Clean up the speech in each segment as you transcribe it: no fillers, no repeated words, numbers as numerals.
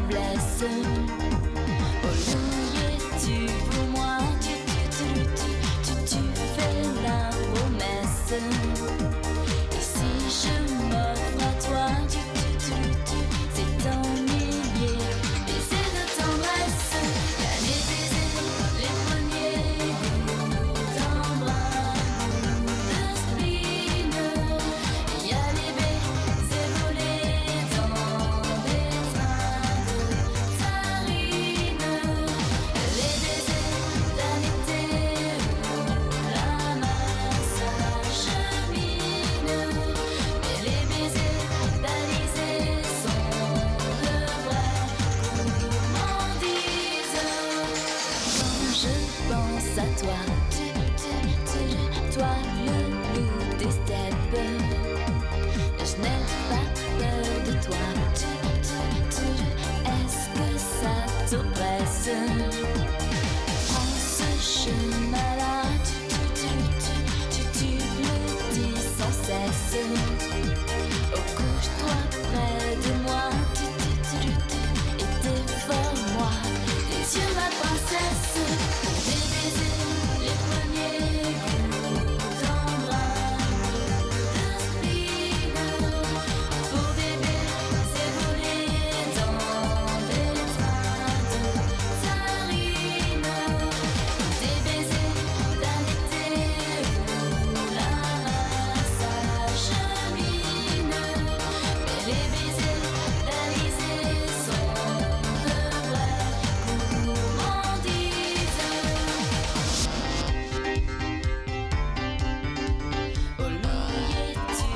blesse. Oh tu pour moi, tu fais la promesse. Et si je m'offre à toi, c'est un millier baisers de tendresse. Y'a les baisers, les premiers goûts d'embrun, de spleen. Y'a les baisers volés dans des trains de farine. Les baisers d'un été où la masse chemine. Mais les baisers balisés sont de vraies gourmandises. Quand je pense à toi, toi le loup des steppes, je n'ai pas peur de toi. Est-ce que ça t'oppresse? En ce chemin-là, tu le dis sans cesse. Oh, couche-toi près de moi, et dévore-moi des yeux, ma princesse. Des baisers, les premiers goûts d'embrun, de spleen. Pour des baisers volés dans des trains de farine. Des baisers d'un été où la masse chemine. Mais les baisers balisés sont de vraies gourmandises. Oh louis-tu,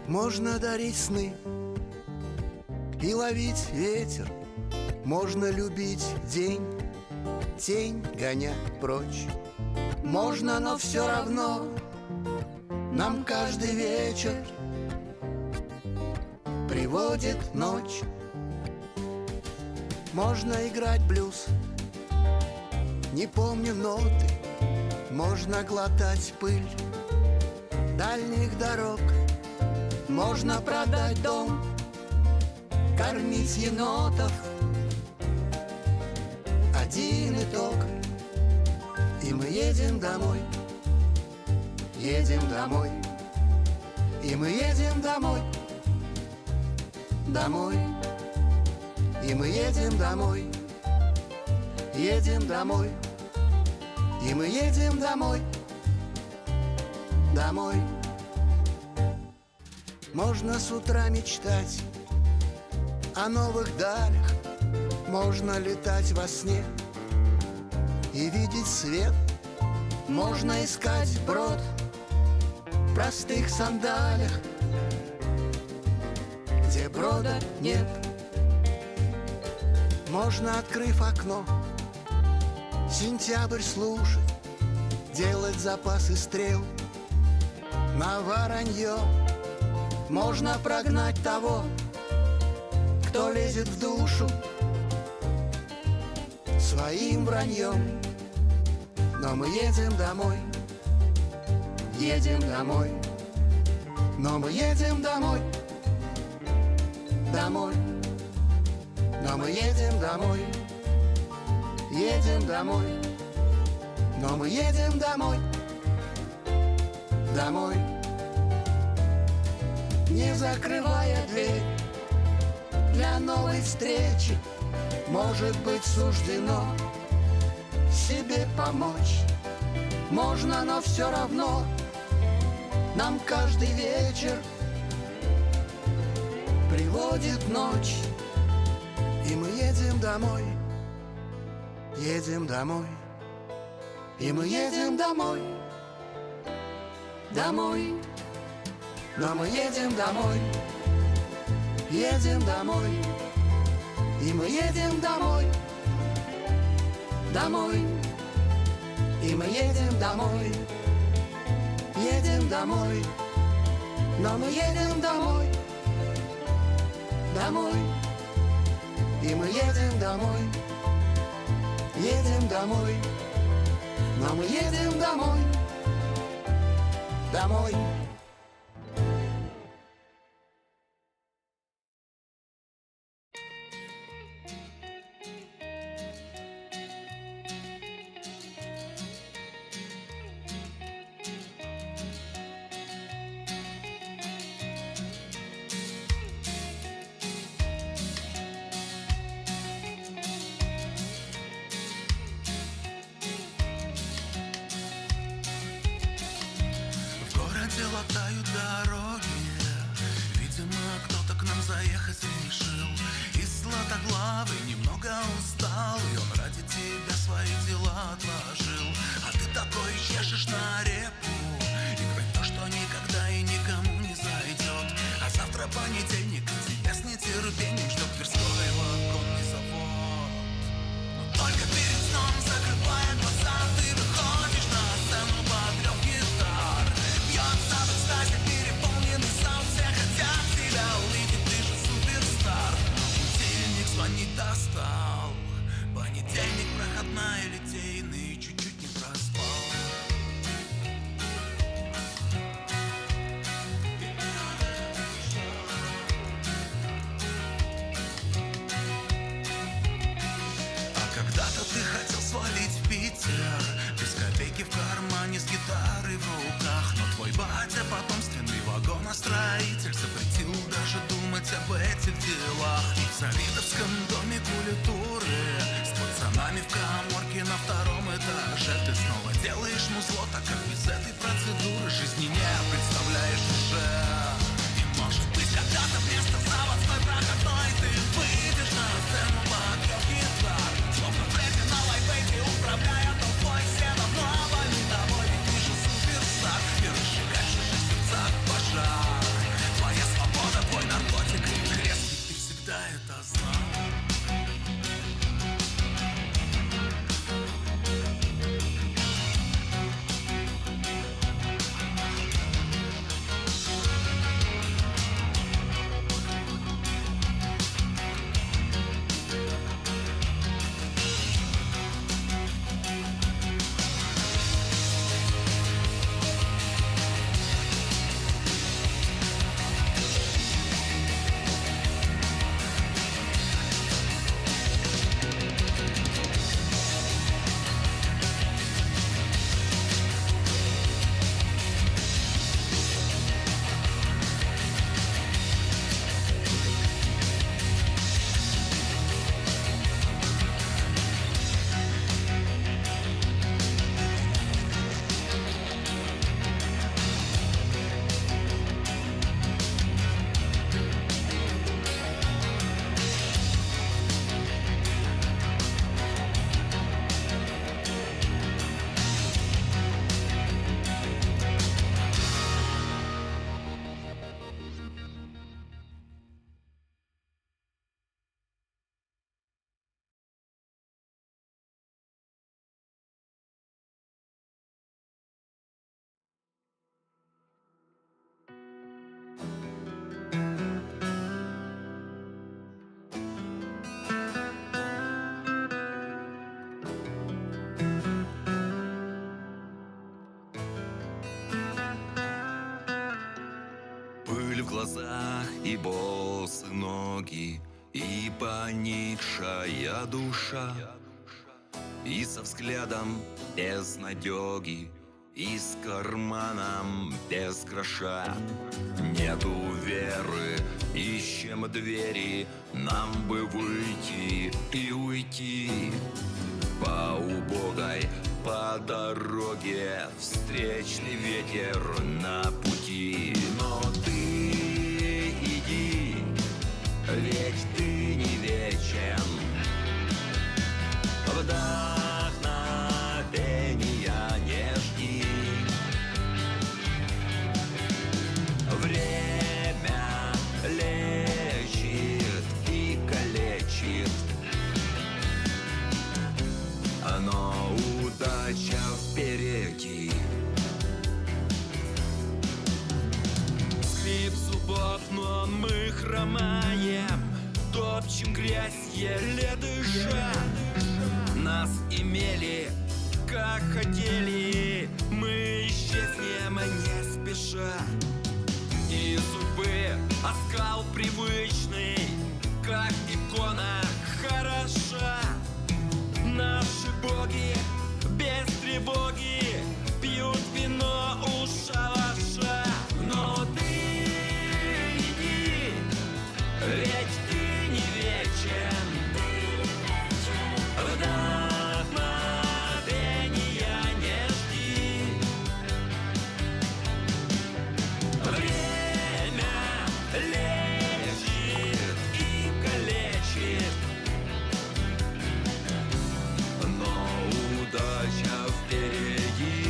Можно дарить сны и ловить ветер, можно любить день, тень гоня прочь. Можно, но все равно нам каждый вечер приводит ночь. Можно играть блюз, не помню ноты, можно глотать пыль дальних дорог. Можно продать дом, кормить енотов. Один итог, и мы едем домой. Едем домой, и мы едем домой. Домой, и мы едем домой. Едем домой, и мы едем домой. Домой. Можно с утра мечтать о новых далях, можно летать во сне и видеть свет. Можно искать брод в простых сандалиях, где брода нет. Можно, открыв окно, сентябрь слушать, делать запасы стрел на воронье. Можно прогнать того, кто лезет в душу своим враньем. Но мы едем домой, едем домой. Но мы едем домой, домой. Но мы едем домой, едем домой. Но мы едем домой, домой, не закрывая дверь. Для новой встречи, может быть, суждено себе помочь. Можно, но все равно нам каждый вечер приводит ночь. И мы едем домой, едем домой. И мы едем домой, домой. Но мы едем домой, едем домой. И мы едем домой, домой. И мы едем домой, едем домой. Но мы едем домой, домой. И мы едем домой, едем домой. Но мы едем домой, домой. Латают дороги, видимо, кто-то к нам заехать решил. И златоглавый немного устал, и он ради тебя свои дела отложил. А ты такой чешешь на репу, играй то, что никогда и никому не зайдет. А завтра понедельник, и тебя с нетерпением ждет Тверской вагонный завод. Но только перед сном, закрывая глаза, ты выходишь на сцену под рев гитар. Бьется в экстазе переполненный зал, все хотят тебя увидеть, ты же суперстар. Но будильник звонить достал, понедельник проходная, литейный, чуть-чуть не проспал. А когда-то ты хотел свалить в Питер, без копейки в кармане, с гитарой в руках. Но твой батя, потомственный вагоностроитель, запретил даже думать об этих делах. И в Завидовском доме культуры с пацанами в каморке на втором этаже ты снова делаешь музло, так как без этой процедуры жизни не представляешь уже. И может быть когда-то вместо заводской проходной ты выйдешь на сцену под рев гитар, словно Фредди на лайбейте, управляя толпой. Все давно больны тобой, ведь ты же суперстар, и разжигаешь в чужих сердцах пожар. Твоя свобода, твой наркотик и крест, ведь ты всегда это знал. Пыль в глазах и боссы ноги, и поникшая душа. И со взглядом безнадеги, и с карманом без гроша. Нету веры, ищем двери, нам бы выйти и уйти. По убогой, по дороге, встречный ветер на пути. Но ты иди, ведь ты не вечен. Вдохновения не жди. Время лечит и калечит, но удача впереди. Скрип зубов, но мы хромаем, топчем грязь, еле дыша. Нас имели, как хотели, мы исчезнем не спеша. И зубы, оскал привычный, как икона хороша. Наши боги без тревоги пьют вино у шалаша. Но ты иди, ведь ты не вечен. Вдохновения не жди. Время лечит и калечит, но удача впереди.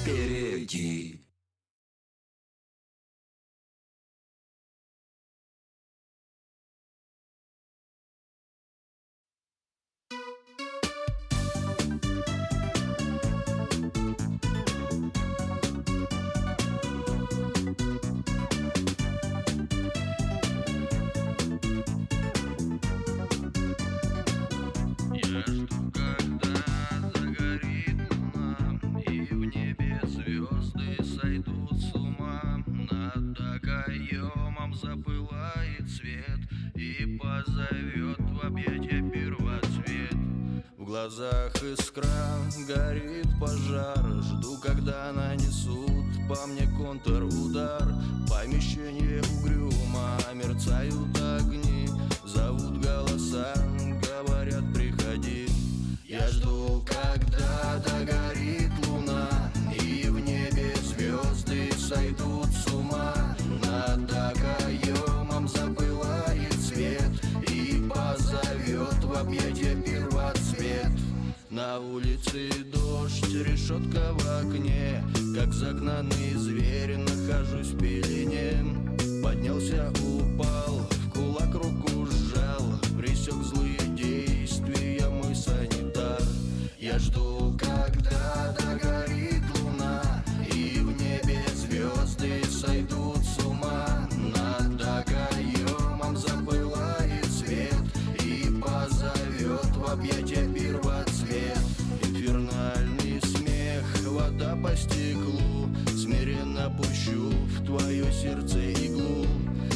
Впереди. Запылает свет и позовет в объятия первоцвет. В глазах искра, горит пожар. Жду, когда нанесут по мне контрудар. Помещение угрюмо, мерцают огни, зовут голоса, говорят приходи. Я жду, когда догорит луна и в небе звезды сойдут с ума. Над окоемом запылает свет и позовет в объятия первоцвет. На улице дождь, решетка в окне, как загнанный зверь нахожусь в пелене. Поднялся, упал, в кулак руку сжал, пресек злые действия мой санитар. Я жду, когда догорит луна и в небе звезды сойдут с ума. Над окоемом запылает свет и позовет в объятия первоцвет. Инфернальный смех, вода по стеклу, смиренно пущу в твое сердце иглу.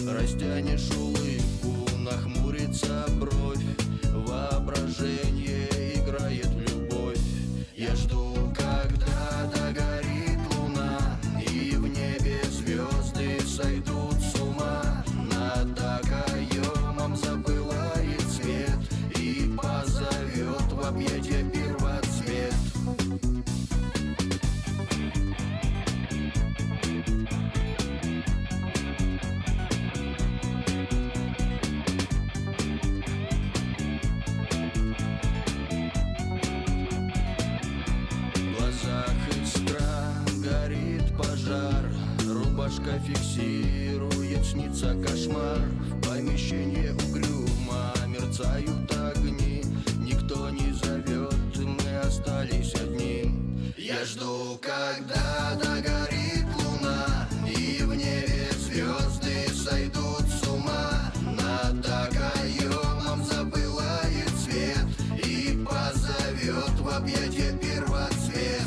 Растянешь улыбку, нахмурится бровь, воображение играет в любовь. Я жду, когда догорит луна и в небе звезды сойдут с ума. Над окоемом запылает свет и позовет в объятия первоцвет. Глаза зафиксирует, снится кошмар. В помещении угрюмо мерцают огни, никто не зовет, мы остались одни. Я жду, когда догорит луна, и в небе звезды сойдут с ума. Над окоемом запылает свет и позовет в объятия первоцвет.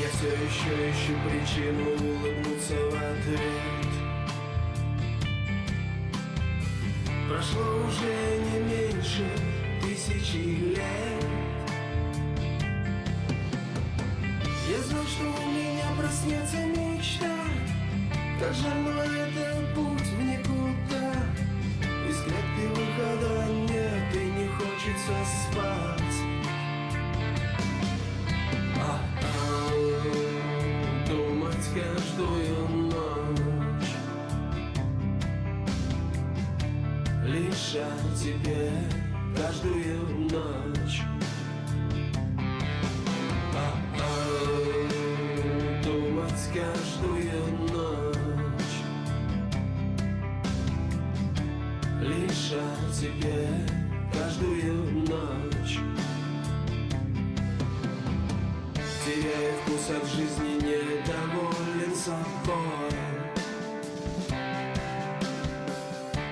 Я все еще ищу причину улыбнуться в ответ. Прошло уже не меньше 1000 лет. Я знал, что у меня проснется мечта. Как жаль, но это путь в никуда. Из клетки выхода нет и не хочется спать. Думать каждую ночь лишь о тебе, каждую ночь. Думать каждую ночь лишь о тебе, каждую ночь. Теряя вкус от жизни, недоволен собой.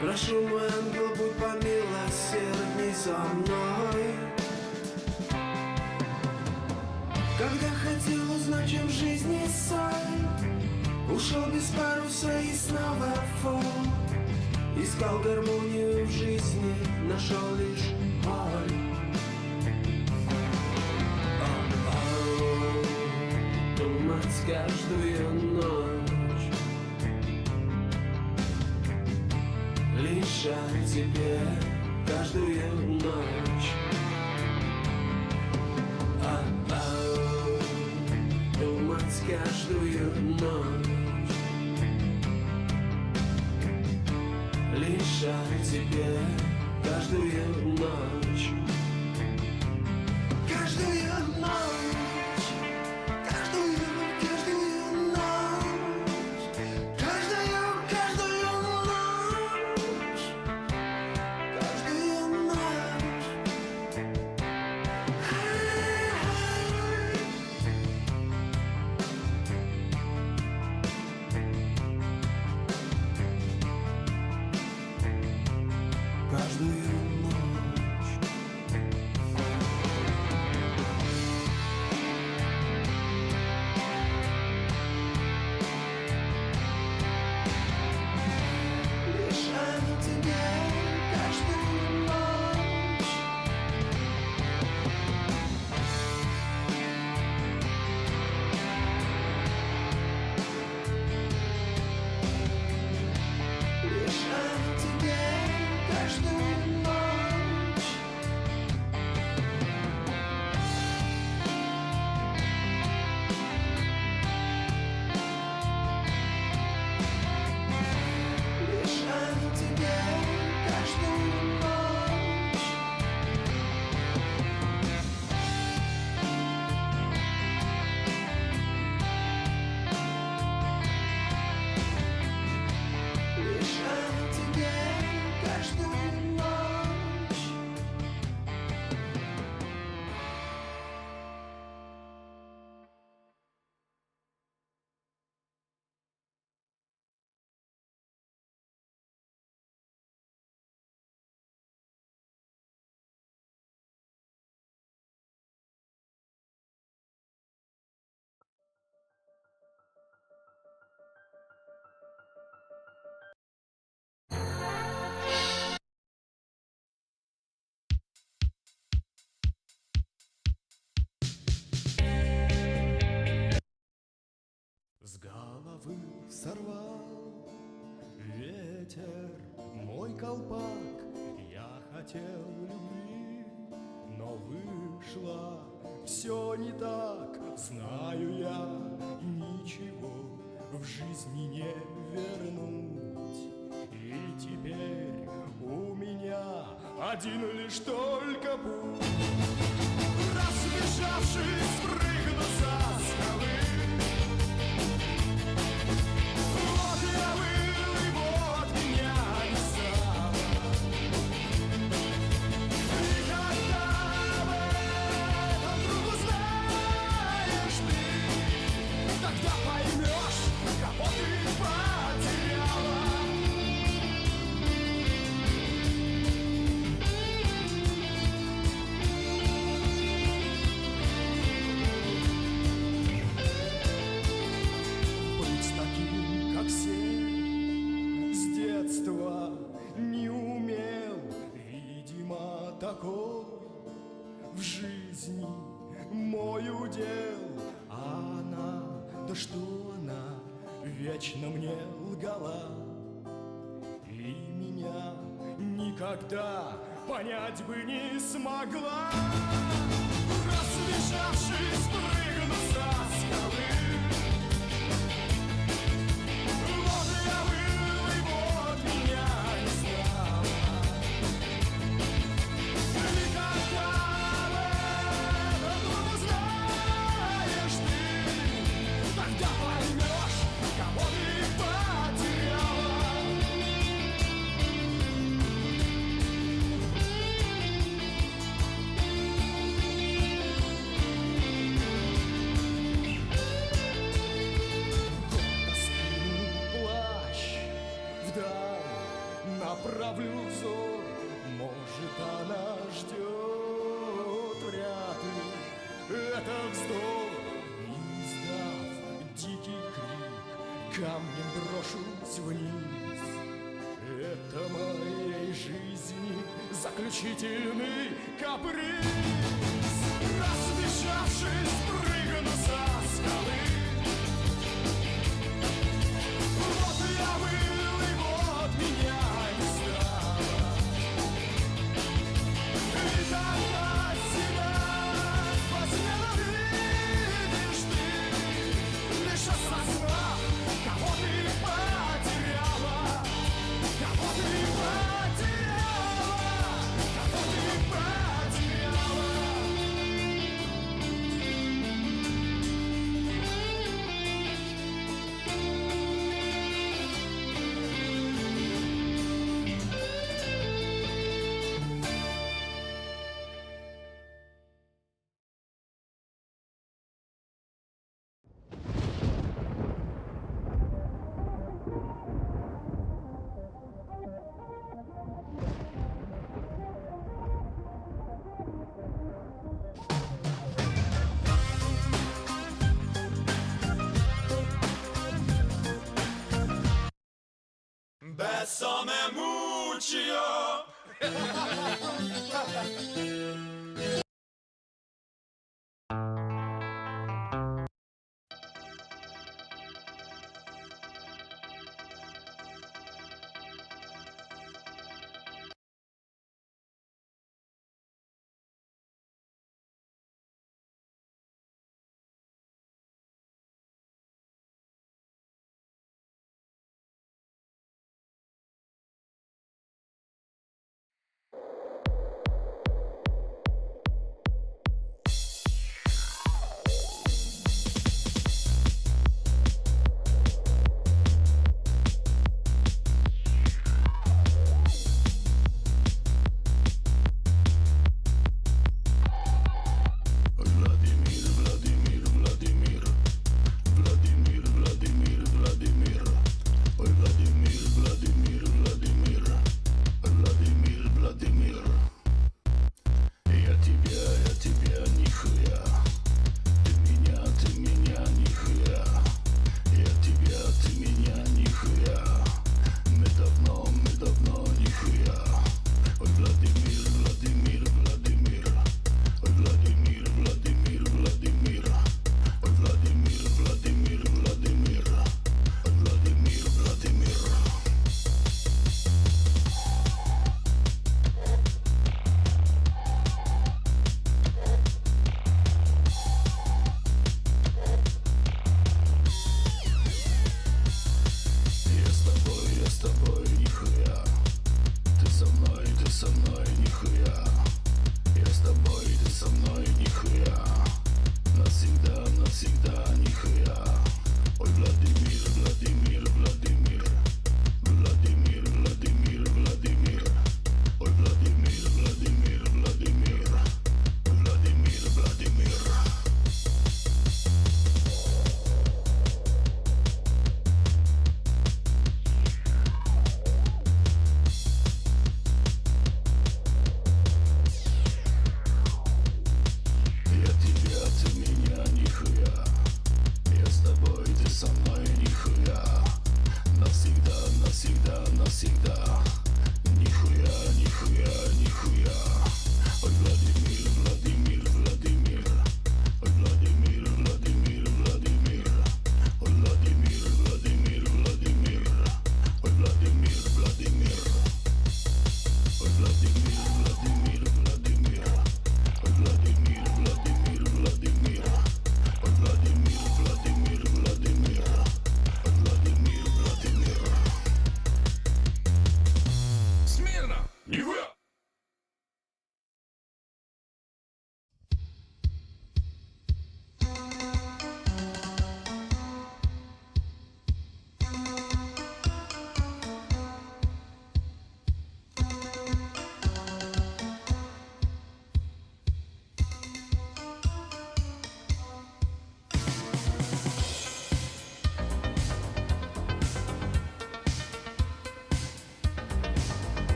Прошу, мой ангел, будь помилосердней со мной. Когда хотел узнать, чем в жизни соль, ушел без паруса и снова фол. Искал гармонию в жизни, нашел лишь боль. Думать каждую ночь лишь о тебе, каждую ночь. Думать каждую ночь лишь о тебе, каждую ночь. Каждую ночь, каждую ночь, каждую ночь, каждую ночь. Каждую ночь. Мешаю тебе каждую ночь. Мешаю тебе каждую ночь. Мешаю тебе каждую ночь. Мешаю тебе каждую ночь. С головы сорвал ветер мой колпак. Я хотел любви, но вышло все не так. знаю я, ничего в жизни не вернуть. И теперь у меня один лишь только путь. Разбежавшись, прыгну со скалы. Вот я был, и вот меня не стало. И когда об этом вдруг узнаешь ты, тогда поймешь, кого ты потеряла. Быть таким, как все, с детства не умел, видимо, такой в жизни мой удел. А она, да что она, вечно мне лгала. И меня никогда понять бы не смогла. Разбежавшись, прыгну со скалы. Вот я был, и вот меня не стало. И когда об этом вдруг узнаешь ты, тогда поймешь, кого ты потеряла. Гордо скину плащ вдаль, направлю взор. Может, она ждет, вряд ли это вздох. Издав дикий крик, камнем брошусь вниз. Это моей жизни заключительный каприз. Разбежавшись, прыгну со скалы. Вот я был, и вот меня не стало. И тогда себя посмело видишь ты, лишь осознав, кого ты потеряла. Кого ты потеряла, кого ты потеряла. Beso me mucho.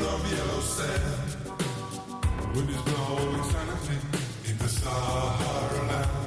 of yellow sand. Wind is blowing silently in the Sahara land.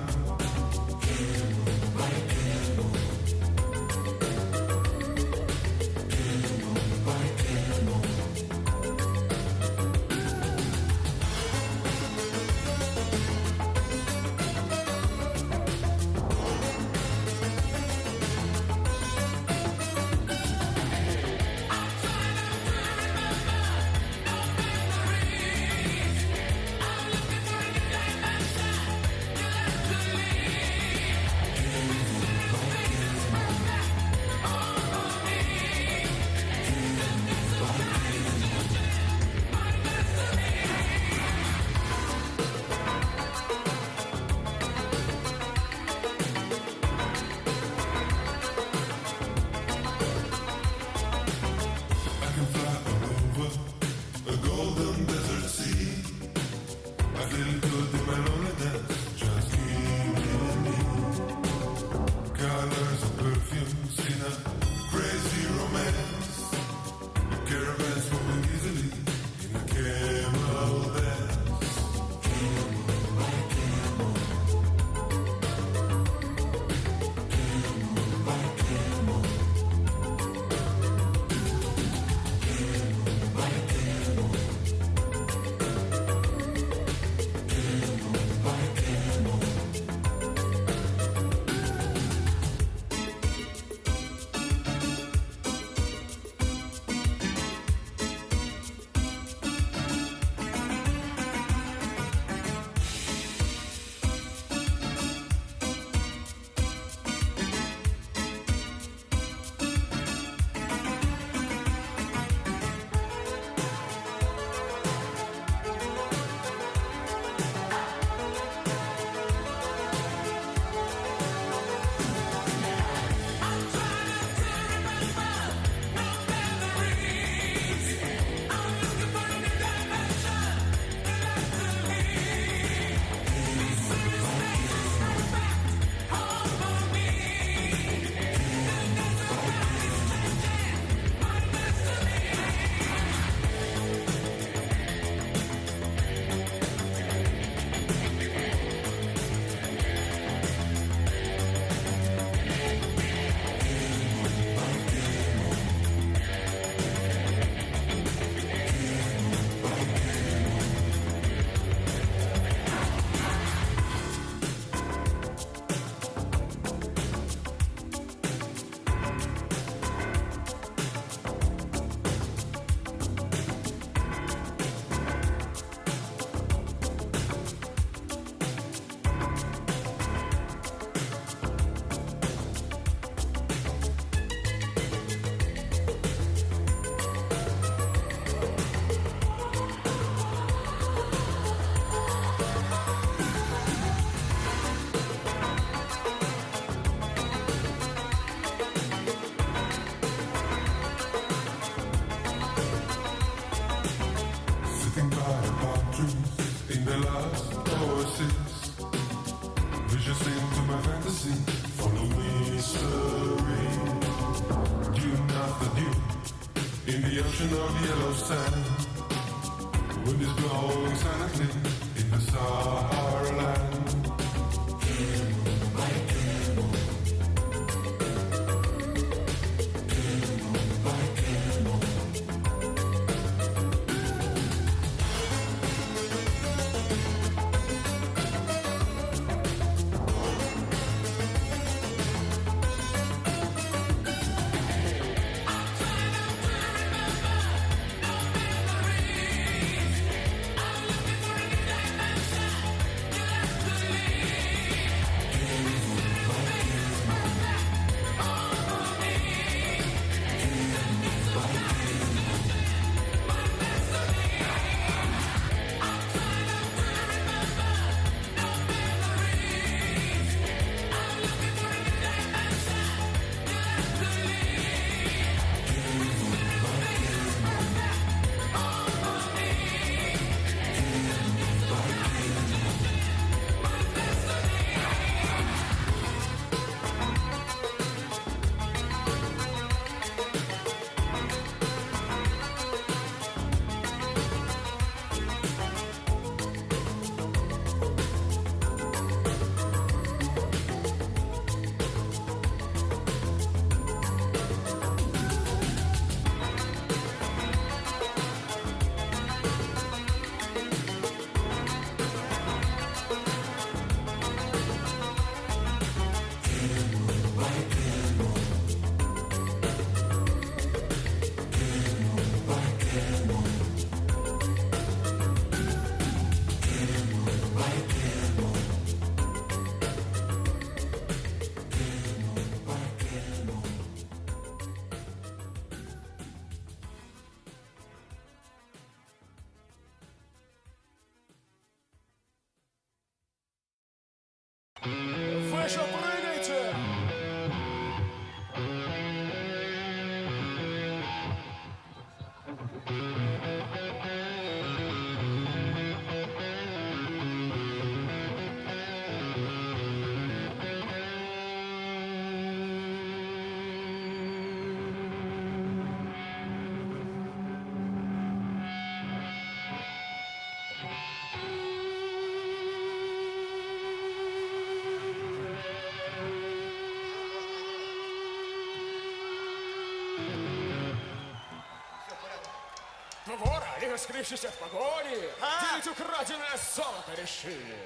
скрывшись от погони, делить украденное золото решили.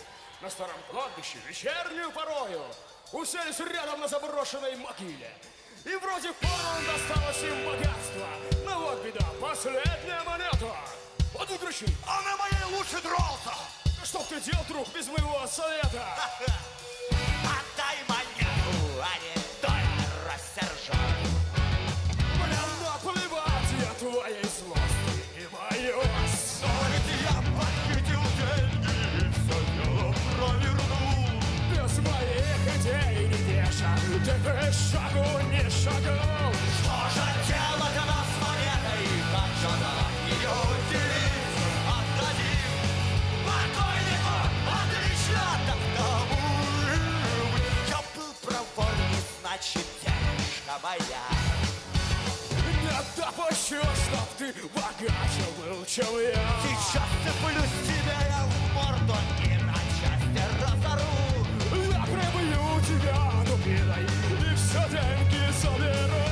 На старом кладбище вечернюю порою уселись рядом на заброшенной могиле. И вроде поровну досталось им богатство, но вот беда, последняя монета. Вот выключи. А на моей лучше дрался. Что б ты делал, друг, без моего совета? Отдай монету, а не то я рассержу. Мне наплевать, я твоей злости и боюсь. Но ведь я похитил деньги и все дело провернул. Без моих идей не веша, ты бы шагу не шагнул. Что же делать она с монетой, как же нам ее делить? Отдадим покойнику, отлично, так тому. Я был проворней, значит, девушка моя. Не допущу, чтоб ты богаче был, чем я. Сейчас цеплюсь тебе я в морду и на части разору. Я прибью тебя дубиной и все деньги заберу.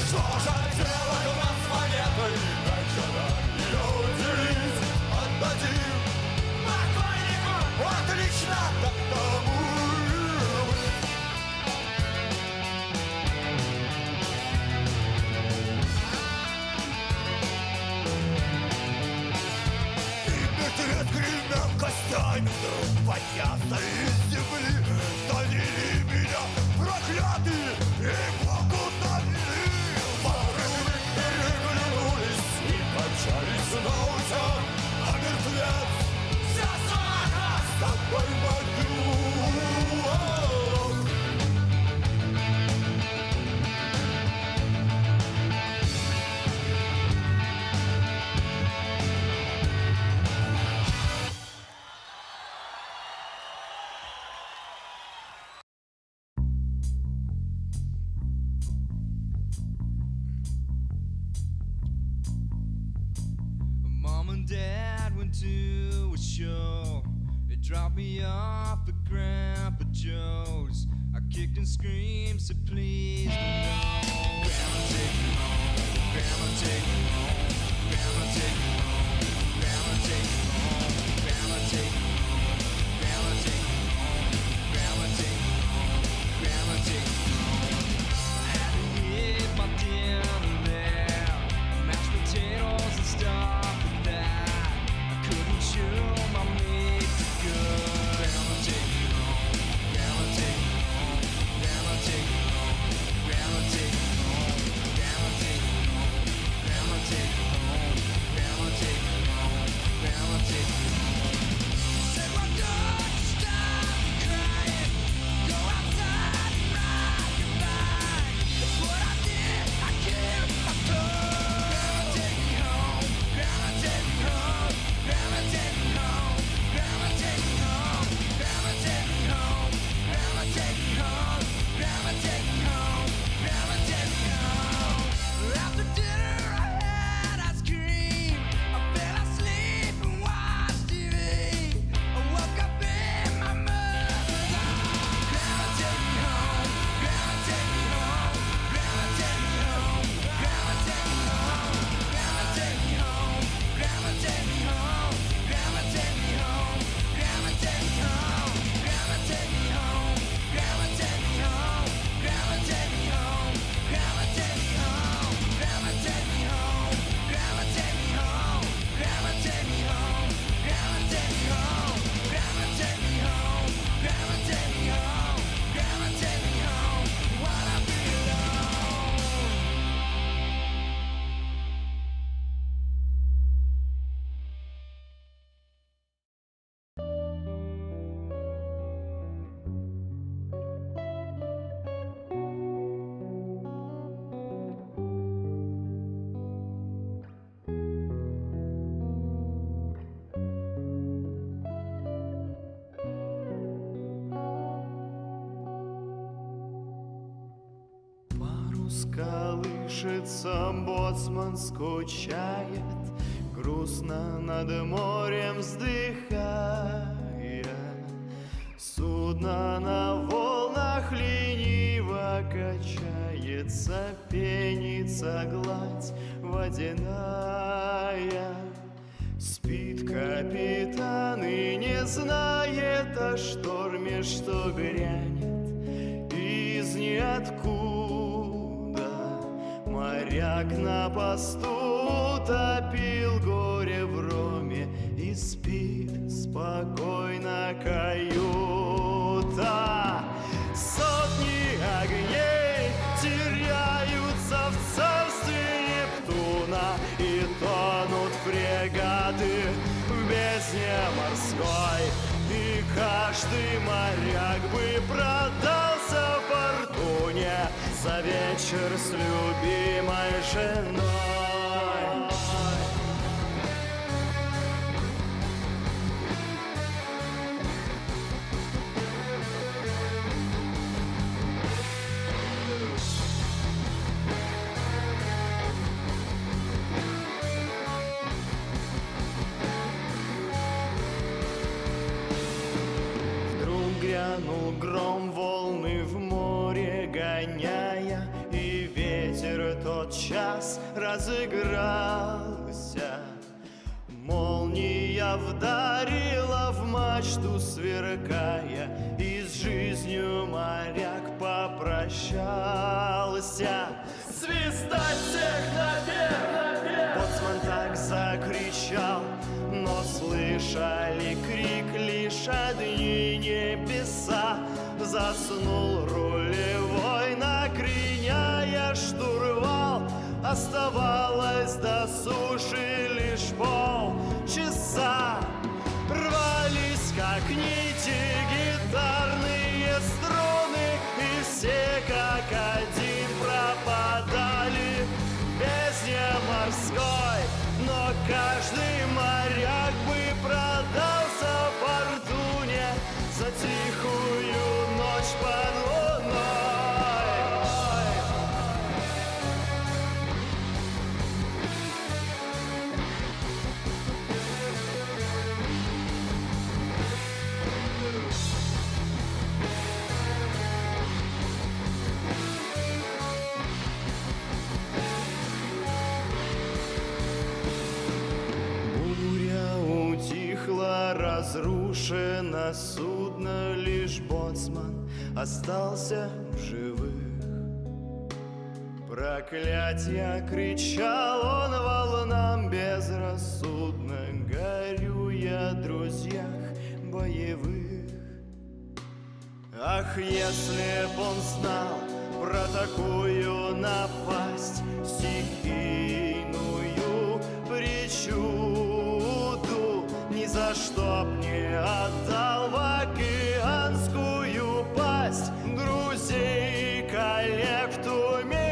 Что же делать у нас с монетой, как же нам ее делить? Отдадим покойнику, отлично, так тому. Перед гривнем костями вдруг поднялся из земли. Сдалили меня проклятые и Богу довели. Вовремя переглянулись и помчались на утек. А мертвец вся собака с тобой могу. Mom and Dad went to a show. They dropped me off at Grandpa Joe's. I kicked and screamed, said please no. Grandma take me home, Grandma take me home, Grandma take me home, Grandma take me home, Grandma take me home, Grandma take me home, Grandma take me home, Grandma take me home. I had to eat my dinner there, mashed potatoes and stuff like that. I couldn't chew my meat too good. Grandma take me home, Grandma take me home, Grandma take me home, Grandma take me home, Grandma take me home, Grandma take me home, Grandma take me home, Grandma take me home. Said my dog, stop crying, go outside and ride your bike. That's what I did, I killed my dog. Grandma take me home, Grandma take me home, Grandma take me home, Grandma take me home, Grandma take me home, Grandma take me home, Grandma take me home, Grandma take me home. After dinner I had ice cream, I fell asleep and watched TV. I woke up in my mother's arms. Grandma take me home, Grandma take me home, Grandma take me home, Grandma take me home, Grandma take me home, Grandma take me home, Grandma take me home, Grandma take me home, Grandma take me home, Grandma take me home, Grandma take me home, Grandma take me home, Grandma take me home, Grandma take me home, Grandma take me home, Grandma take me home, Grandma take me home, Grandma take me home, Grandma take me home, wanna be alone. Парус колышется, боцман скучает, грустно над морем вздыхая. Судно на волнах лениво качается, пенится гладь водяная. Спит капитан и не знает о шторме, что грянет из ниоткуда. Моряк на посту топил горе в роме и спит спокойно каюта. Сотни огней теряются в царстве Нептуна и тонут фрегаты в бездне морской. И каждый моряк бы продался фортуне за вечер с любимой женой. Грянул гром, волны в море гоняя, и ветер тотчас разыгрался. Молния вдарила в мачту, сверкая, и с жизнью моряк попрощался. Свистать всех наверх! Боцман так закричал, но слышали крик лишь одни небеса. Заснул рулевой, накреняя штурвал. Оставалось до суши лишь полчаса. Рвались, как нити, гитарные струны, и все как один пропадали в бездне морской. Но каждый моряк бы продался фортуне за тихую ночь под луной. Разрушено судно, лишь боцман остался в живых. Проклятья кричал он волнам безрассудно, горюя о друзьях боевых. Ах, если б он знал про такую напасть, стихийную причуду, ни за что б не отдал в океанскую пасть друзей и коллег в ту минуту.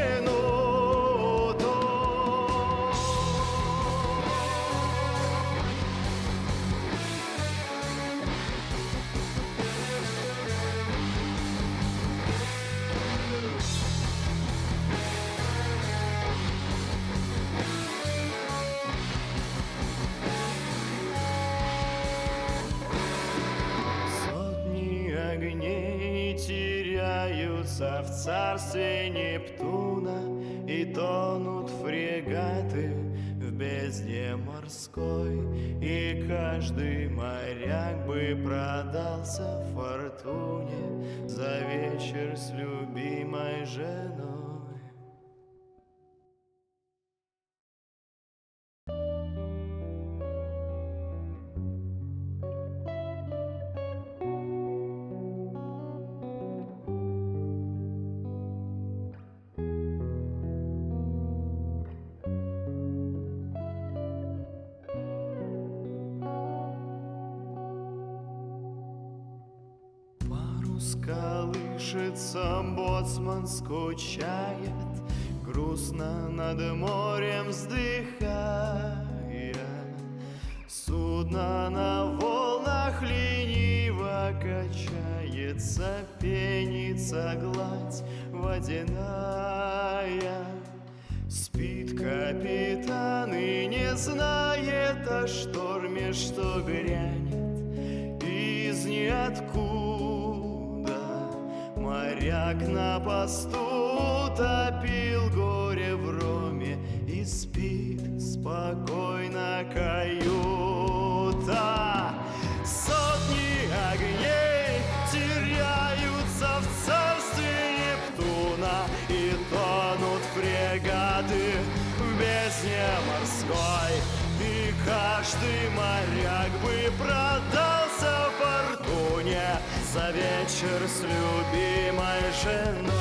Огней теряются в царстве Нептуна и тонут фрегаты в бездне морской. И каждый моряк бы продался фортуне за вечер с любимой женой. Колышется, боцман скучает, грустно над морем вздыхая. Судно на волнах лениво качается, пенится гладь водяная. Спит капитан и не знает о шторме, что грянет из ниоткуда. Моряк на посту топил горе в роме и спит спокойно каюта. фрегаты в бездне морской. И каждый моряк бы продался фортуне за вечер с любимой женой.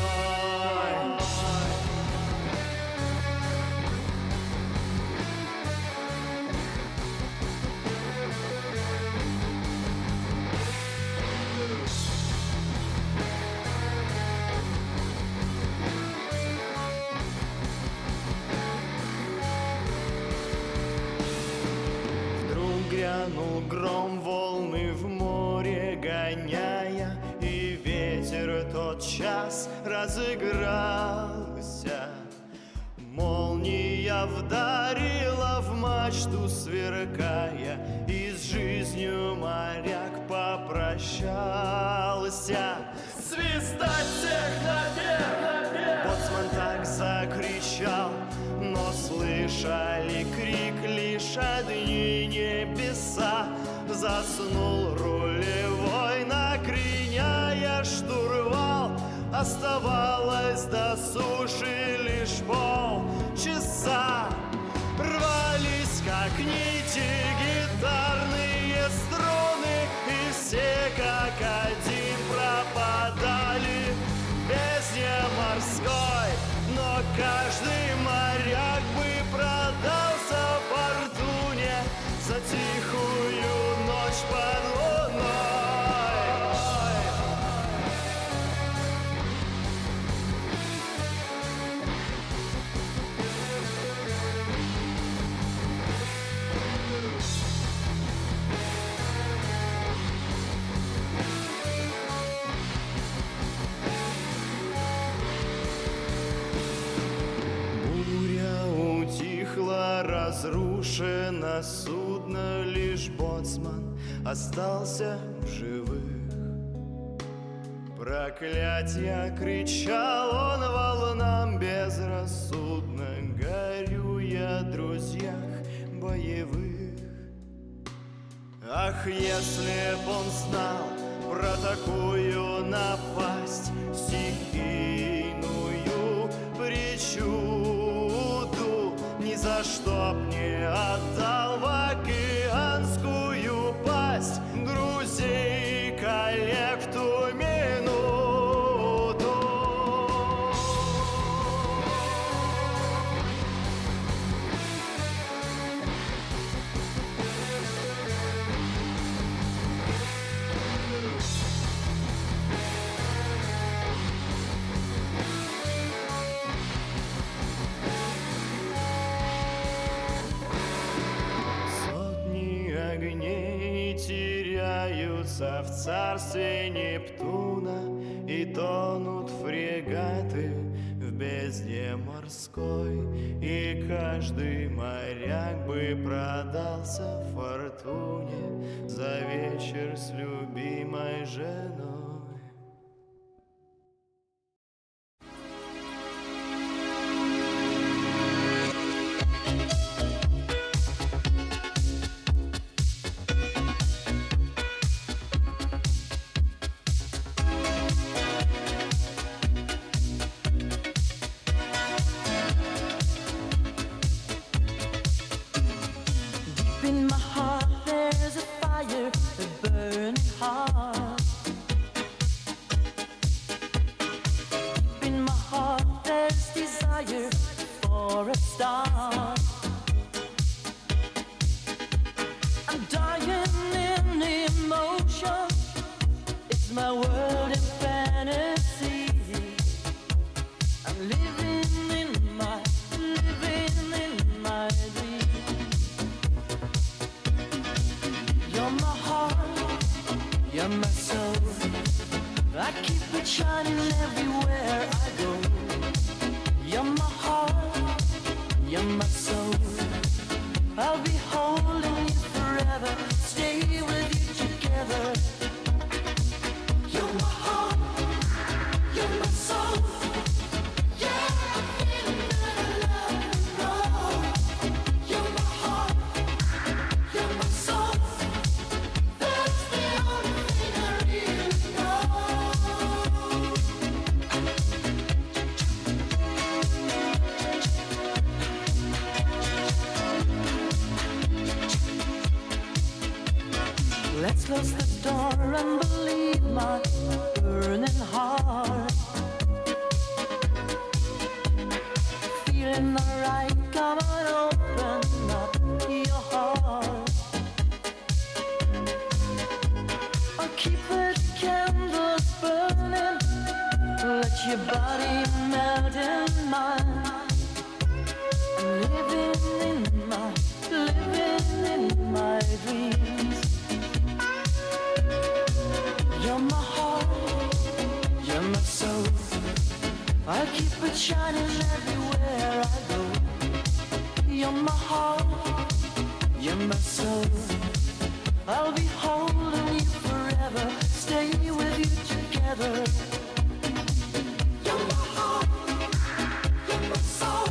Грянул гром, волны в море гоняя, и ветер тотчас разыгрался. Молния вдарила в мачту, сверкая, и с жизнью моряк попрощался. Свистать всех наверх! Боцман так закричал, но слышали крик лишь одни небеса. Заснул рулевой, накреняя штурвал. Оставалось до суши лишь полчаса. Рвались как нити гитарные струны, и все как один пропадали в бездне морской. Но каждый моряк бы продался фортуне за тихую ночь под луной. Разрушено судно, лишь боцман остался в живых. Проклятья кричал он волнам безрассудно, горюя о друзьях боевых. Ах, если б он знал про такую напасть, стихийную причуду, ни за что б не отдал в океанскую пасть друзей и коллег в ту минуту. Огней теряются в царстве Нептуна, и тонут фрегаты в бездне морской. И каждый моряк бы продался фортуне за вечер с любимой женой. close the door and believe my burning heart. Feeling alright, come on, open up your heart. I'll keep the candles burning, let your body melt in mine. Living in my dreams. You're my heart, you're my soul. I'll keep it shining everywhere I go. You're my heart, you're my soul. I'll be holding you forever, stay with you together. You're my heart, you're my soul.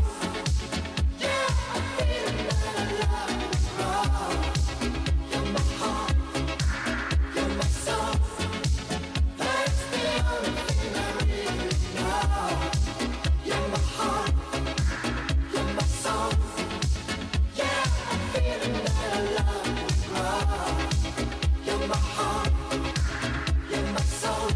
Yeah, I feel that I love you. You're my heart, you're my soul. That's the only thing I really know. You're my heart, you're my soul. Yeah, I'm feeling that I love you. You're my heart, you're my soul.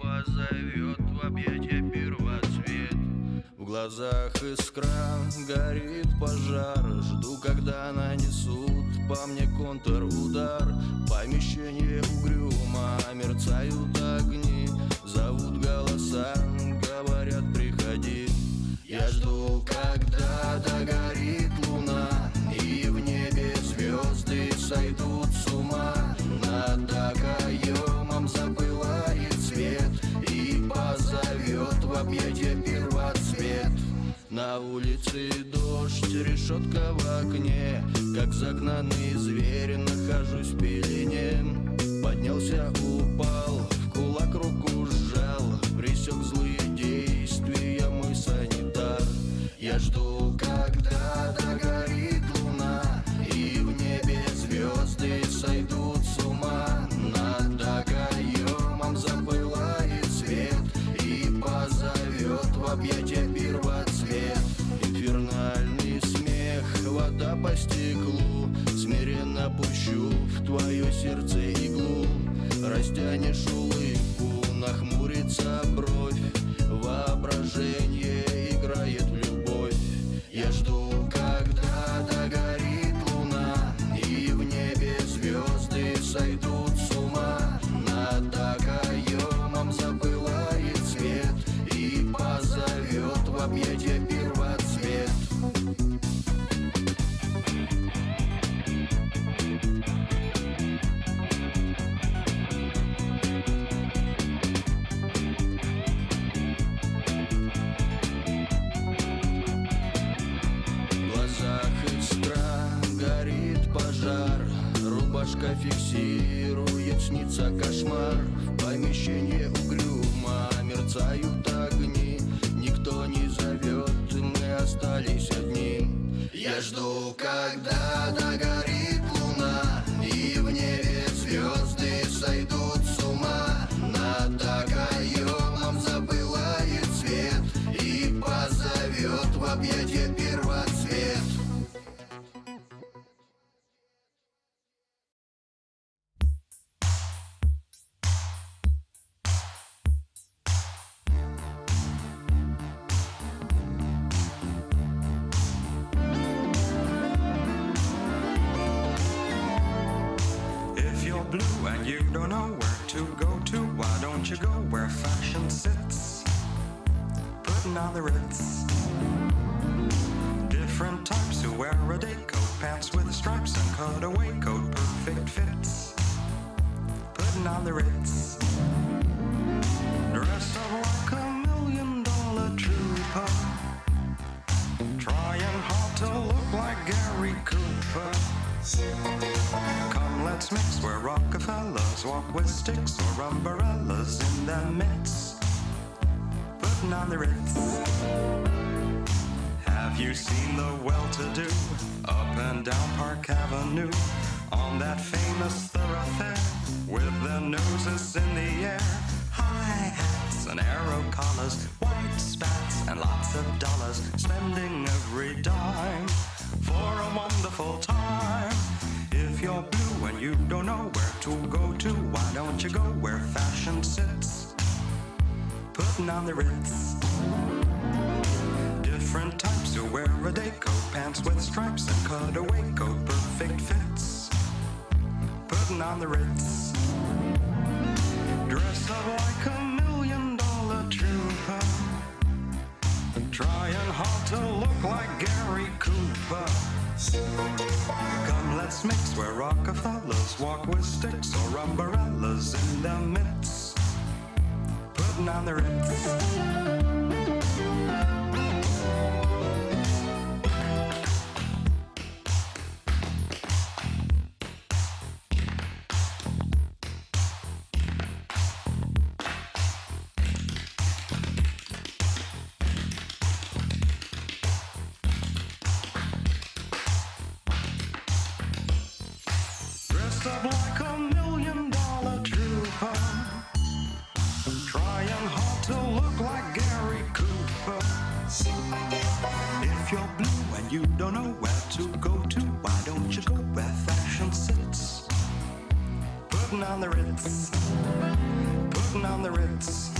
позовет в объятия первоцвет. В глазах искра, горит пожар. Жду, когда нанесут по мне контрудар. Помещение угрюмо, мерцают огни. Зовут голоса, говорят, приходи. Я жду, когда догорит луна, и в небе звезды сойдут с ума. Над окоемом запылает свет и позовет в объятия первоцвет. На улице дождь, решетка в окне. Как загнанный зверь нахожусь в пелене. Поднялся, упал, в кулак руку сжал. Пресек злые действия мой санитар. Я жду, когда догорит луна, и в небе звезды сойдут с ума. Над окоемом запылает свет и позовет в объятия первоцвет. Инфернальный смех, вода по стеклу. Смиренно пущу в твое сердце иглу. Растянешь улыбку, нахмурится бровь. Воображение играет в любовь. Я жду, когда догорит луна, и в небе звезды сойдут с ума. Над окоемом запылает свет и позовет в объятия первоцвет. Рубашка фиксирует, снится кошмар. В помещении угрюмо мерцают огни. Никто не зовет, мы остались одни. Я жду, когда догорит луна, и в небе звезды сойдут с ума. Над окоемом запылает свет и позовет в объятия первоцвет. Blue and you don't know where to go to. Why don't you go where fashion sits, putting on the ritz. Different types who wear a day coat, pants with stripes and cutaway coat, perfect fits, putting on the ritz. Dressed up like $1 million trooper, trying hard to look like Gary Cooper. Come, let's mix where Rockefellers walk with sticks or umbrellas in their midst, putting on the ritz. Have you seen the well-to-do up and down Park Avenue on that famous thoroughfare with their noses in the air? High hats and arrow collars, white spats and lots of dollars, spending every dime for a wonderful time. If you're blue and you don't know where to go to, why don't you go where fashion sits, putting on the ritz. Different types who wear a day coat, pants with stripes and cutaway coat, perfect fits, putting on the ritz. Dressed up like $1 million trooper, trying hard to look like Gary Cooper. Come, let's mix where Rockefellers walk with sticks or umbrellas in their midst, putting on the ritz. Up like $1 million trooper, trying hard to look like Gary Cooper. If you're blue and you don't know where to go to, why don't you go where fashion sits, putting on the ritz, putting on the ritz.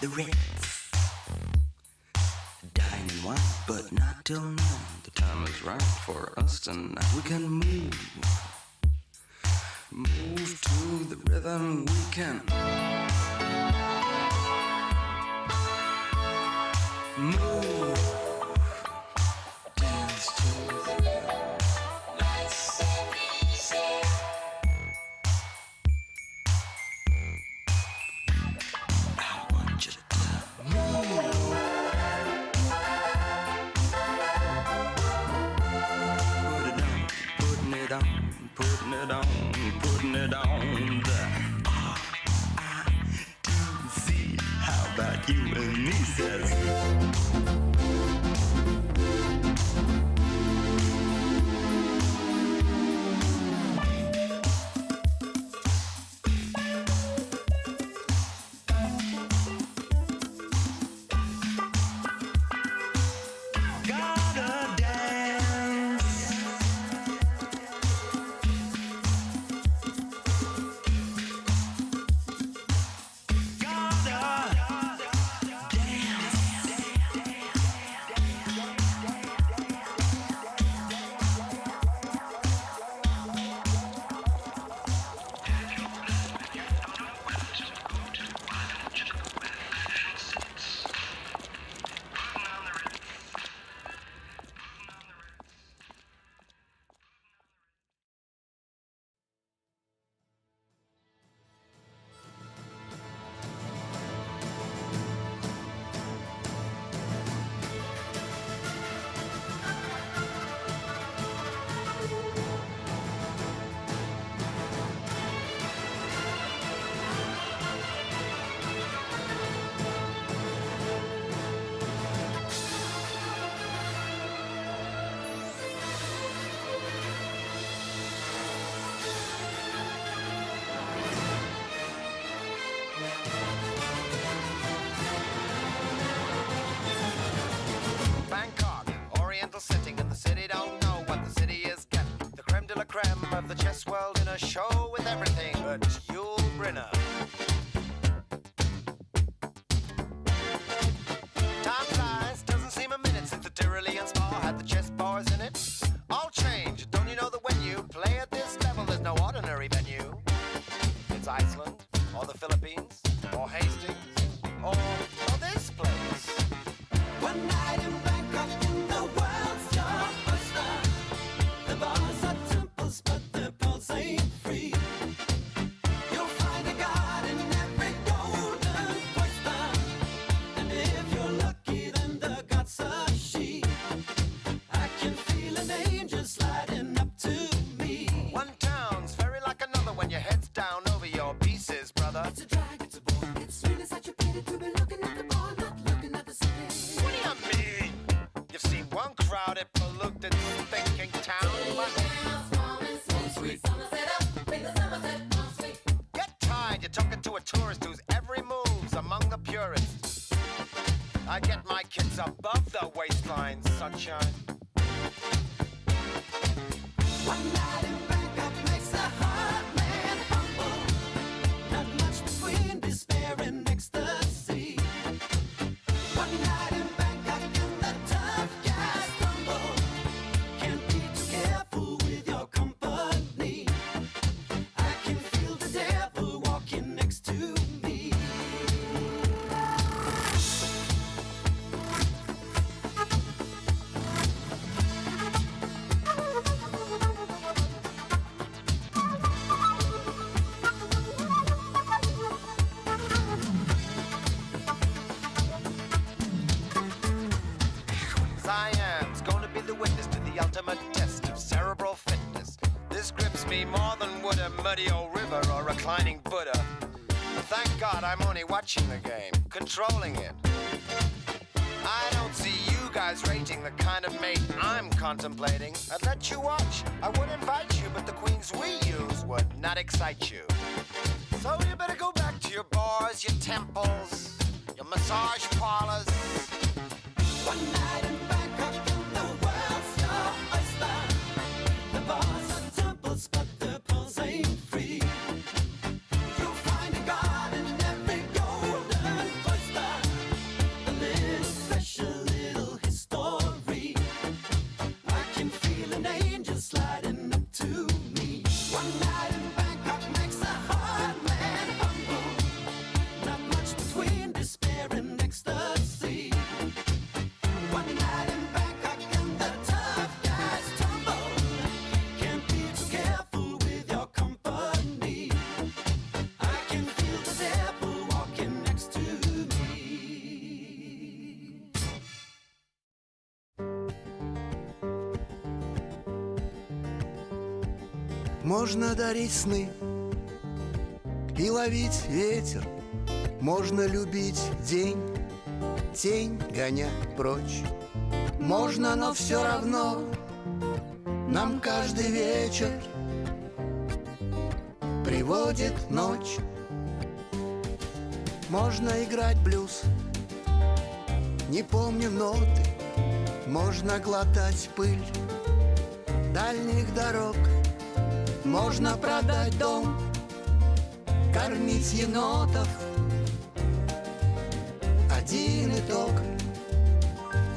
the Ritz. Dine and wine, but not till noon. The time is right for us tonight. We can move to the rhythm. We can move, dance to the rhythm. Nice and easy. I want you to move. Putting it on, putting it on, putting it on. The R-I-T-C. How about you and me, says. Sitting in the city, don't know what the city is getting. The creme de la creme of the chess world in a show with everything but Yul Brynner. Time flies, doesn't seem a minute since the Tyrolean Spa had the chess bars in it. All change, don't you know that when you play at this level, there's no ordinary venue? It's Iceland, or the Philippines, or Hastings, or this place. One night in Bangkok in the world's your oyster. The bars are temples, but the pulse ain't free. You'll find a god in every golden oyster. And if you're lucky, then the god's a she. I can feel an angel sliding up to me. One town's very like another when your head's down over your pieces, brother. It's a drag, it's a bore, it's really such a pity to be looking at the bar, not looking at the city. What do you mean? You've seen one crowded, polluted, thinking town. Get tired, you're talking to a tourist whose every move's among the purists. I get my kids above the waistline, sunshine. One night in Bangkok makes a hard man humble. Not much between despair and ecstasy. One night in Bangkok and the tough guys stumble. Can't be too careful with your company. I can feel the devil walking next to me. Siam's gonna be the witness to the ultimate test of cerebral fitness. This grips me more than would a muddy old river or reclining Buddha. But thank God I'm only watching the game, controlling it. I don't see you guys rating the kind of mate I'm contemplating. I'd let you watch, I would invite you, but the queens we use would not excite you. So you better go back to your bars, your temples, your massage parlors. One night in Bangkok and the world's your oyster. The bars are temples, but the pulse ain't free. You'll find a god in every golden oyster. Можно дарить сны и ловить ветер, можно любить день, тень гоня прочь. Можно, но все равно нам каждый вечер приводит ночь. Можно играть блюз, не помню ноты, можно глотать пыль дальних дорог, можно продать дом, кормить енотов. Один итог,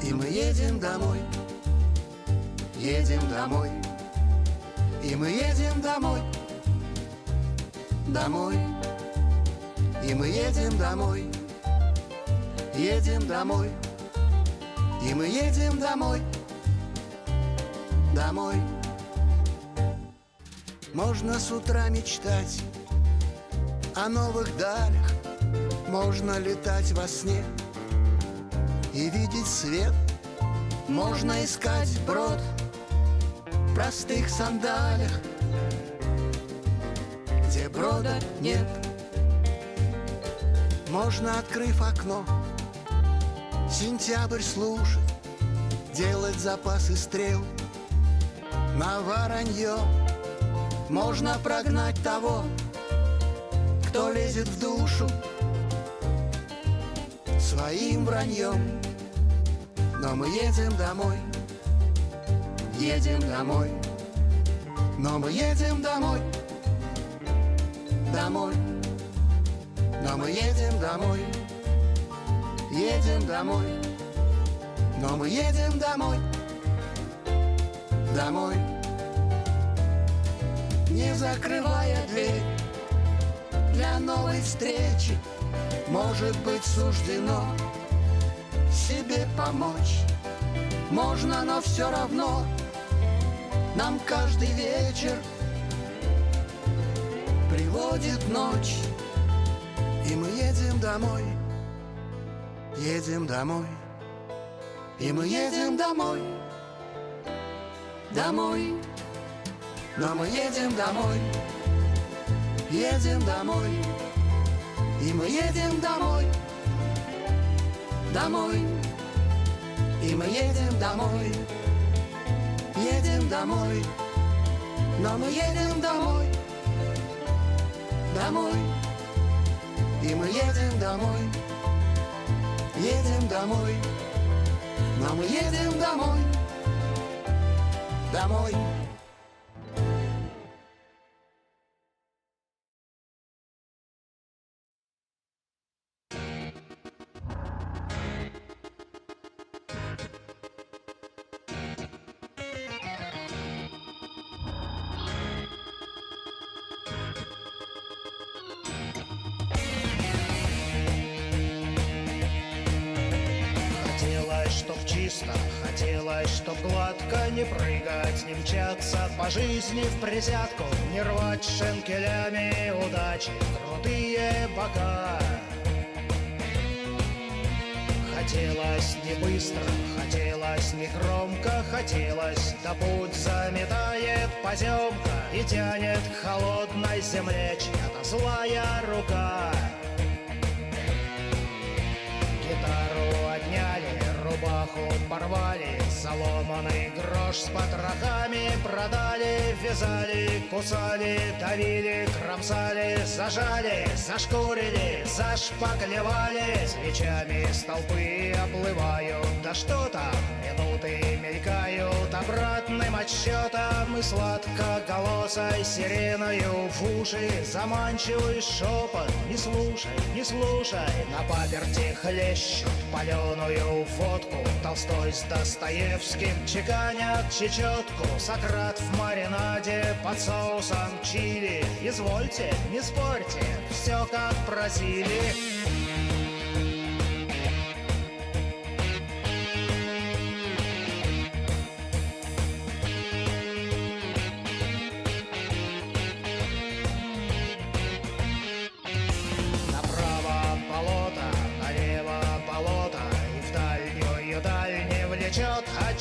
и мы едем домой, едем домой, и мы едем домой, домой, и мы едем домой, едем домой, и мы едем домой, домой. Можно с утра мечтать о новых далях, можно летать во сне и видеть свет, можно искать брод в простых сандалиях, где брода нет. Можно, открыв окно, сентябрь слушать, делать запасы стрел на воронье. Можно прогнать того, кто лезет в душу своим враньем. Но мы едем домой, едем домой, но мы едем домой, домой, но мы едем домой, едем домой, но мы едем домой, домой. Не закрывая дверь для новой встречи, может быть, суждено себе помочь. Можно, но все равно нам каждый вечер приводит ночь. И мы едем домой, едем домой, и мы едем домой, домой. Но мы едем домой, едем домой, и мы едем домой, домой, и мы едем домой, едем домой, но мы едем домой, домой, и мы едем домой, едем домой, но мы едем домой, домой. Хотелось, чтоб гладко не прыгать, не мчаться по жизни в присядку, не рвать шенкелями удачи крутые бока. Хотелось не быстро, хотелось не громко, хотелось, да путь заметает поземка и тянет к холодной земле чья-то злая рука. Гитару отняли, рубаху порвали, заломанный грош с потрохами продали, вязали, кусали, давили, кромсали, зажали, зашкурили, зашпаклевали, свечами столпы оплывают, да что там, минуты мелькают обратным отсчетом, и сладкоголосой сиреною в уши заманчивый шепот. Не слушай, не слушай, на паперти хлещут паленую водку, Толстой с Достоевским чеканят чечетку, Сократ в маринаде под соусом чили. Извольте, не спорьте, все как просили.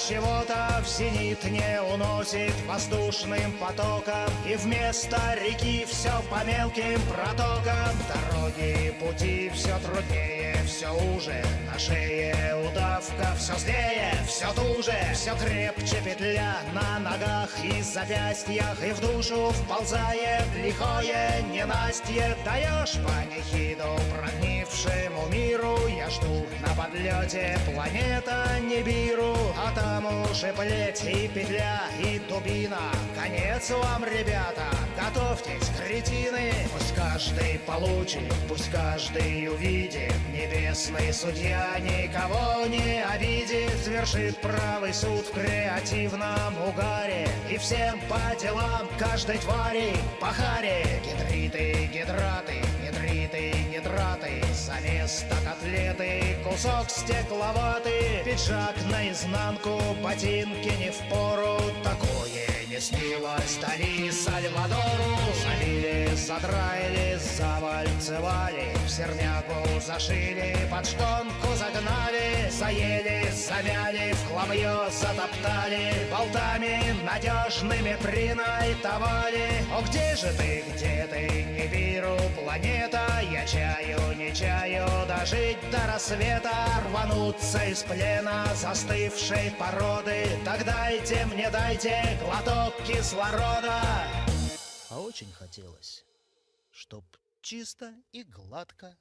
чего-то в зенит не уносит воздушным потоком, и вместо реки все по мелким протокам. Дороги, пути все труднее, все уже, на шее удавка все злее, все туже, все крепче петля на ногах и запястьях, и в душу вползает лихое ненастье. Даешь панихиду прогнившему миру, я жду на подлете планета Нибиру, а там уж и плеть, и петля, и дубина. Конец вам, ребята, готовьтесь, кретины. Пусть каждый получит, пусть каждый увидит, небесный судья никого не обидит, свершит правый суд в креативном угаре, и всем по делам каждой твари по харе. Гидриты, гидраты, нитриты, нитраты, за место котлеты кусок стекловатый, пиджак наизнанку, ботинки не впору. Такое не снилось Дали Сальвадору. Забили, задраили, завальцевали, в сермягу зашили, под шконку загнали, заели, замяли, в хламье затоптали, болтами надежными принайтовали. О, где же ты, не виру, планета? Я чаю, не чаю, дожить до рассвета, рвануться из плена застывшей породы. Так дайте мне, дайте глоток кислорода. А очень хотелось, чтоб чисто и гладко.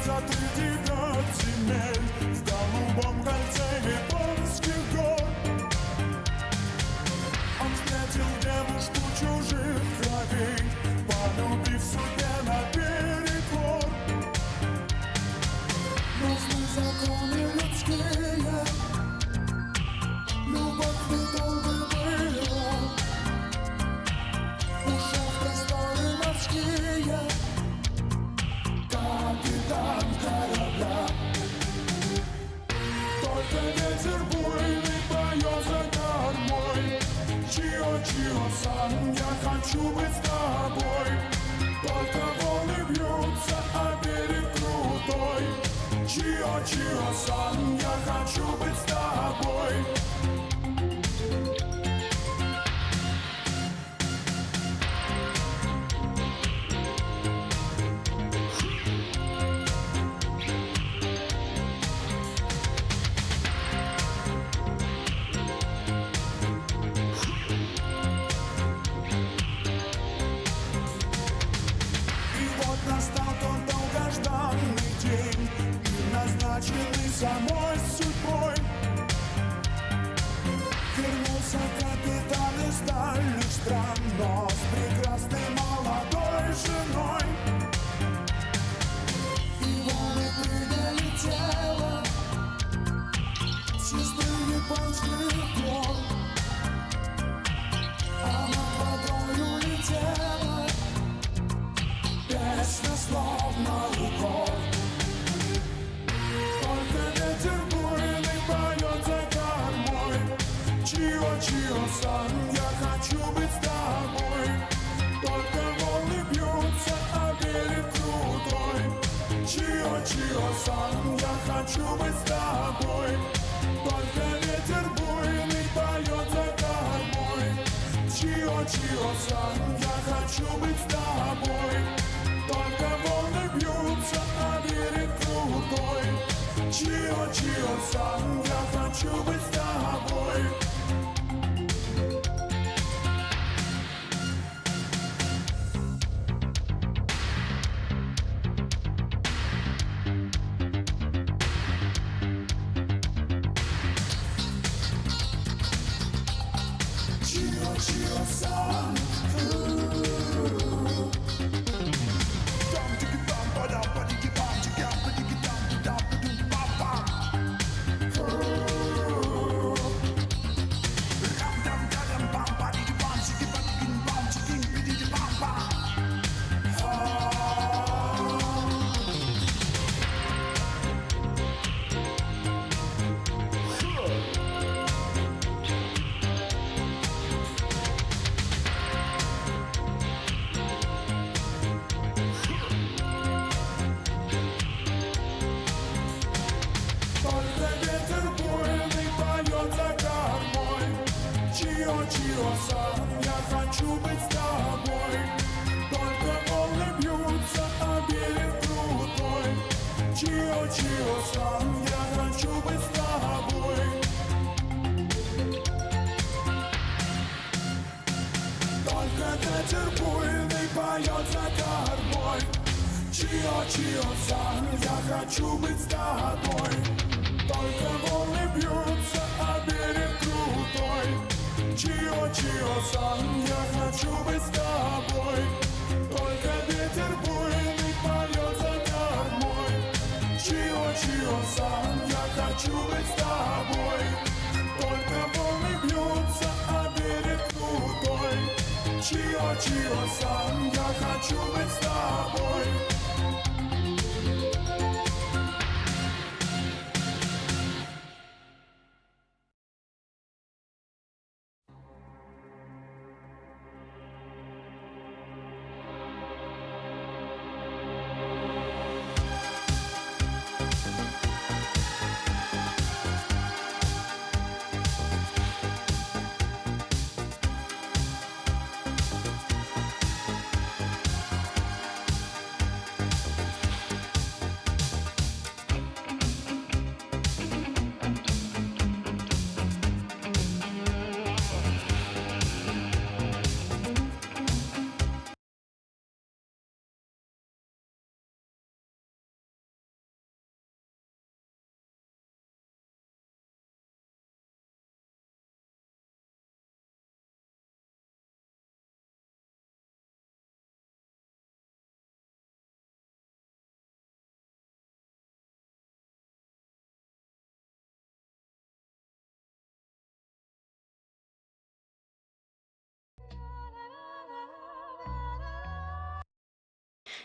За 39 земель в голубом кольце японских гор он встретил девушку чужих кровей, полюбив судьбе наперекор. Нужны законы людские, любовь недолго была, ушел в просторы морские капитан корабля. Только ветер буйный поет за кормой. Чио-чио-сан, я хочу быть с тобой. Только волны бьются, а берег крутой. Чио-чио-сан, я хочу быть с тобой. Назначенный самой судьбой, вернулся капитан из дальних стран, но с прекрасной молодой женой. И волны приняли тело сестры японских гор. А над водой улетела песня словно укор. Ветер буйный поет за кормой. Чио-чио-сан, я хочу быть с тобой. Только волны бьются, а берег крутой. Чио-чио-сан, я хочу быть с тобой. Только ветер буйный поет за кормой. Чио-чио-сан, я хочу хочу быть с тобой. Только волны бьются, а берег крутой. Чио-чио-сан, я хочу быть с тобой. Чио-чио-сан. Чио-чио-сан, я хочу быть с тобой. Только волны бьются, а берег крутой. Чио-чио-сан, я хочу быть с тобой. Только ветер буйный поет за кормой. Чио-чио-сан, я хочу быть с тобой. Только волны бьются, а берег крутой. Чио-чио-сан, я хочу быть с тобой. Только ветер буйный поет за кормой. Чио-чио-сан, я хочу быть с тобой. Только волны бьются, а берег крутой. Чио-чио-сан, я хочу быть с тобой.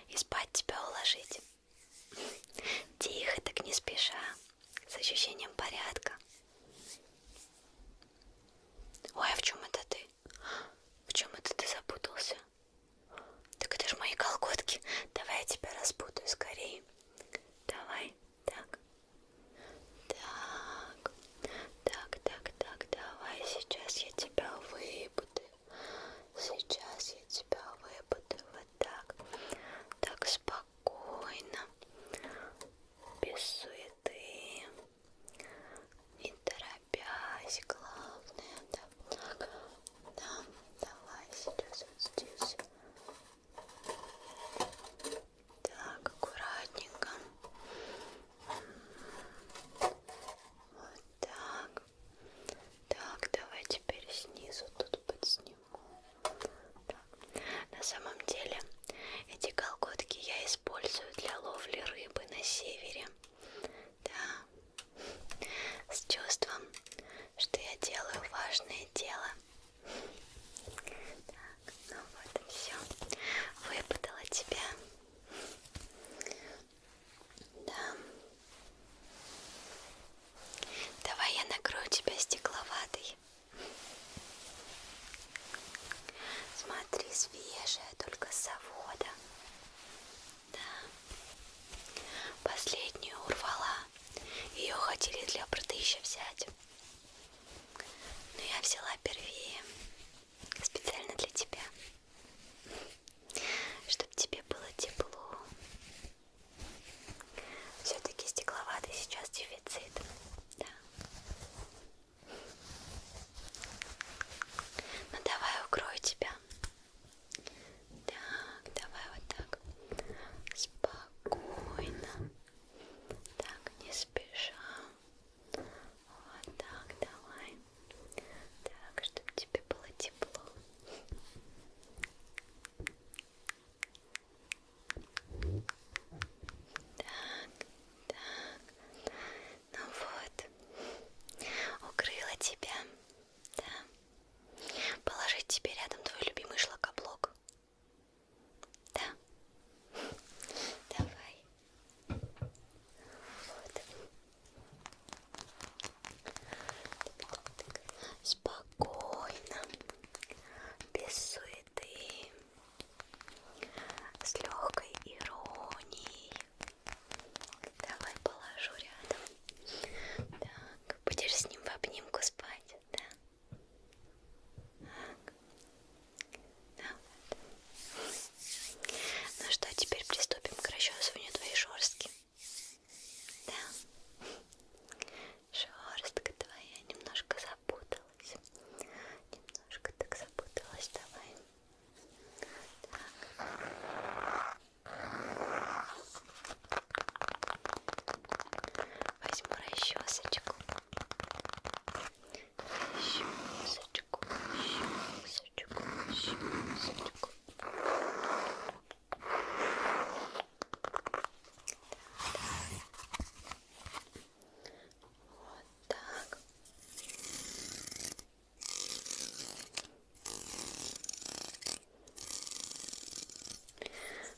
И спать тебя уложить. Тихо, так не спеша, с ощущением порядка. Ой, а в чем это ты? В чем это ты запутался? Так это ж мои колготки. Давай я тебя распутаю скорее. Давай, так. Так, давай, сейчас я тебя выпутаю. Сейчас я тебя выпутаю. Вот так. Так, спокойно. Без суеты. Не торопясь, главное. Так, да, давай сейчас вот здесь. Так, аккуратненько. Вот так. Так, давай теперь снизу тут подсниму. Так. На самом деле эти колготки я использую для ловли рыбы на севере. Да. С чувством, что я делаю важное дело. Так, ну вот и все. Выпутала тебя. Да. Давай я накрою тебя стекловатой. Смотри, свежая, только с завода. Да. Последнюю урвала. Ее хотели для прыдыща взять. Но я взяла первее. Специально для тебя. причесочку. Причесочку, причесочку, причесочку. Вот так.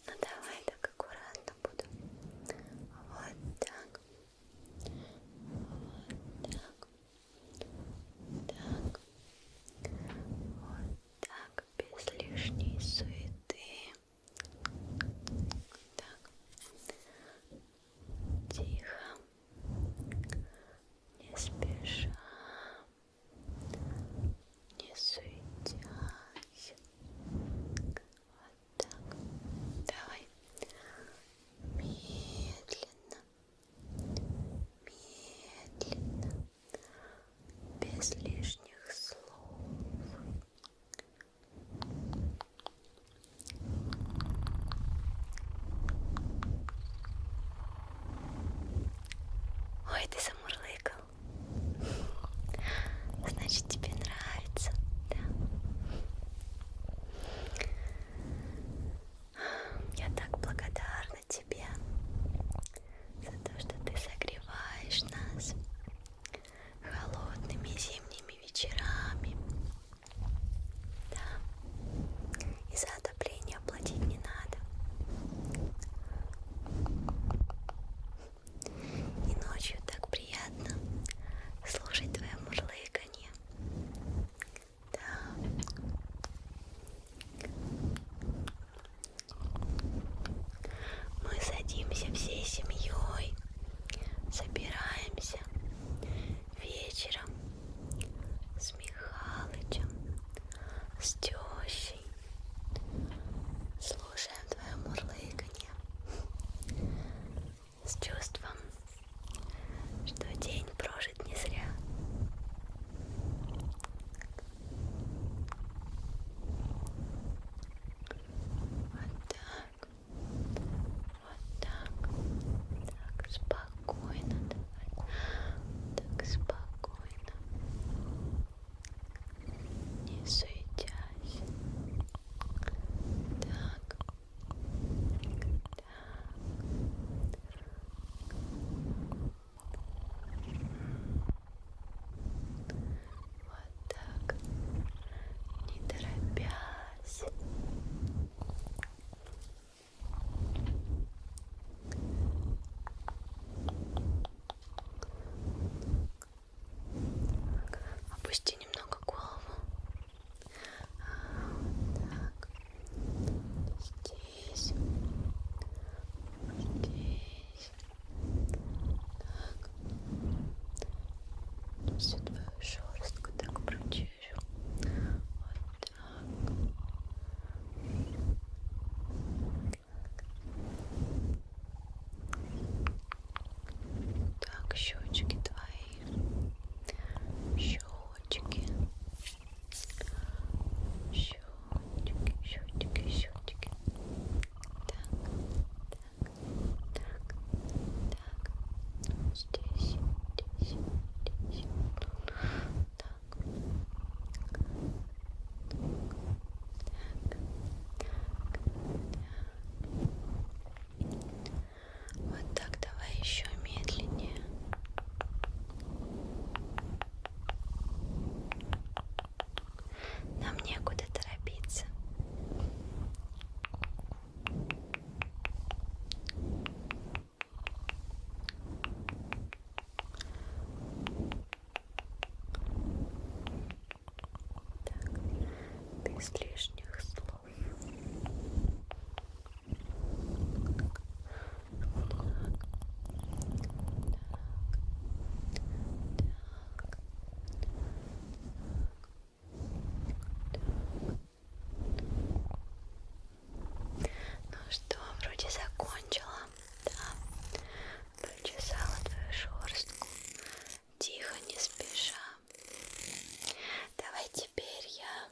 Ну давай так аккуратно буду. Вот так. Вот так. Так. Вот так. Без лишней суеты. Так. Тихо. Не спеша. Не суетясь. Вот так. Давай. Медленно. Медленно. Без лишних слов. Ой, ты замурлыкал. Значит, тебе нравится, да? Я так благодарна тебе за то, что ты согреваешь нас холодными зимними вечерами. Да. И за отопление платить не надо. И ночью так приятно слушать твое мурлыканье. Да. Мы садимся всей семьей, собираемся вечером с Михалычем, с тещей, слушаем твое мурлыканье с чувством, что день прожит не зря. Вот так, вот так, так, спокойно, давай, так спокойно, не суетясь, так, так. Вот так, не торопясь. Опусти немного голову. Вот так. Здесь. Здесь. Так. Всю твою шерстку так прочищу. Вот так. Так, щечки твои. Щечки. Щечки, щечки, щечки. Так, так, так, так. Здесь, здесь, здесь. Так. Вот так, давай еще медленнее. Нам некуда торопиться. Так, без лишних слов. Ну что, вроде закончила, да? Прочесала твою шерстку. Тихо, не спеша. Давай теперь я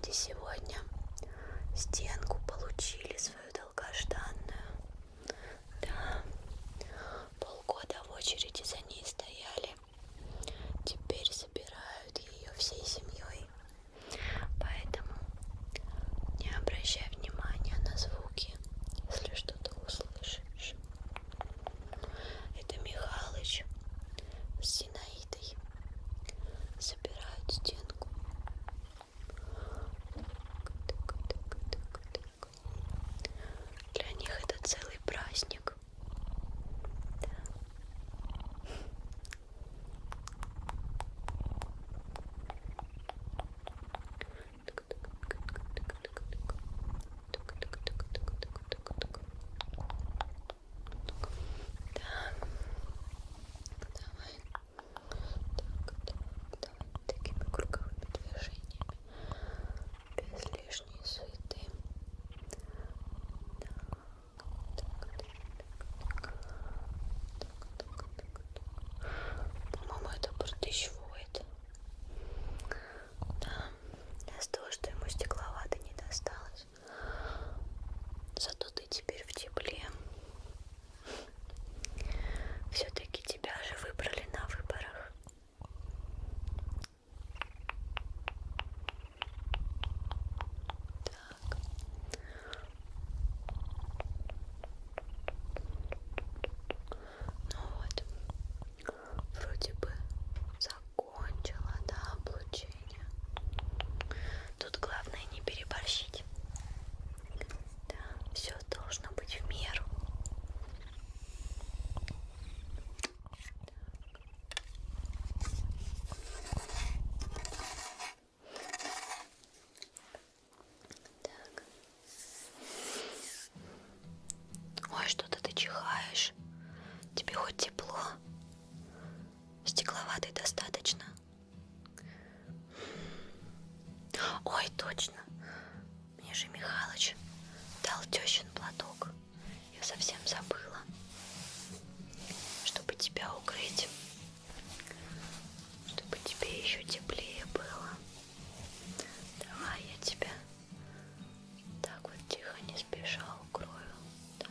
кстати, сегодня стенку получили свою долгожданную. Да, полгода в очереди за ней стояли. Теперь собирают ее всей семьей. Поэтому не обращай внимания на звуки, если что-то услышишь. Это Михалыч с Зинаидой собирают стенку. Для них это целый праздник. Такими круговыми движениями, без лишней суеты. По-моему, это протещвоет. Да, из-за того, что ему стекловато не досталось. Зато ты теперь в тепле. Все-таки тебя же выбрали на выборах. Так. Ну вот. Вроде бы закончила, да, облучение. Тут главное не переборщить. Да, все должно быть в меру. Так. Ой, что-то ты чихаешь. Тебе хоть тепло? Стекловатой достаточно? Ой, точно. Мне же Михалыч дал тещин платок. Я совсем забыла. Чтобы тебя укрыть. Чтобы тебе еще теплее было. Давай я тебя так вот тихо, не спеша укрою. Так.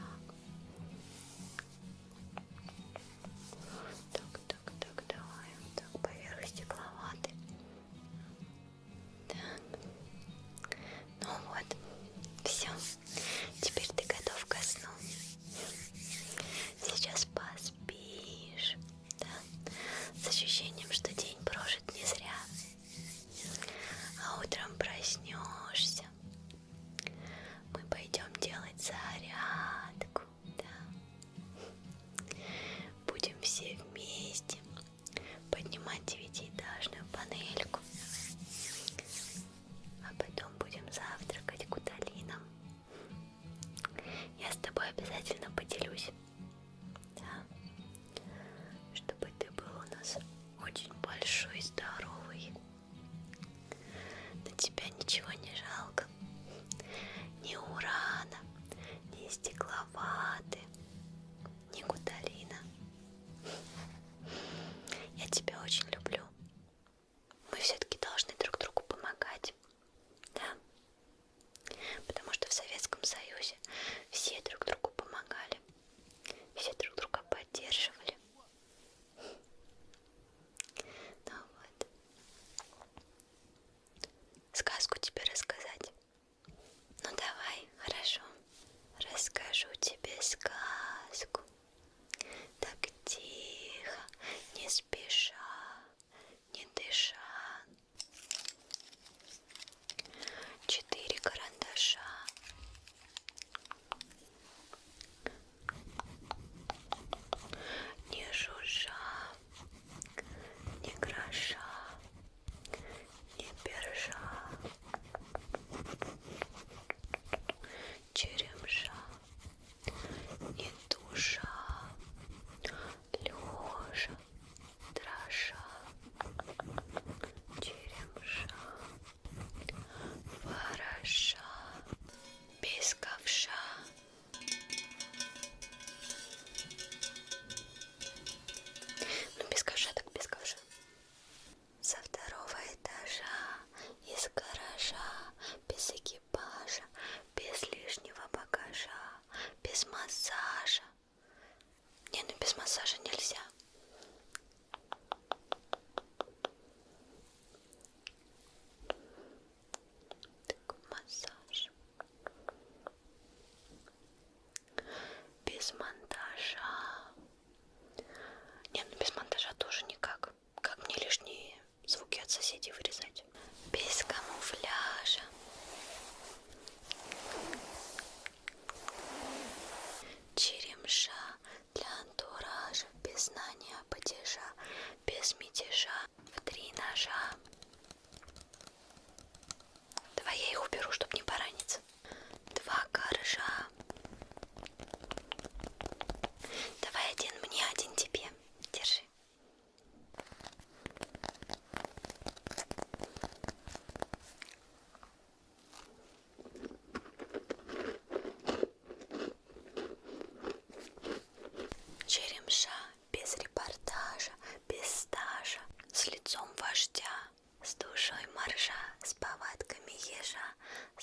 Так, давай. Так, поверх стекловаты. Так. Ну вот. Все. Теперь ты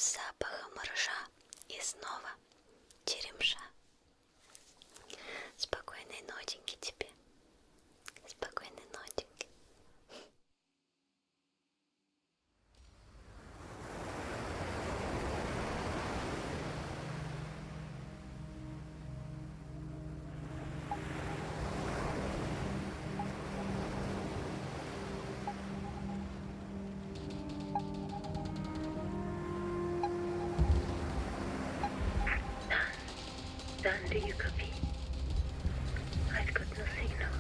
с запахом ржа и снова черемша. Спокойной ноченьки тебе. Спокойной ноченьки. Dan, do you copy? I've got no signal.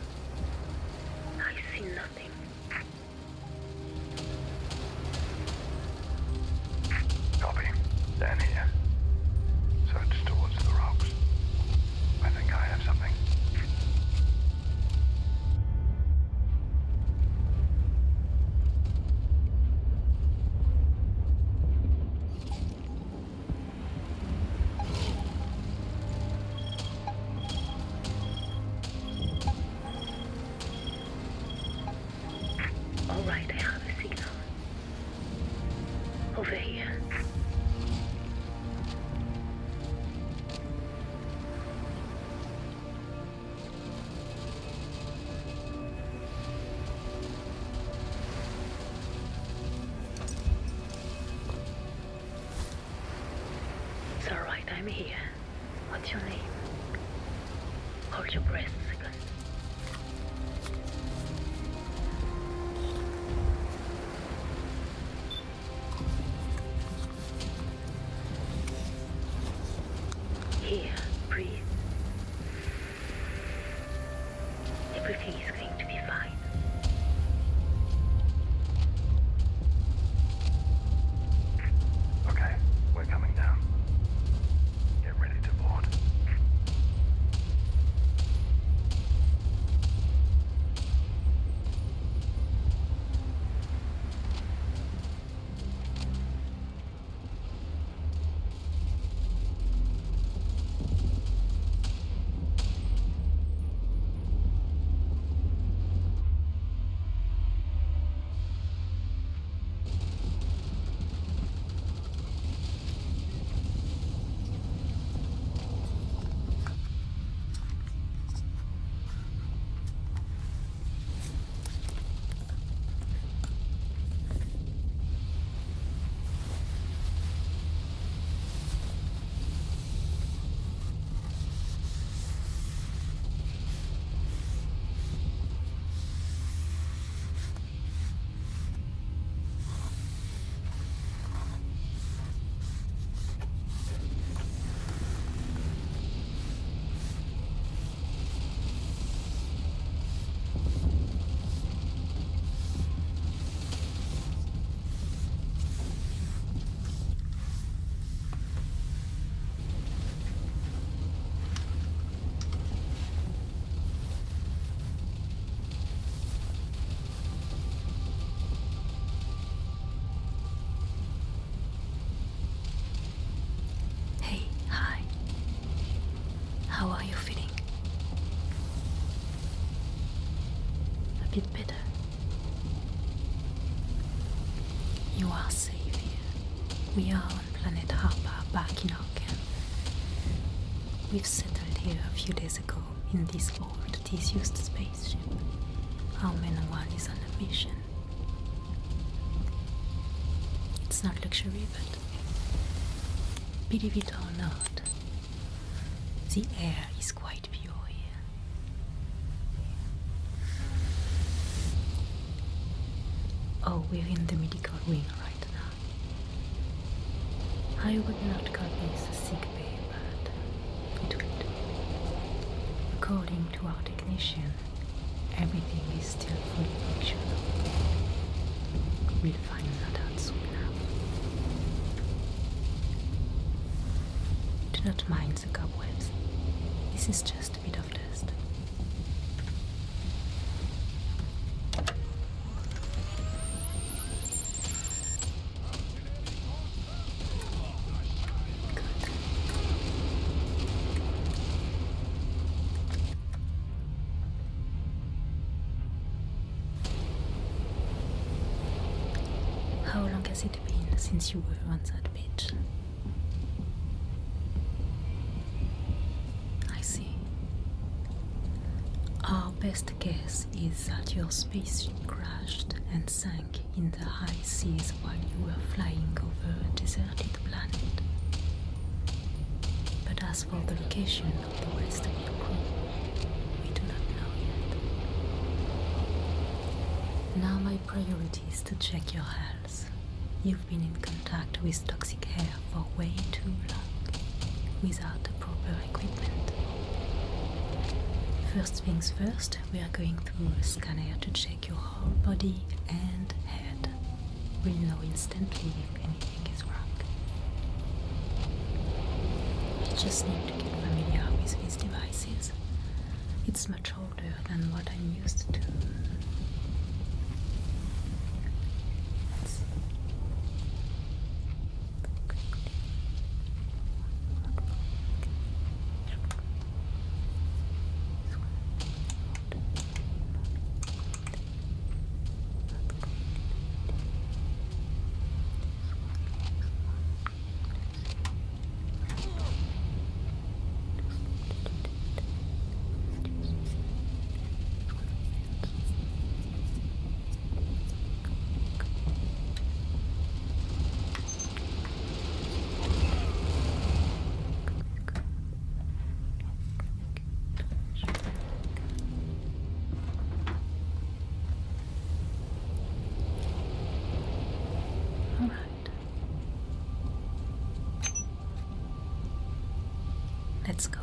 I see nothing. Copy. Dan here. Search towards the rocks. I think I have something. All right, I have a signal. Over here. It's all right, I'm here. What's your name? Hold your breath a second. Here, breathe. Everything is going to be fine. Okay, we're coming down. Get ready to board. Hey, hi. How are you feeling? A bit better. You are safe here. We are on planet Harper, back in our camp. We've settled here a few days ago in this old, disused spaceship. Our main one is on a mission. It's not luxury, but believe it or not, the air is quite pure here. Oh, we're in the medical wing right now. I would not call this a sick bay, but it will do. According to our technician, everything is still fully functional. We'll find that out soon enough. Do not mind the cobwebs. This is just a bit of dust. How long has it been since you were on that beach. I see. Our best guess is that your spaceship crashed and sank in the high seas while you were flying over a deserted planet. But as for the location of the rest of your crew, we do not know yet. Now my priority is to check your health. You've been in contact with toxic air for way too long, without the proper equipment. First things first, we are going through a scanner to check your whole body and head. We'll know instantly if anything is wrong. You just need to get familiar with these devices. It's much older than what I'm used to. Let's go.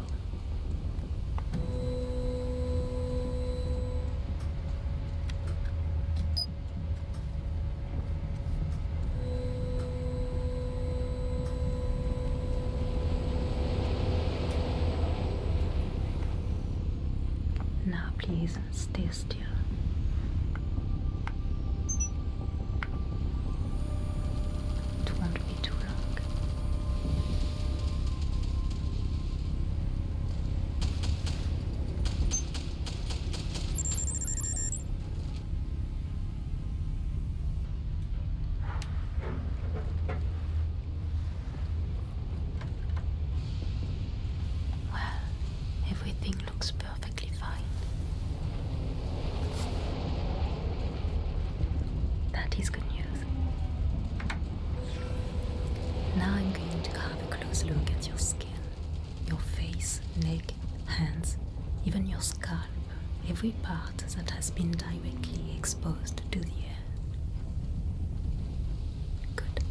Now please stay still. It won't be too long. Everything looks perfectly fine. That is good news. Now I'm going to have a close look at your skin, your face, neck, hands, even your scalp, every part that has been directly exposed to the air. Good.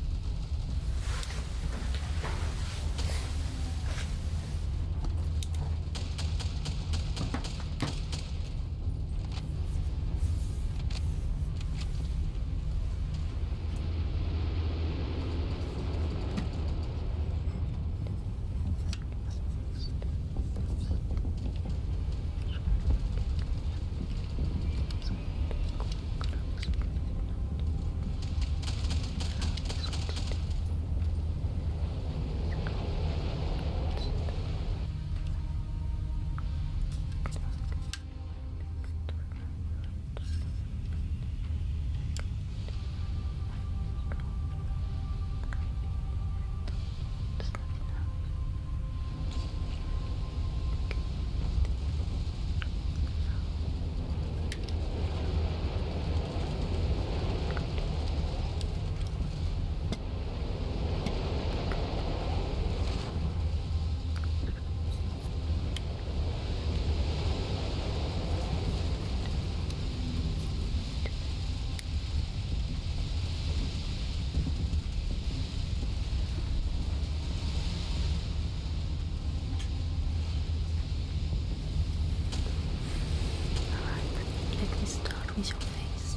With your face.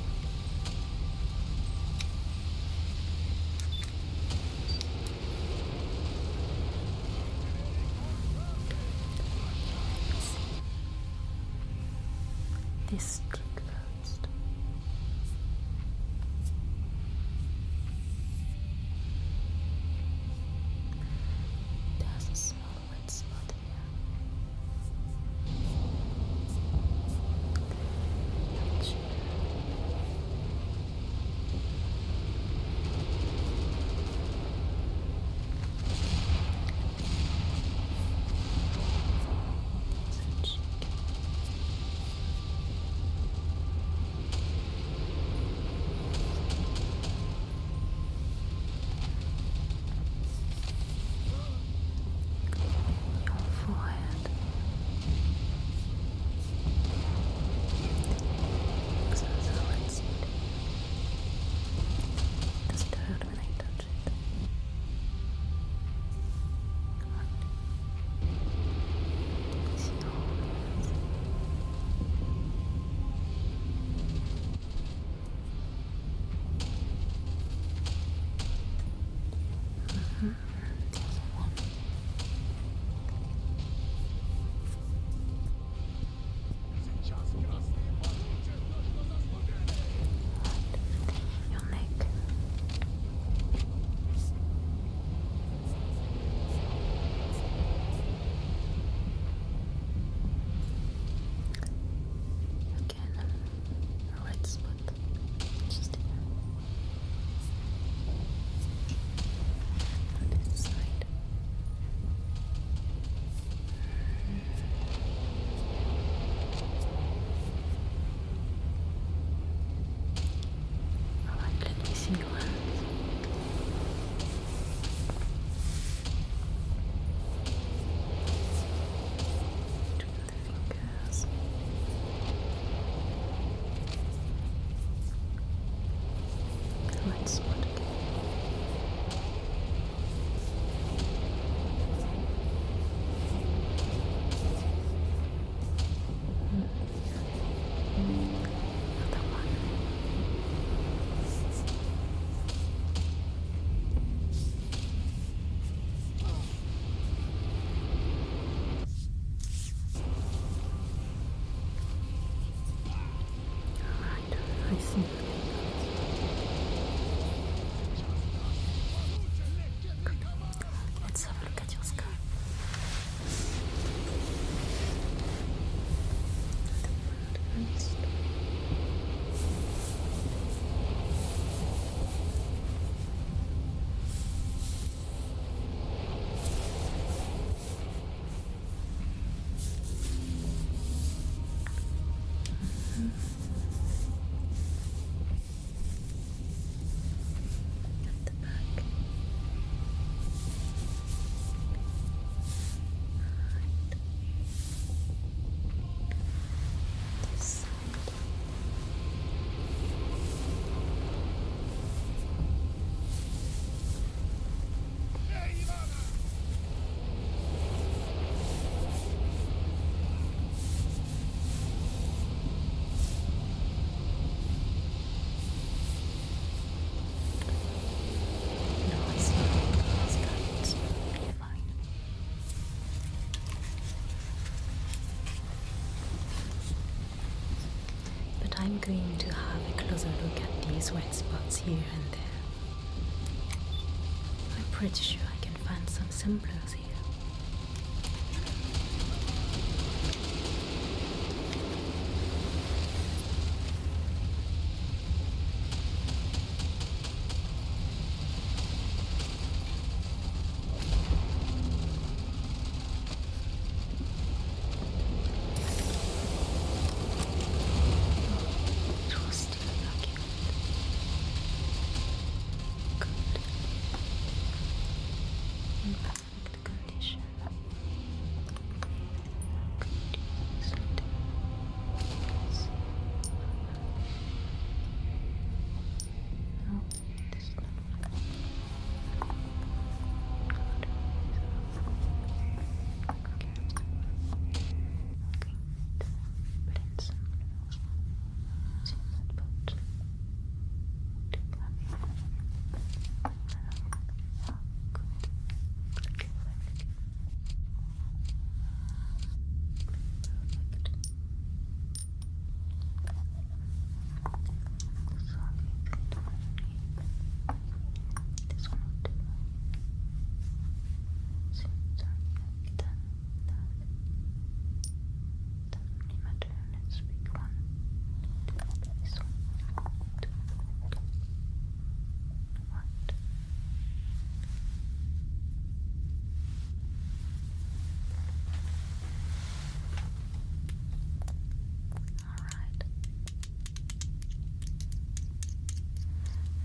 This stick first. There's a small wet spot here. going to have a closer look at these red spots here and there. I'm pretty sure I can find some samplers here.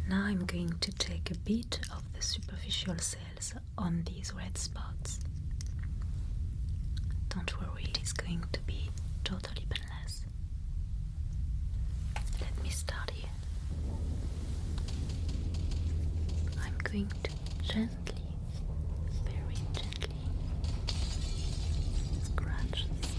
Now I'm going to take a bit of the superficial cells on these red spots. Don't worry, it is going to be totally painless. Let me start here. I'm going to gently, very gently, scratch the spot.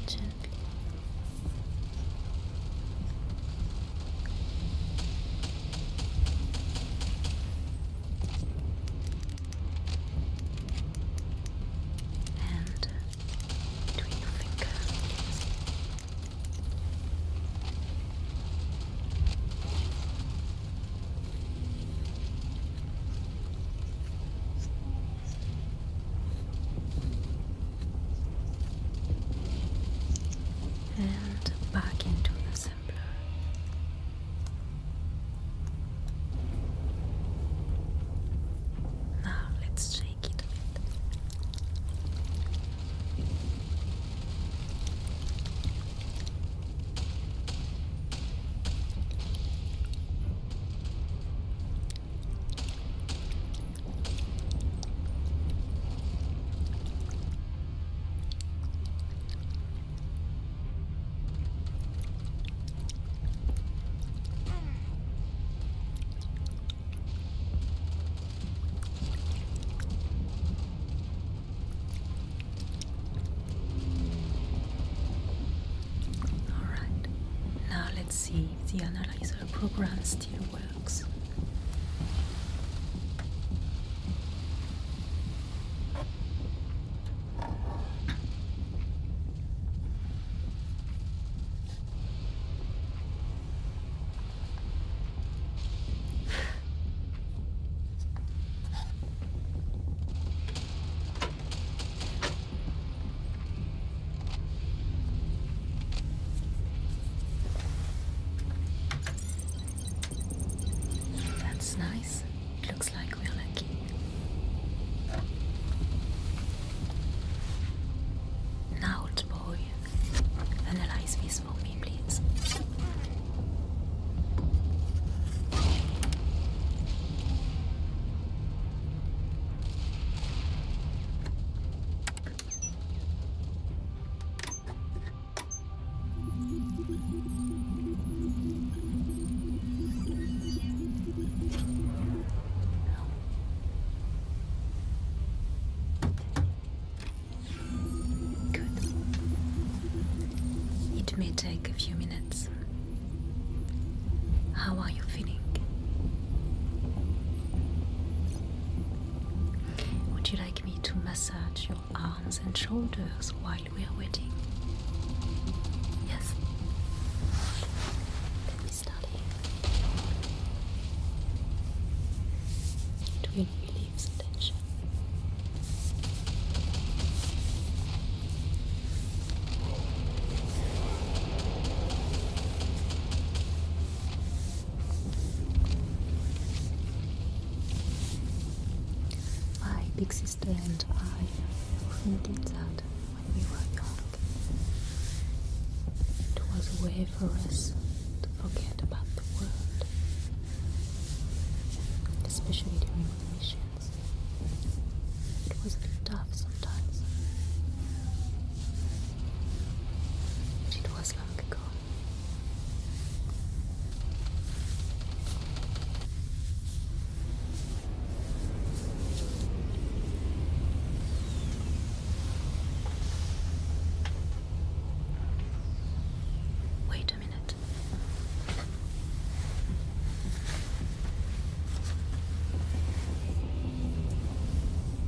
Gently. And between your fingers. And back into the sampler. Now let's shake it a bit. Let's see if the analyzer program still works. Nice. It looks like we're lucky. Now, old boy, analyze this for me, please. may take a few minutes. How are you feeling? Would you like me to massage your arms and shoulders while we are waiting? Yes? Let me start here. It will relieve the tension. My big sister and I often did that when we were young. It was a way for us to forget about the world, especially during the missions. It was a little tough sometimes, but it was long ago. Wait a minute.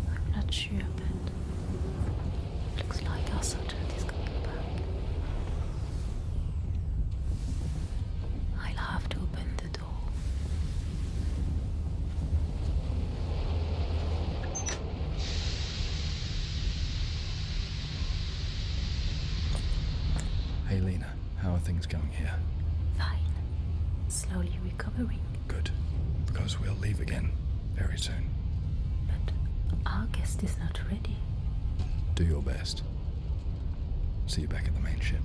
I'm not sure, but it looks like our sergeant is coming back. I'll have to open the door. Hey Lena, how are things going here? Fine. Slowly recovering. Good, because we'll leave again very soon. Our guest is not ready. Do your best. See you back at the main ship.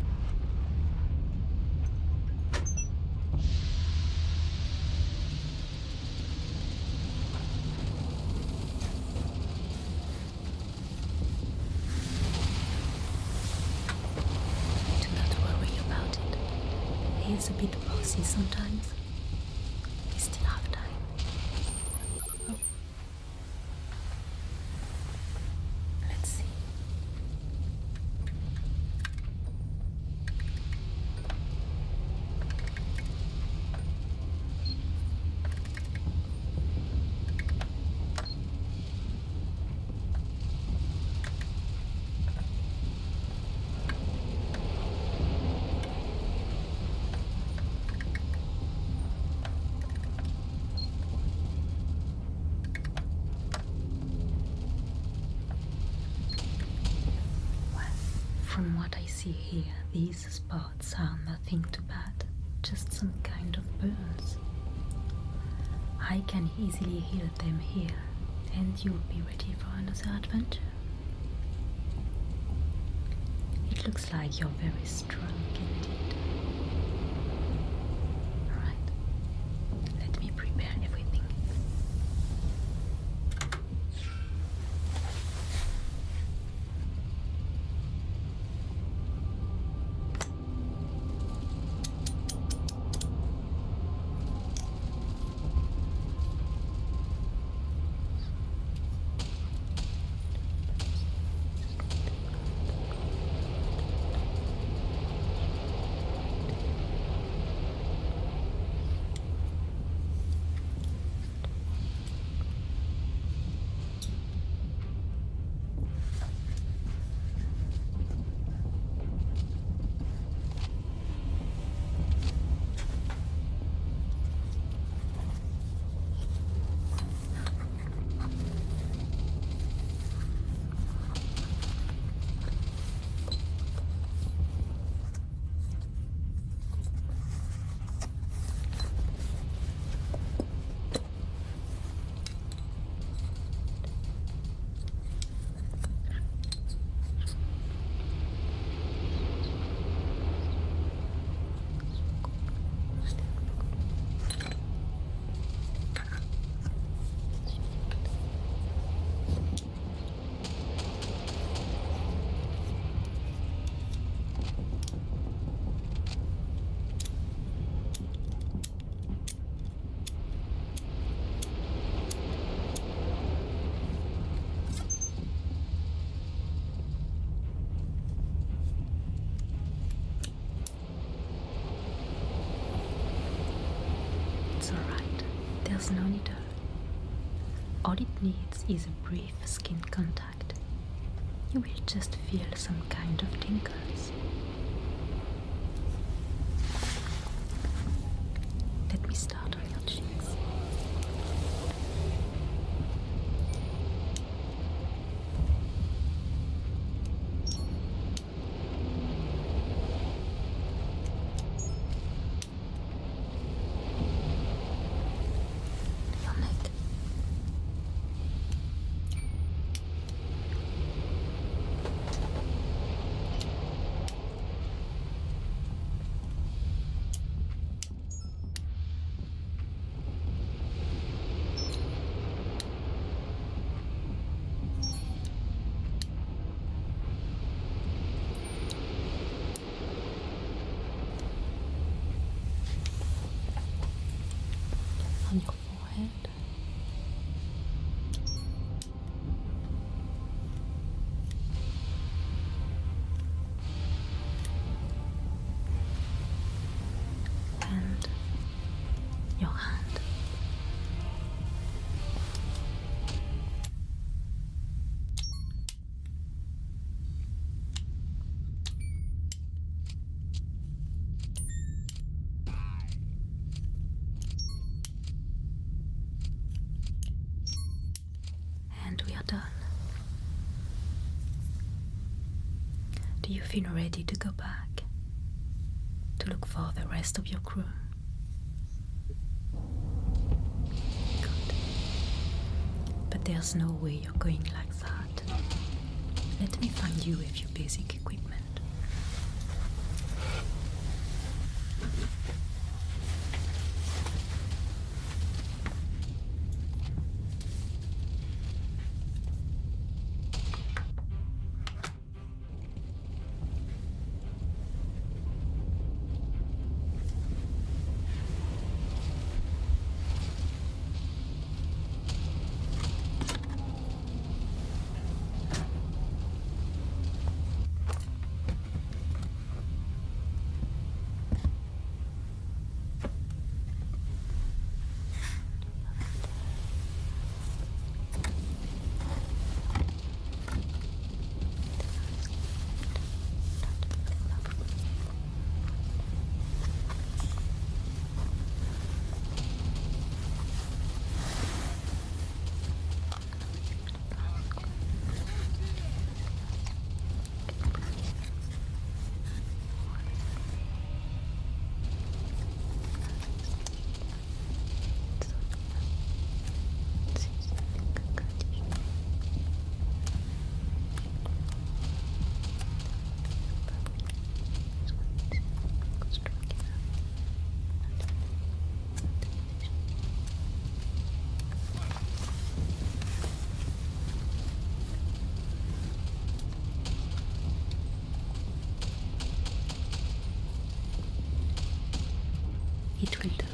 Do not worry about it. He is a bit bossy sometimes. We still have time. Oh. Let's see. From what I see here, these spots are nothing too bad, just some kind of burns. I can easily heal them here, and you'll be ready for another adventure. It looks like you're very strong indeed. Alright, let me prepare everything. There's no needle. All it needs is a brief skin contact. You will just feel some kind of tingles. Let me start on your cheeks. Your neck. On your forehead. And your hand. And we are done. Do you feel ready to go back? To look for the rest of your crew? Good. But there's no way you're going like that. Let me find you a few basic equipment. It will do.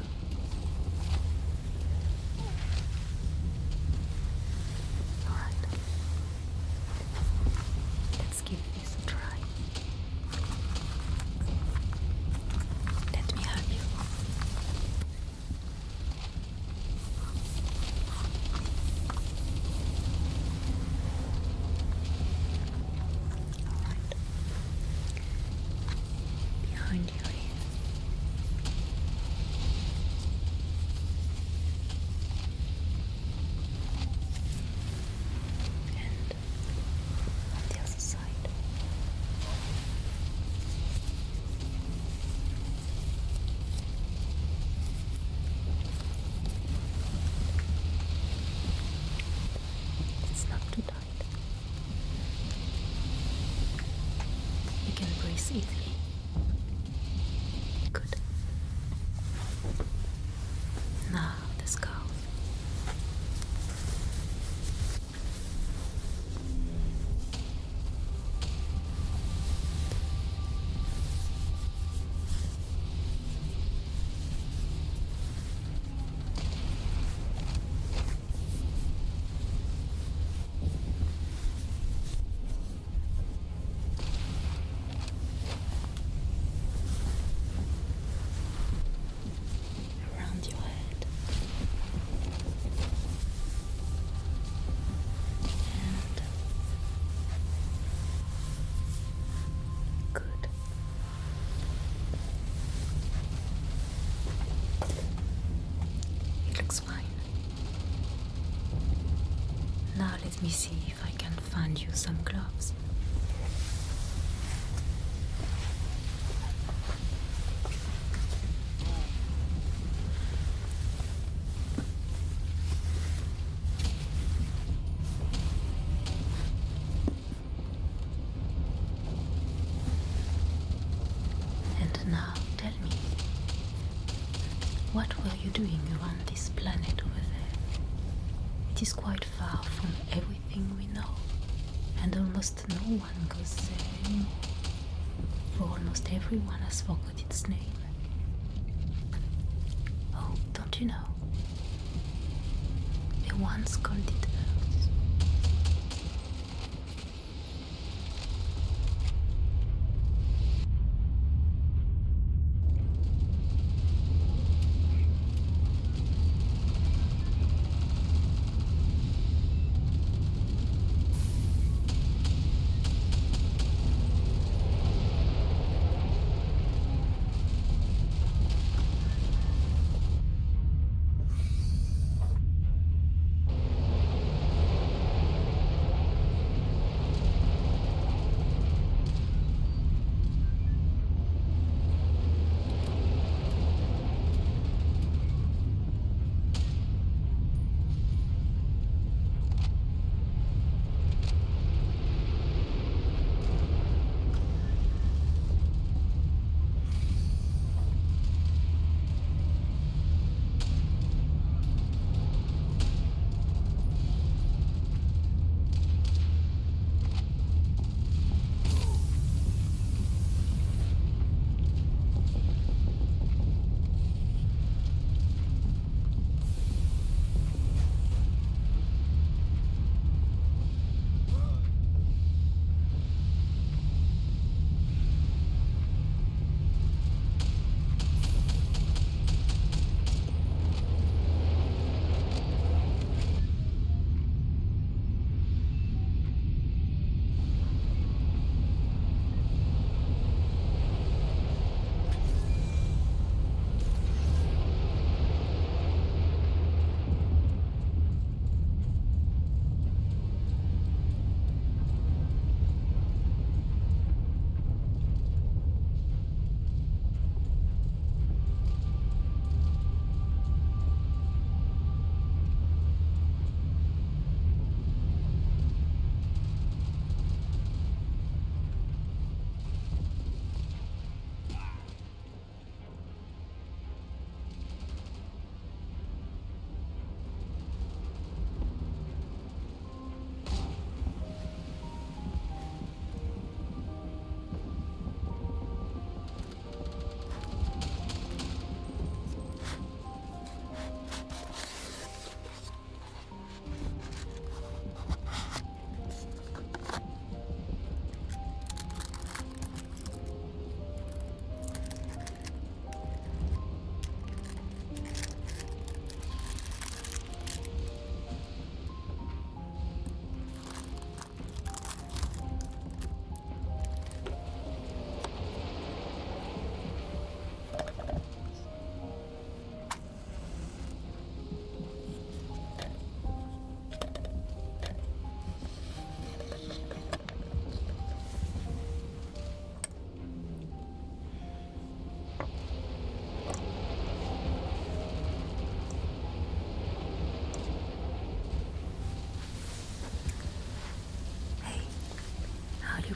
Alright. Let's give this a try. Let me help you. Alright. Behind your ear. Easily. Good. Now the skull. Let me see if I can find you some gloves. And now tell me, what were you doing around this planet over there? It is quite far from everything we know, and almost no one goes there anymore, for almost everyone has forgot its name. Oh, don't you know? They once called it Earth.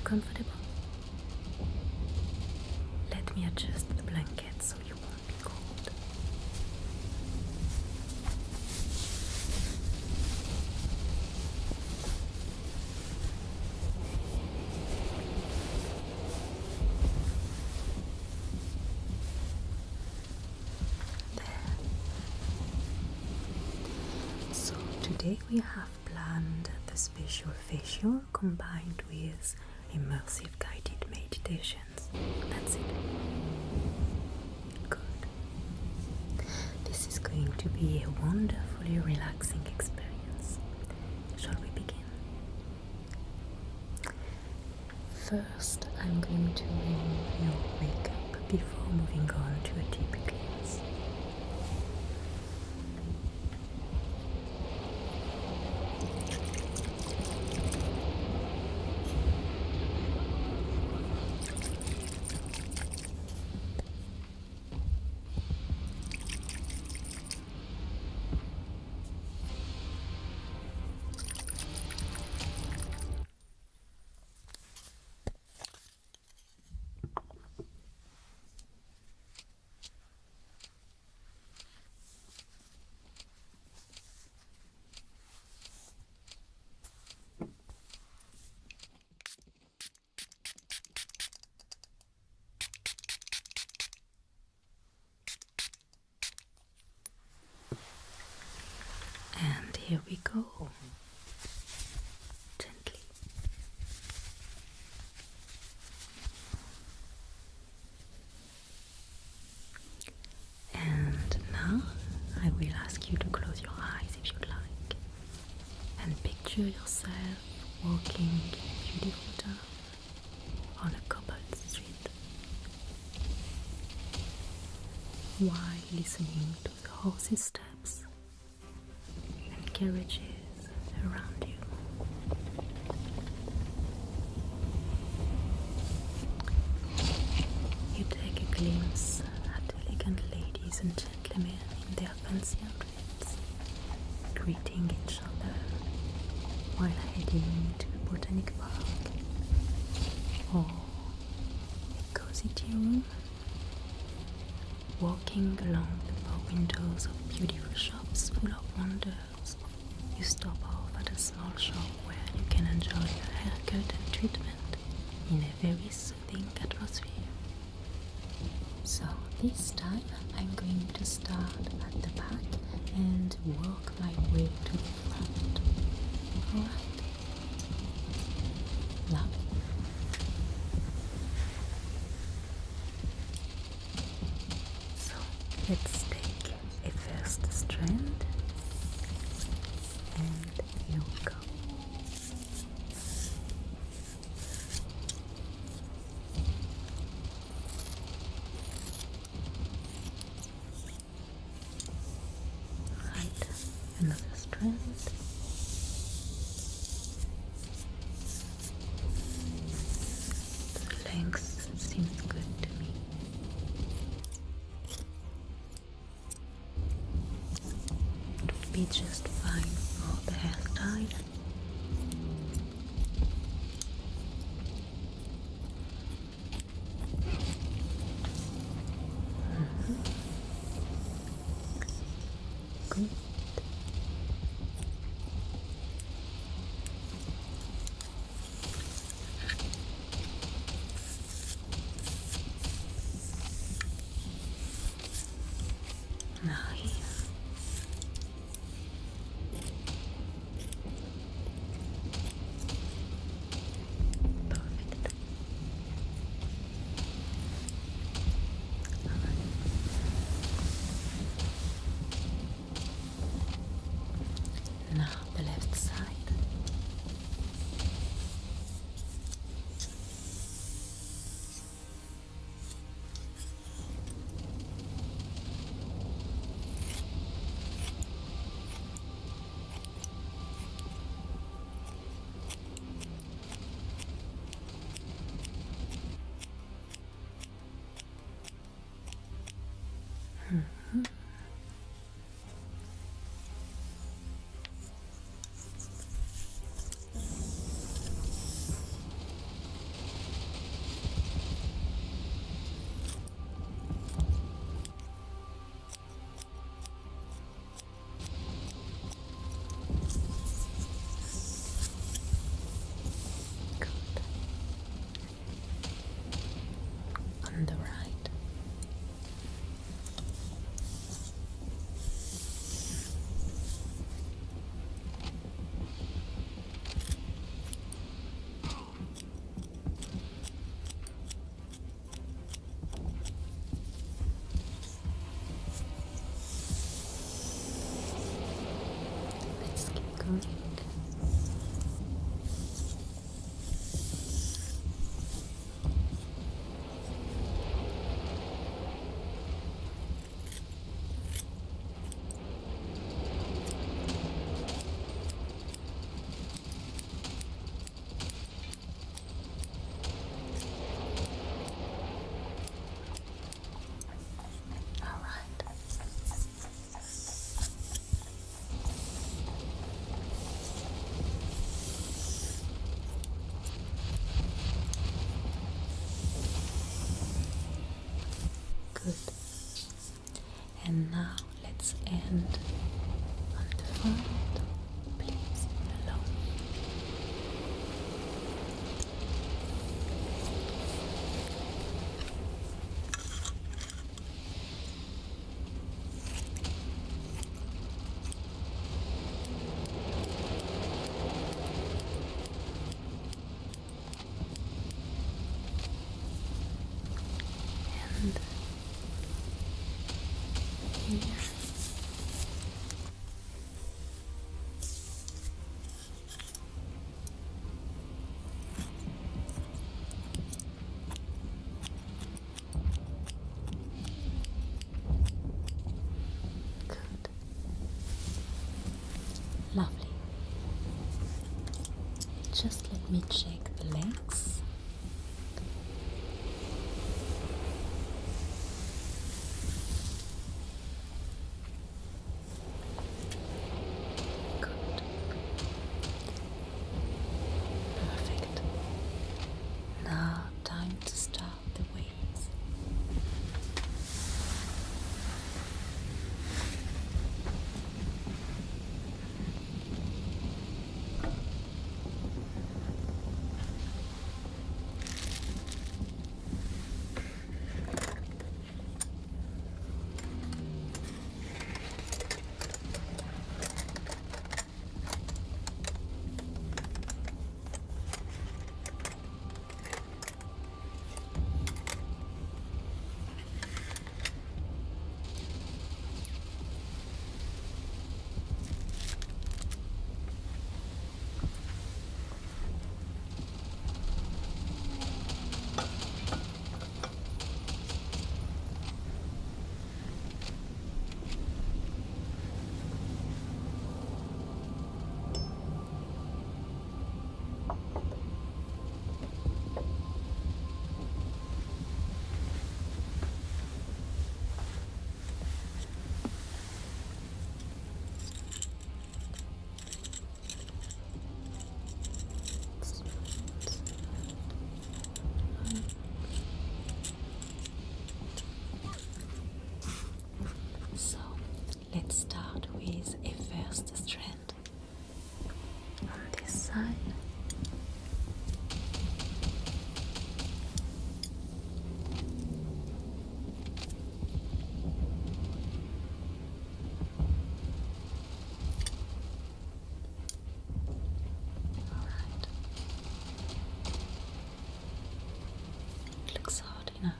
Comfortable? Let me adjust the blanket so you won't be cold. There. So today we have planned the special facial combined with immersive guided meditations. That's it. Good. This is going to be a wonderfully relaxing experience. Shall we begin? First, I'm going to remove your makeup before moving on to a deep cleanse. And here we go. Gently. And now I will ask you to close your eyes if you'd like. And picture yourself walking in a beautiful town on a cobbled street while listening to the horses' steps and carriages around you. You take a glimpse at elegant ladies and gentlemen in their fancy outfits, greeting each other while heading to the botanic park or a cozy tea room. Walking along the windows of beautiful shops full of wonders, you stop off at a small shop where you can enjoy a haircut and treatment in a very soothing atmosphere. So this time I'm going to start at the back and work my way to the front. Alright? Now, so let's take a first strand and here we go. Right, another strand. The length seems good to me. It would be just fine for the hairstyle. Good. Now here. Perfect. Now the left side. On the right. Let's keep going. Good. And now let's end on the front. Please allow me. Lovely. Just let me check the legs. Good. Perfect. Now time to start the waves. Let's start with a first strand on this side. Alright. It looks hard enough.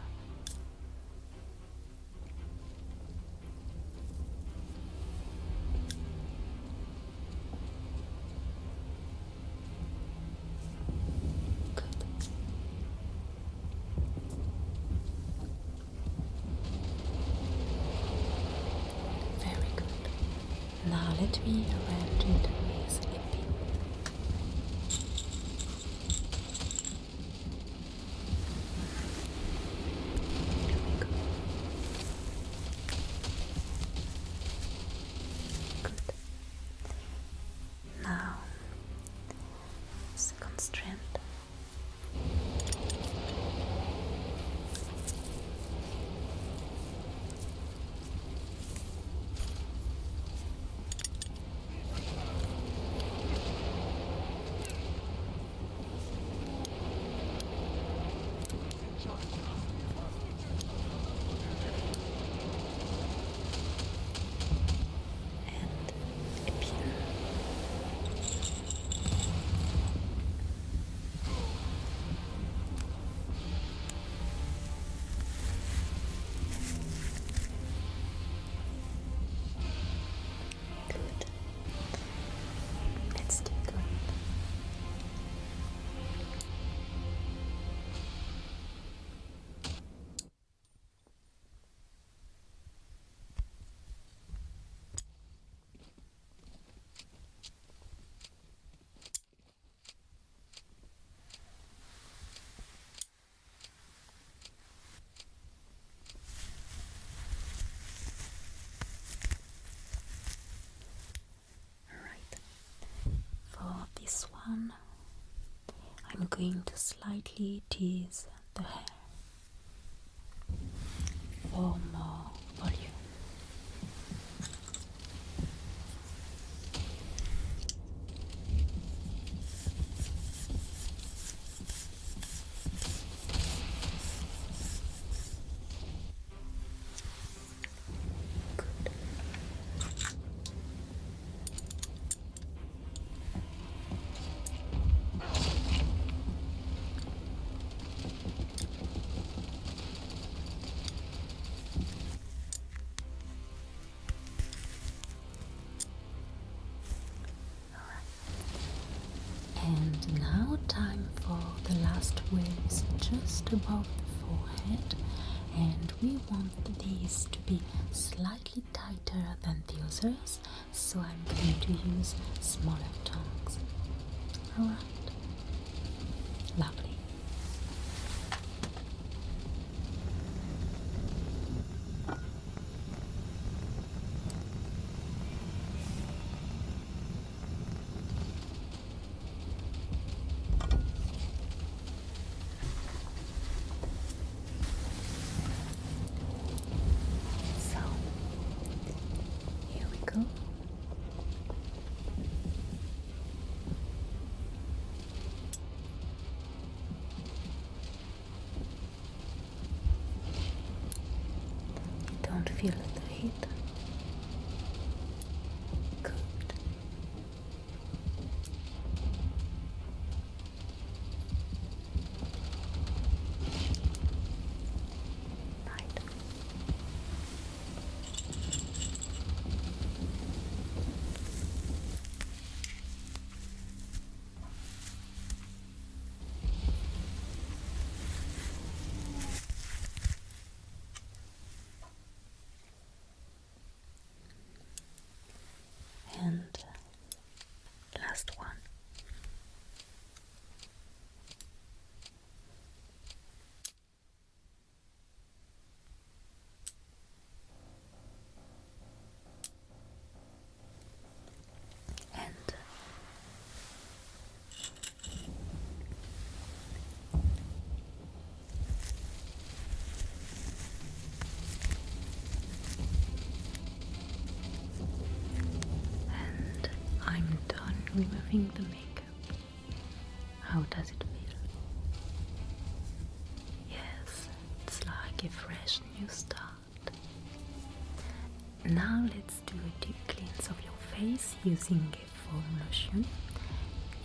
Now let me arrange it with a pin. There we go. Good. Now, second strand. I'm going to slightly tease the hair for more volume. And now time for the last waves just above the forehead and we want these to be slightly tighter than the others, so I'm going to use smaller tongs. Alright, lovely. Don't feel the heat. Good. Right. And last one. I'm done removing the makeup. How does it feel? Yes, it's like a fresh new start. Now let's do a deep cleanse of your face using a foam lotion.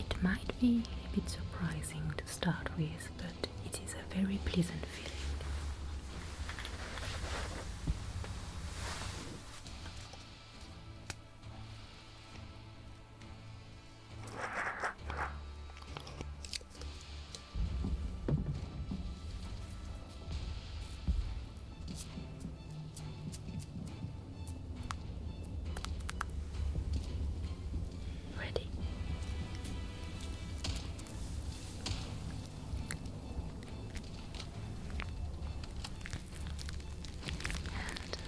It might be a bit surprising to start with, but it is a very pleasant feeling.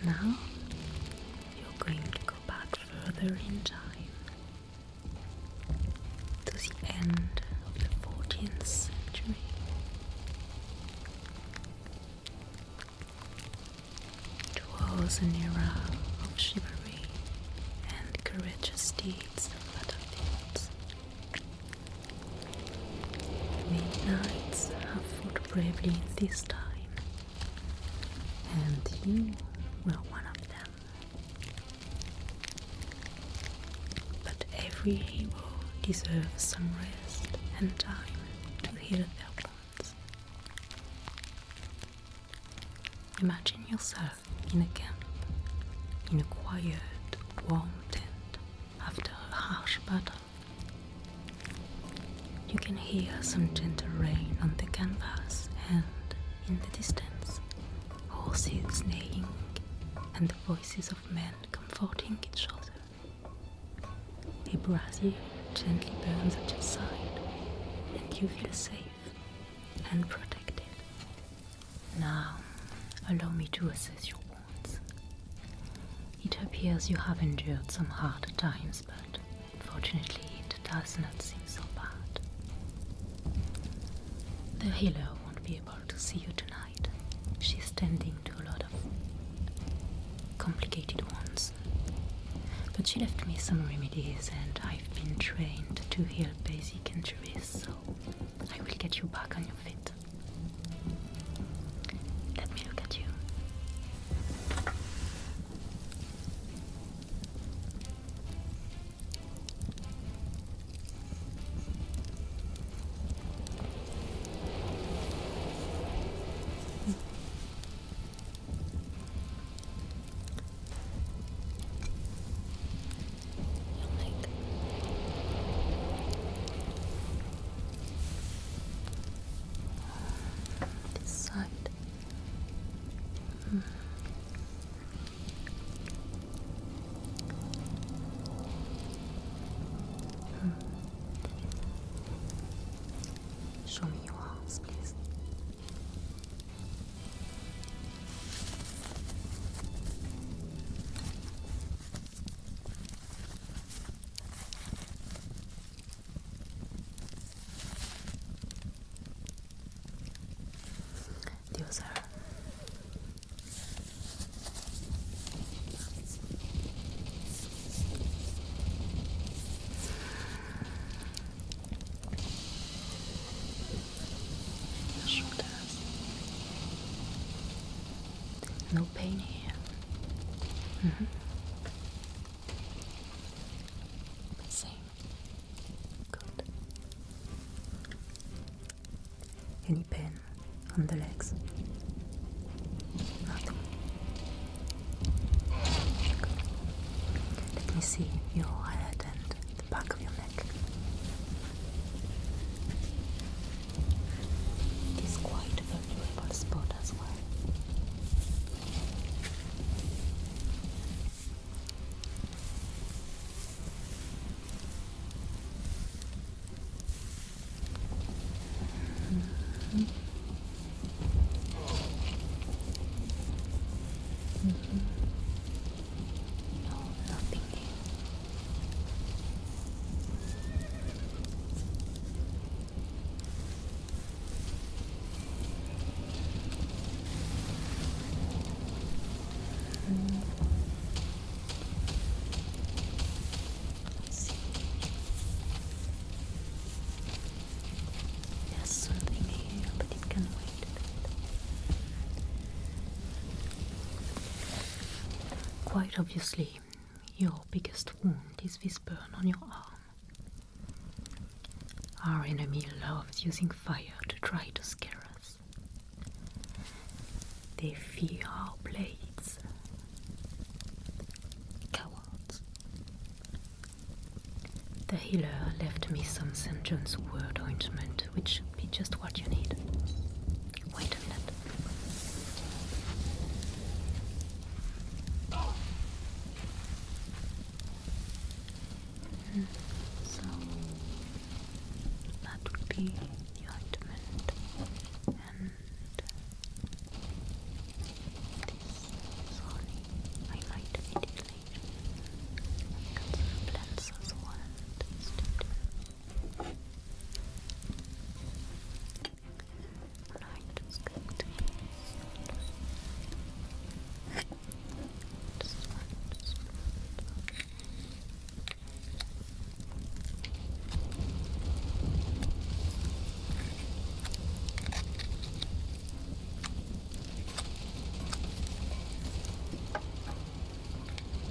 Now, you're going to go back further in time, to the end of the 14th century. It was an era of chivalry and courageous deeds of battlefields. Many knights have fought bravely in this time, and you were one of them. But every hero deserves some rest and time to heal their wounds. Imagine yourself in a camp, in a quiet, warm tent after a harsh battle. You can hear some gentle rain on the canvas and, in the distance, horses neighing and the voices of men comforting each other. A brazier gently burns at your side, and you feel safe and protected. Now, allow me to assess your wounds. It appears you have endured some hard times, but unfortunately it does not seem so bad. The healer won't be able to see you tonight. She's tending to a lot of complicated ones. But she left me some remedies, and I've been trained to heal basic injuries, so I will get you back on your feet. Let me look at you. Show me your arms, please. The other. No pain here. Same. Good. Any pain on the legs? Nothing. Good. Let me see your head and the back of your neck. It is quite a vulnerable spot as well. No, nothing here. See. There's something here, but it can wait a bit. Quite obviously, your biggest wound is this burn on your arm. Our enemy loves using fire to try to scare us. They fear our blades. Cowards. The healer left me some St. John's wort ointment, which should be just what you need. Wait a minute. So that would be the ointment, and this is honey. I might need it later. Got some plants as well. And I'm just going to just one.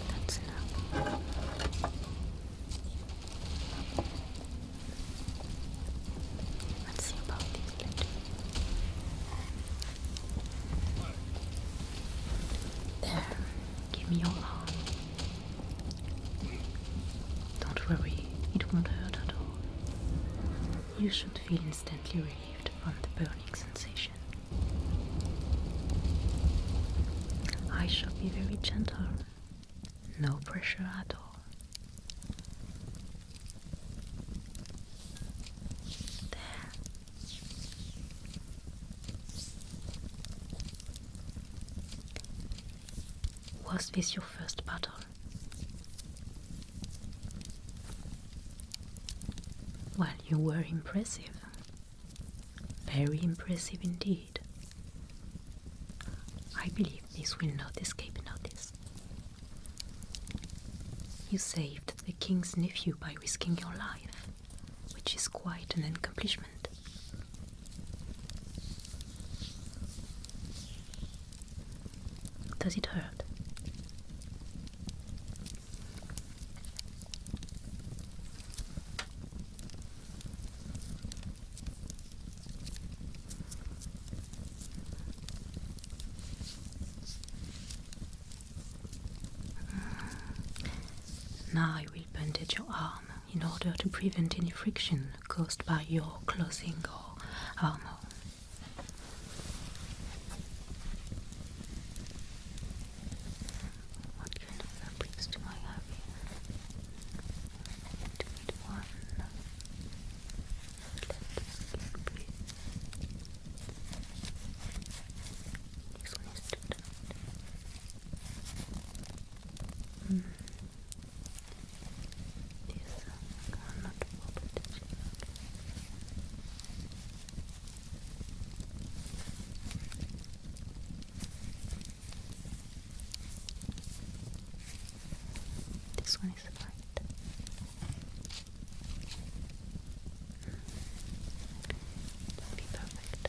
That's enough. Let's see about this later. There, give me your arm. Don't worry, it won't hurt at all. You should feel instantly relieved from the burning sensation. I shall be very gentle. No pressure at all. There. Was this your first battle? Well, you were impressive. Very impressive indeed. I believe this will not escape notice. You saved the king's nephew by risking your life, which is quite an accomplishment. Does it hurt? Now I will bandage your arm in order to prevent any friction caused by your clothing or armor. What kind of fabrics do I have here? One. Let's get rid. this one is right. That'll be perfect.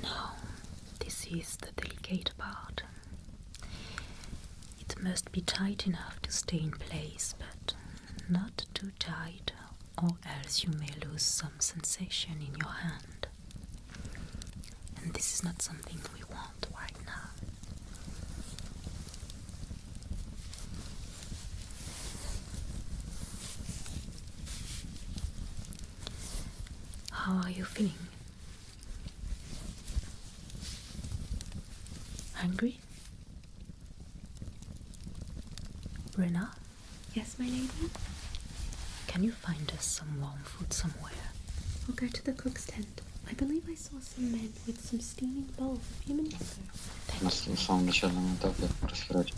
Now, this is the delicate part. It must be tight enough to stay in place, but not too tight, or else you may lose some sensation in your hand. And this is not something we want right now. How are you feeling? Hungry? Rena? Yes, my lady? Can you find us some warm food somewhere? I'll go to the cook's tent. I believe I saw some men with some steaming bowls a few minutes ago. На самом начальном этапе расхерачить.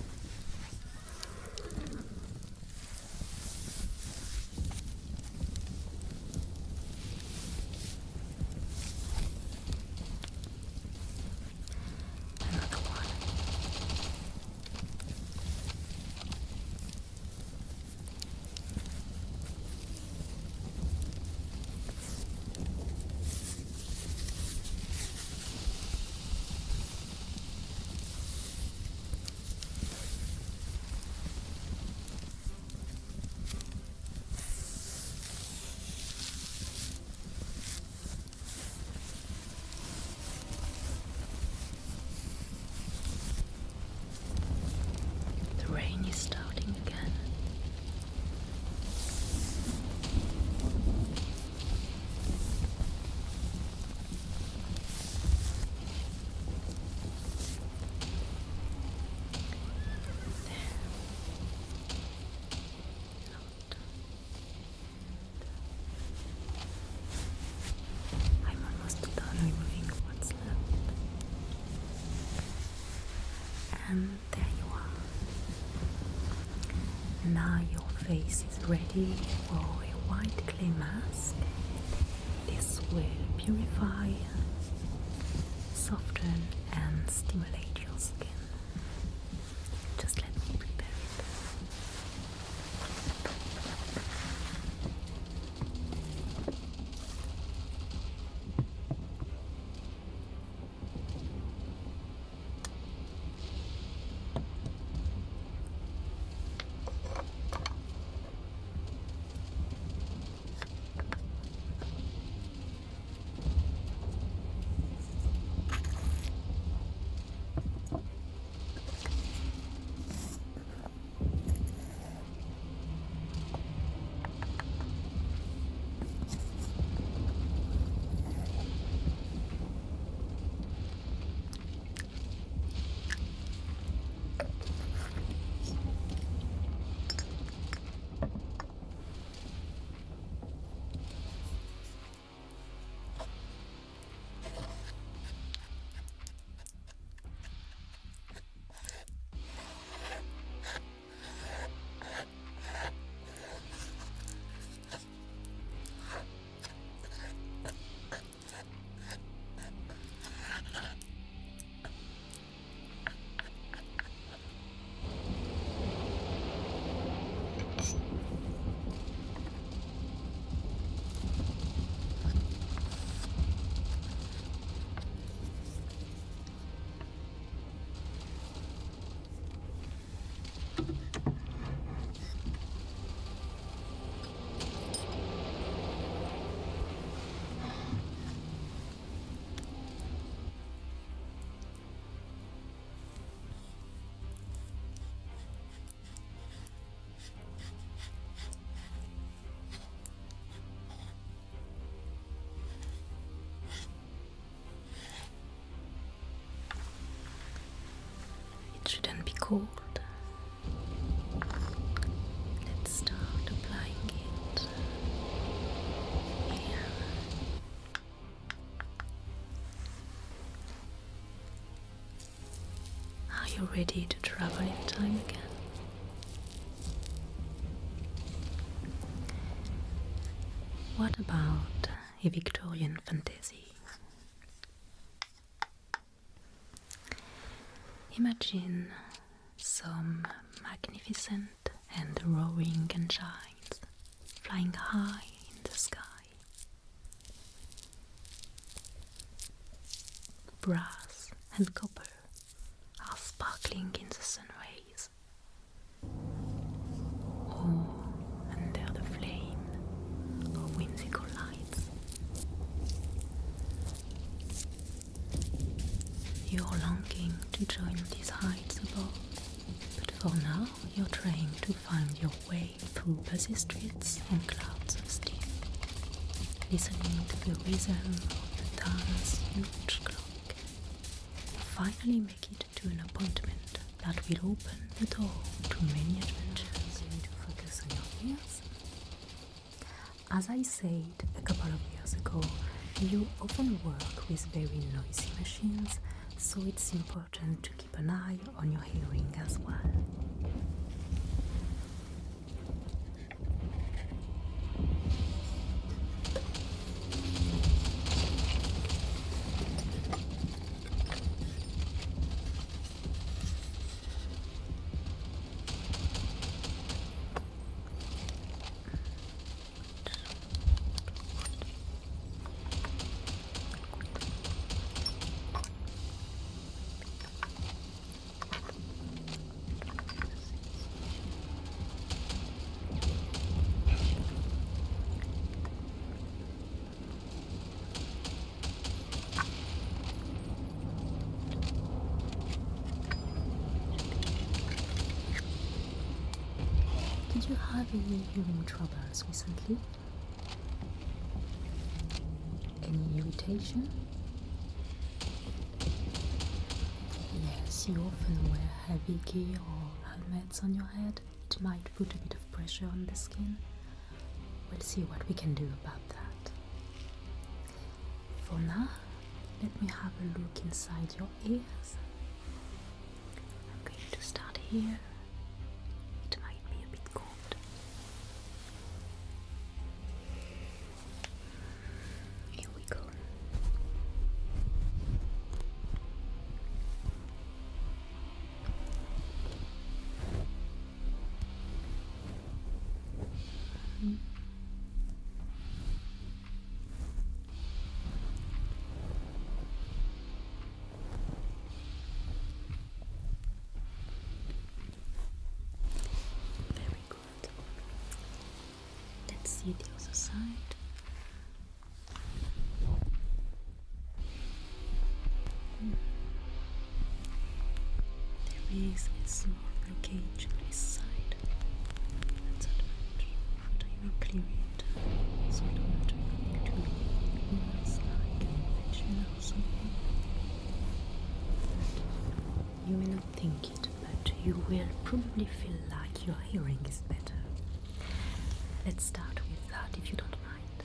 Rain is starting again. I'm almost done removing what's left. And there you are. Now your face is ready for a white clay mask. This will purify, soften and stimulate your skin. Just let me prepare it. Shouldn't be cold. Let's start applying it here. Are you ready to travel in time again? What about a Victorian fantasy? Imagine some magnificent and roaring engines flying high in the sky. Brass and copper are sparkling in the sun rays. Or under the flame of whimsical lights. You're longing to join these heights above, but for now you're trying to find your way through busy streets and clouds of steam, listening to the rhythm of the town's huge clock. You finally make it to an appointment that will open the door to many adventures. You need to focus on your ears. As I said a couple of years ago, you often work with very noisy machines, so it's important to keep an eye on your hearing as well. Did you have any hearing troubles recently? Any irritation? Yes, you often wear heavy gear or helmets on your head. It might put a bit of pressure on the skin. We'll see what we can do about that. For now, let me have a look inside your ears. I'm going to start here. It might be a bit cold. Here we go. See the other side. There is a small blockage on this side. That's not much, but I will clear it so I don't want to worse like an infection or something. You may not think it, but you will probably feel like your hearing is better. Let's start with that if you don't mind.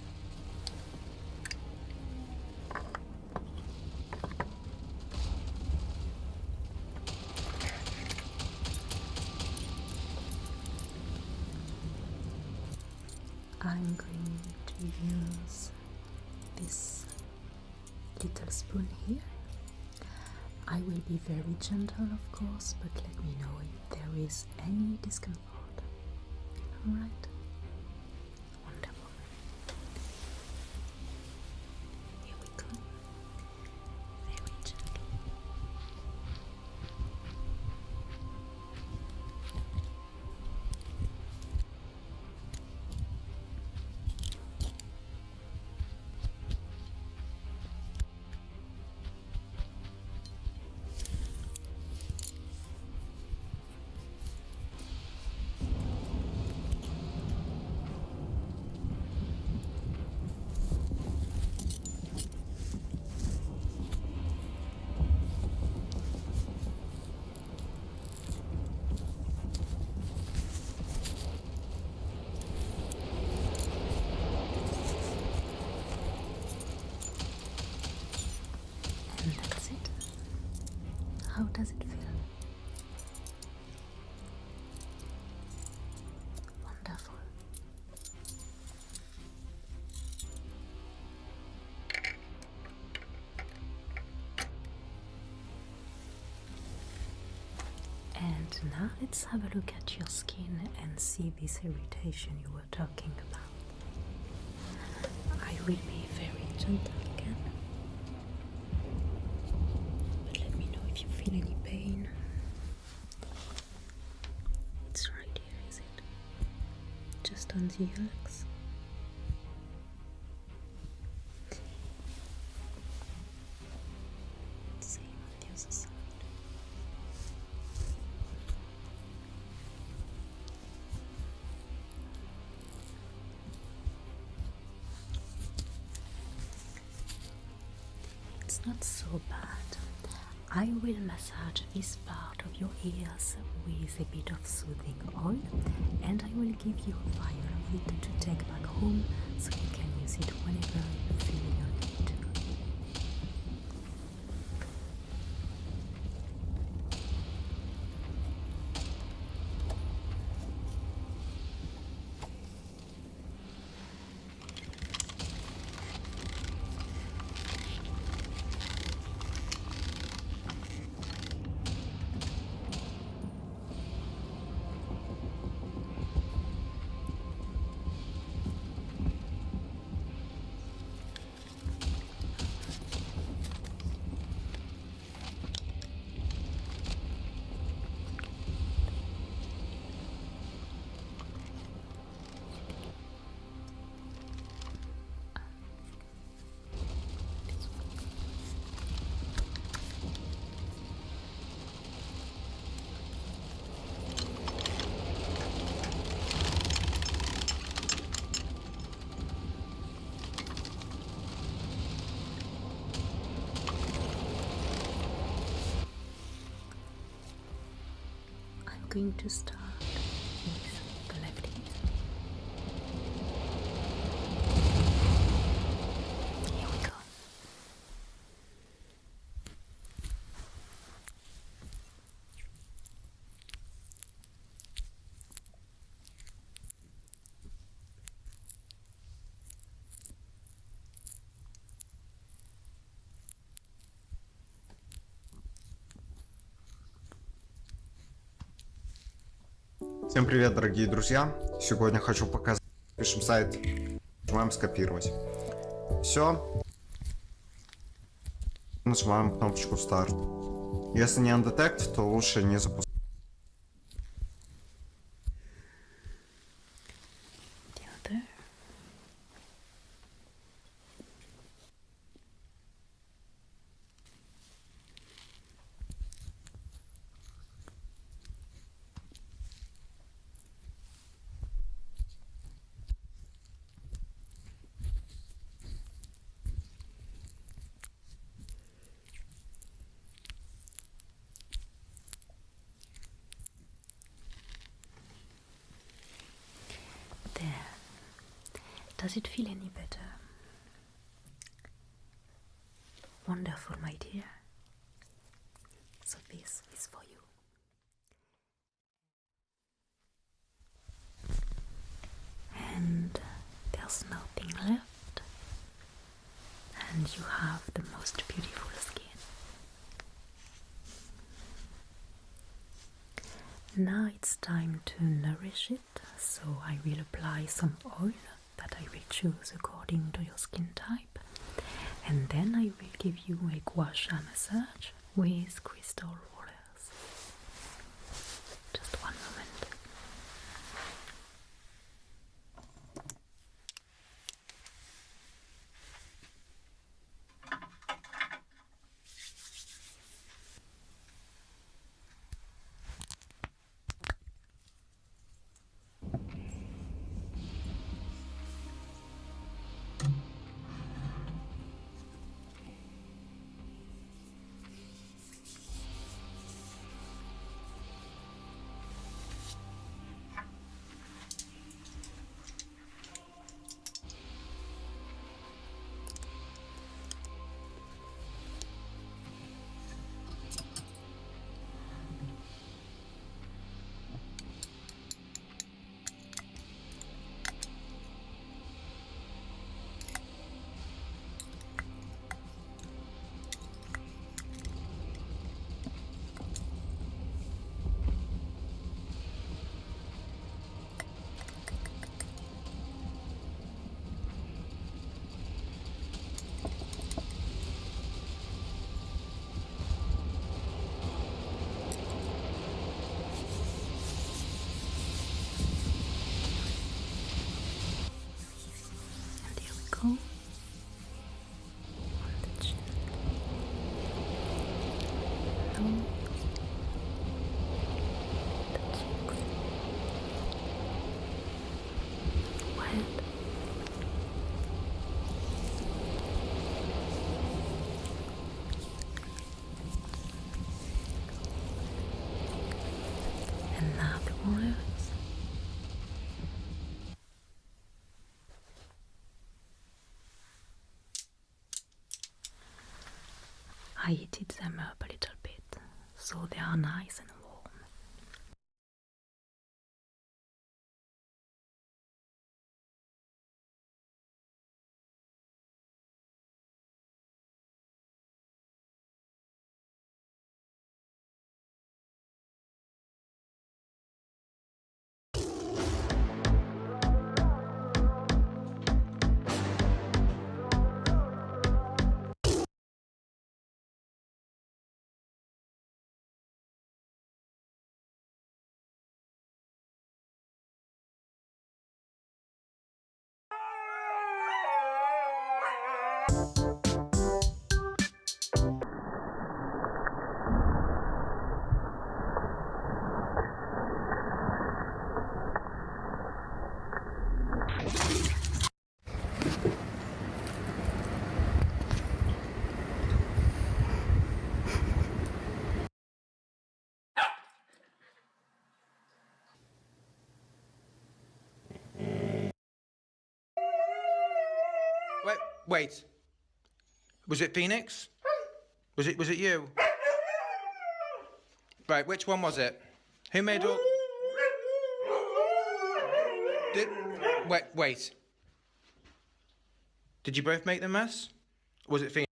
I'm going to use this little spoon here. I will be very gentle, of course, but let me know if there is any discomfort. Alright? How does it feel? Wonderful. And now let's have a look at your skin and see this irritation you were talking about. I will be very gentle again. But let me know if you feel any pain. It's right here, is it? Just on the helix. Same on the other side. It's not so bad. I will massage this part of your ears with a bit of soothing oil, and I will give you a file of it to take back home so you can use it whenever you feel you need to. Going to start with the left ear. Here we go. Всем привет, дорогие друзья! Сегодня хочу показать. Пишем сайт, нажимаем скопировать. Все. Нажимаем кнопочку старт. Если не undetect, то лучше не запускать. Does it feel any better? Wonderful, my dear. So this is for you. And there's nothing left. And you have the most beautiful skin. Now it's time to nourish it, so I will apply some oil that I will choose according to your skin type, and then I will give you a gua sha massage with crystal rollers. Just one moment. on the chin, nose, the cheeks, forehead, and now the words. I heated them up a little bit, so they are nice and warm. Wait. Was it Phoenix? Was it you? Right, which one was it? Who made all... Wait. Did you both make the mess? Or was it Phoenix?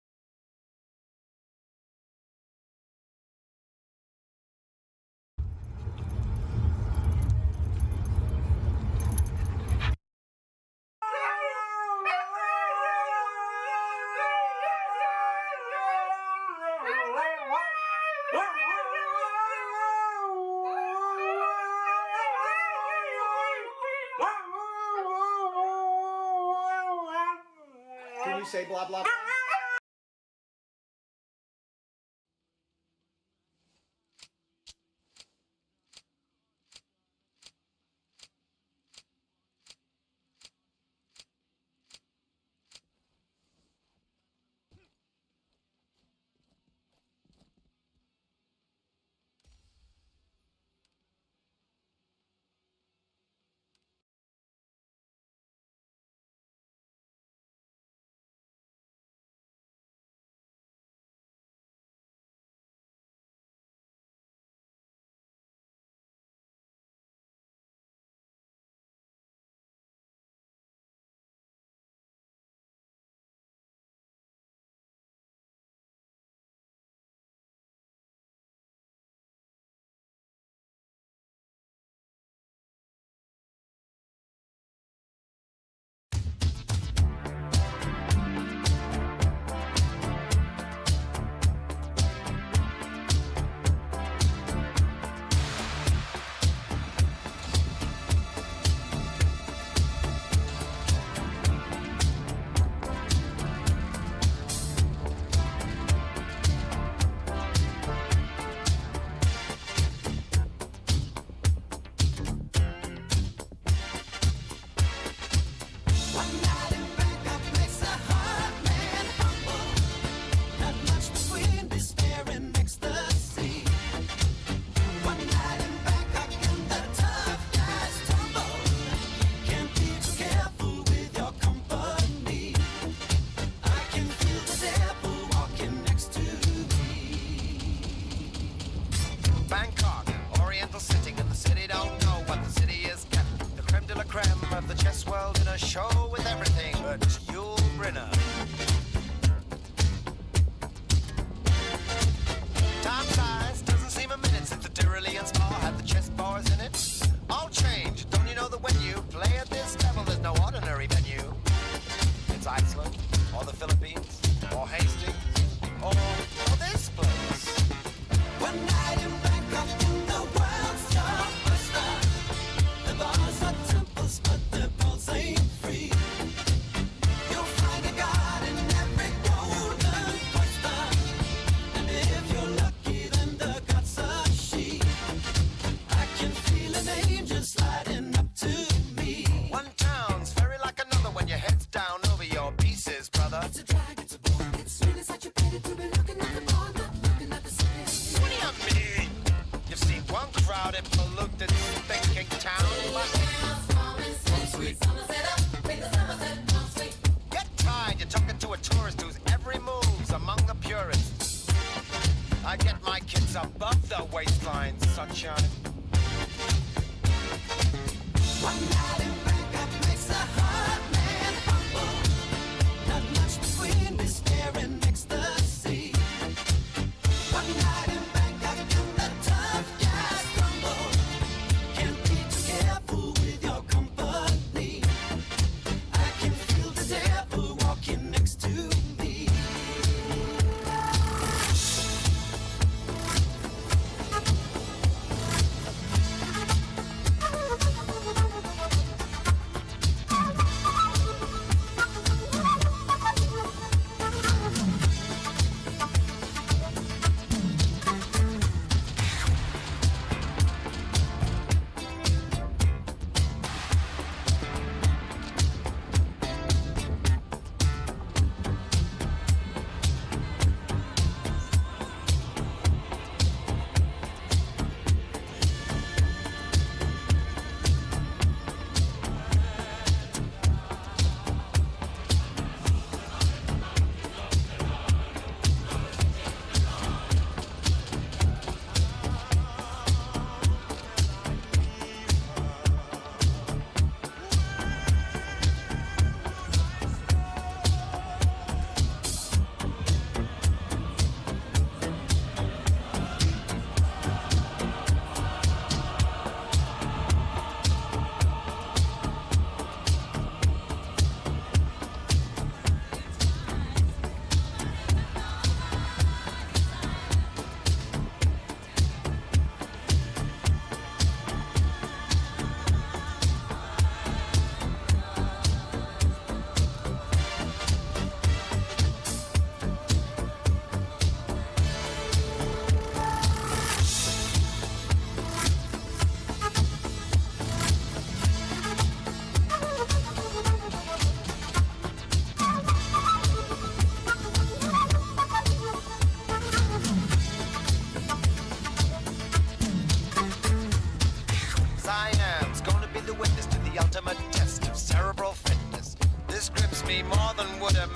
Can you say blah blah blah? crowded, polluted, thinking town. Get tired, you're talking to a tourist whose every move's among the purists. I get my kids above the waistline, sunshine. One night in Bangkok makes a hard man humble. Not much between despair and ecstasy. One night in Bangkok and the tough guys crumble. Can't be too careful with your company. I can feel the devil walking next to me.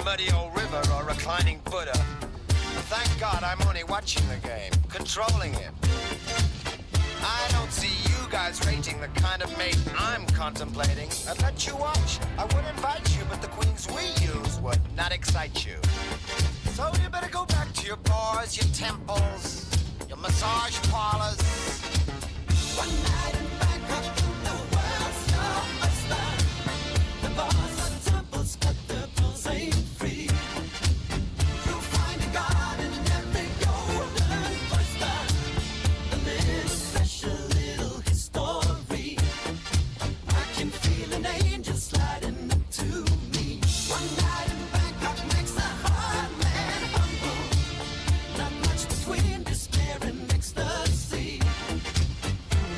Muddy old river or reclining Buddha. Thank God I'm only watching the game, controlling it. I don't see you guys rating the kind of mate I'm contemplating. I'd let you watch, I would invite you, but the queens we use would not excite you. So you better go back to your bars, your temples, your massage parlors. One night in Bangkok, the world's your oyster. The bars are temples, but the pills ain't free. You'll find a god in every golden oyster. A little special little history. I can feel an angel sliding up to me. One night in Bangkok makes a hard man humble. Not much between despair and ecstasy.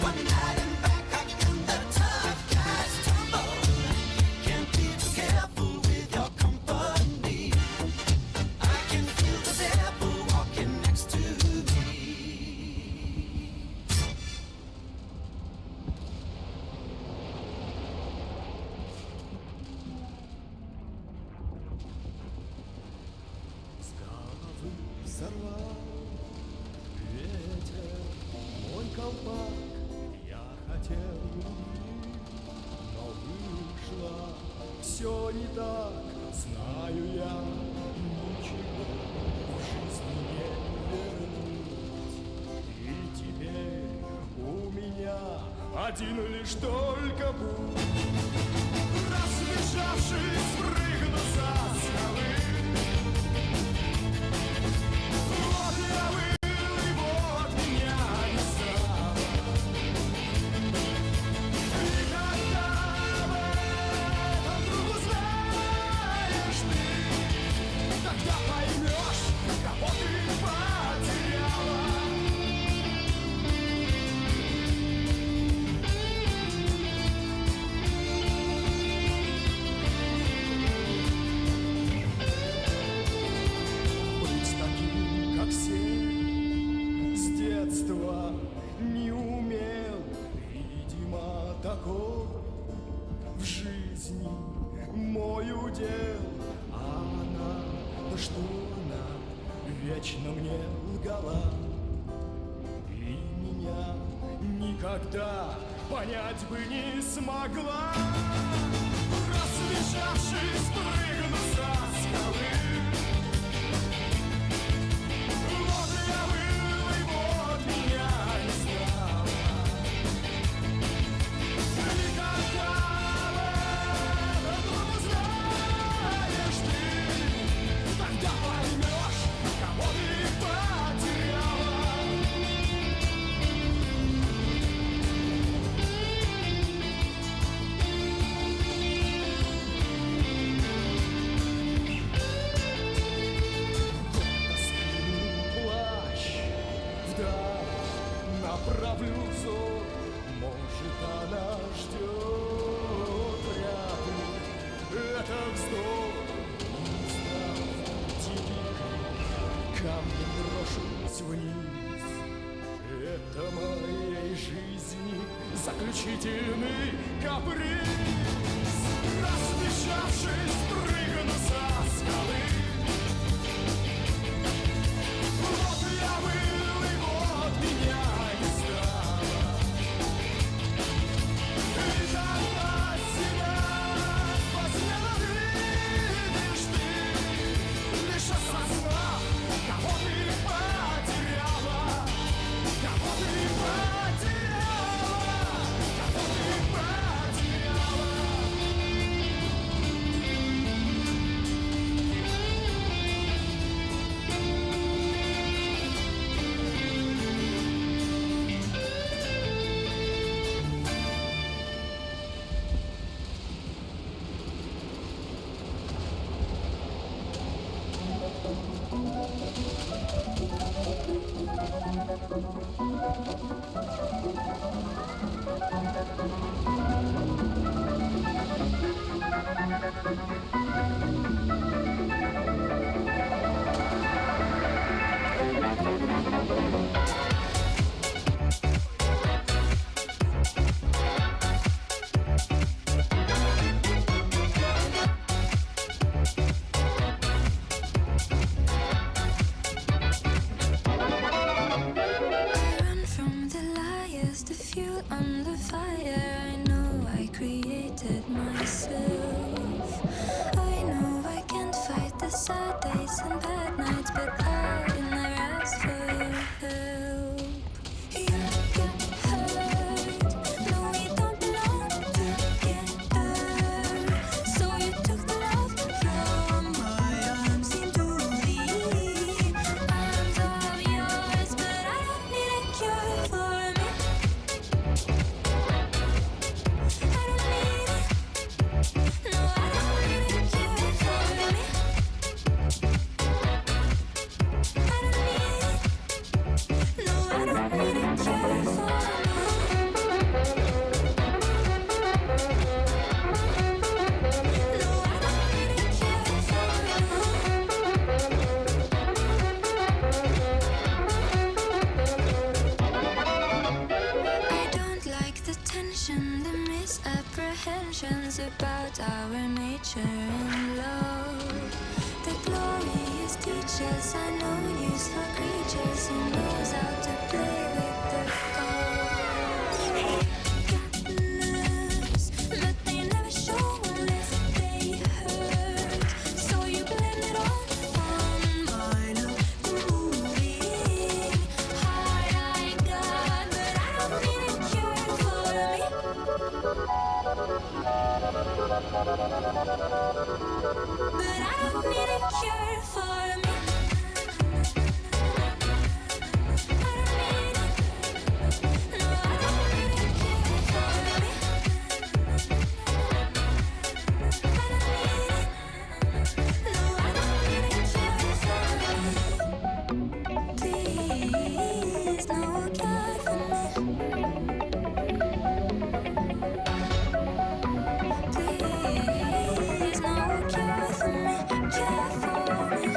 One night in Bangkok and the tough guys tumble. Can't be too careful with your company. I can feel the devil walking next to me. Сорвал ветер мой колпак, я хотел любви, но вышло все не так, знаю я, ничего в жизни не вернуть. И теперь у меня один лишь только путь, разбежавшись, прыгну за скалы. Вот я был, и вот меня не стало. И когда об этом вдруг узнаешь ты, тогда поймешь, кого ты потеряла. никогда понять бы не смогла. Разбежавшись, прыгну со скалы. Вот я был, и вот меня не стало. Никогда этого не знаешь ты. Тогда поймешь, кого ты потеряла. Направлю взор, может, она ждет вряд ли. Это вздох, не знав, теперь камнем брошусь вниз. Это моей жизни заключительный каприз. Разбежавшись, прыгну со скалы. Вот я был, и вот меня не стало. И тогда себя посмело видишь ты, лишь осознав, кого ты потеряла, кого ты потеряла, кого ты потеряла. Misapprehensions about our nature and love. The glorious teachers are no useful creatures who knows how to play with the gods. Goodness, but they never show unless they hurt. So you blame it all on my love moving. Heart I got, but I don't need a cure for me. But I don't need a cure for me. I don't need it. No, I don't need a cure for me. I don't need it. No, I don't need a cure for me. Please, no cure for me. Please, no cure for me, cure for me.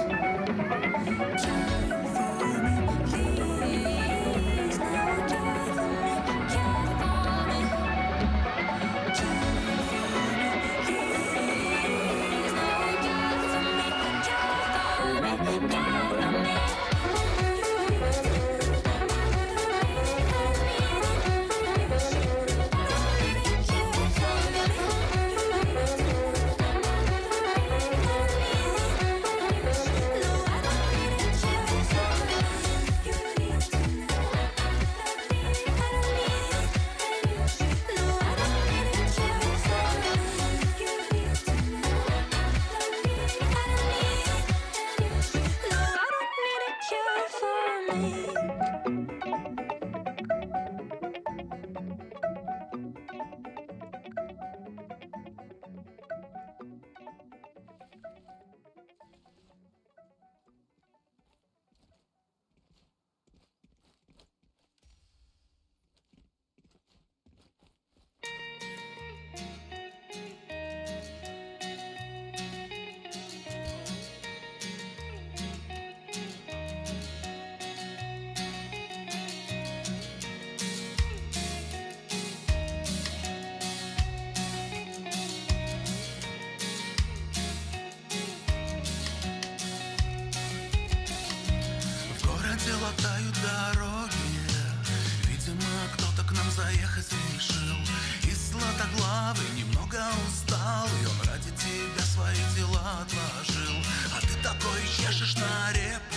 нам заехать решил. И златоглавый немного устал, и он ради тебя свои дела отложил. А ты такой чешешь на репу,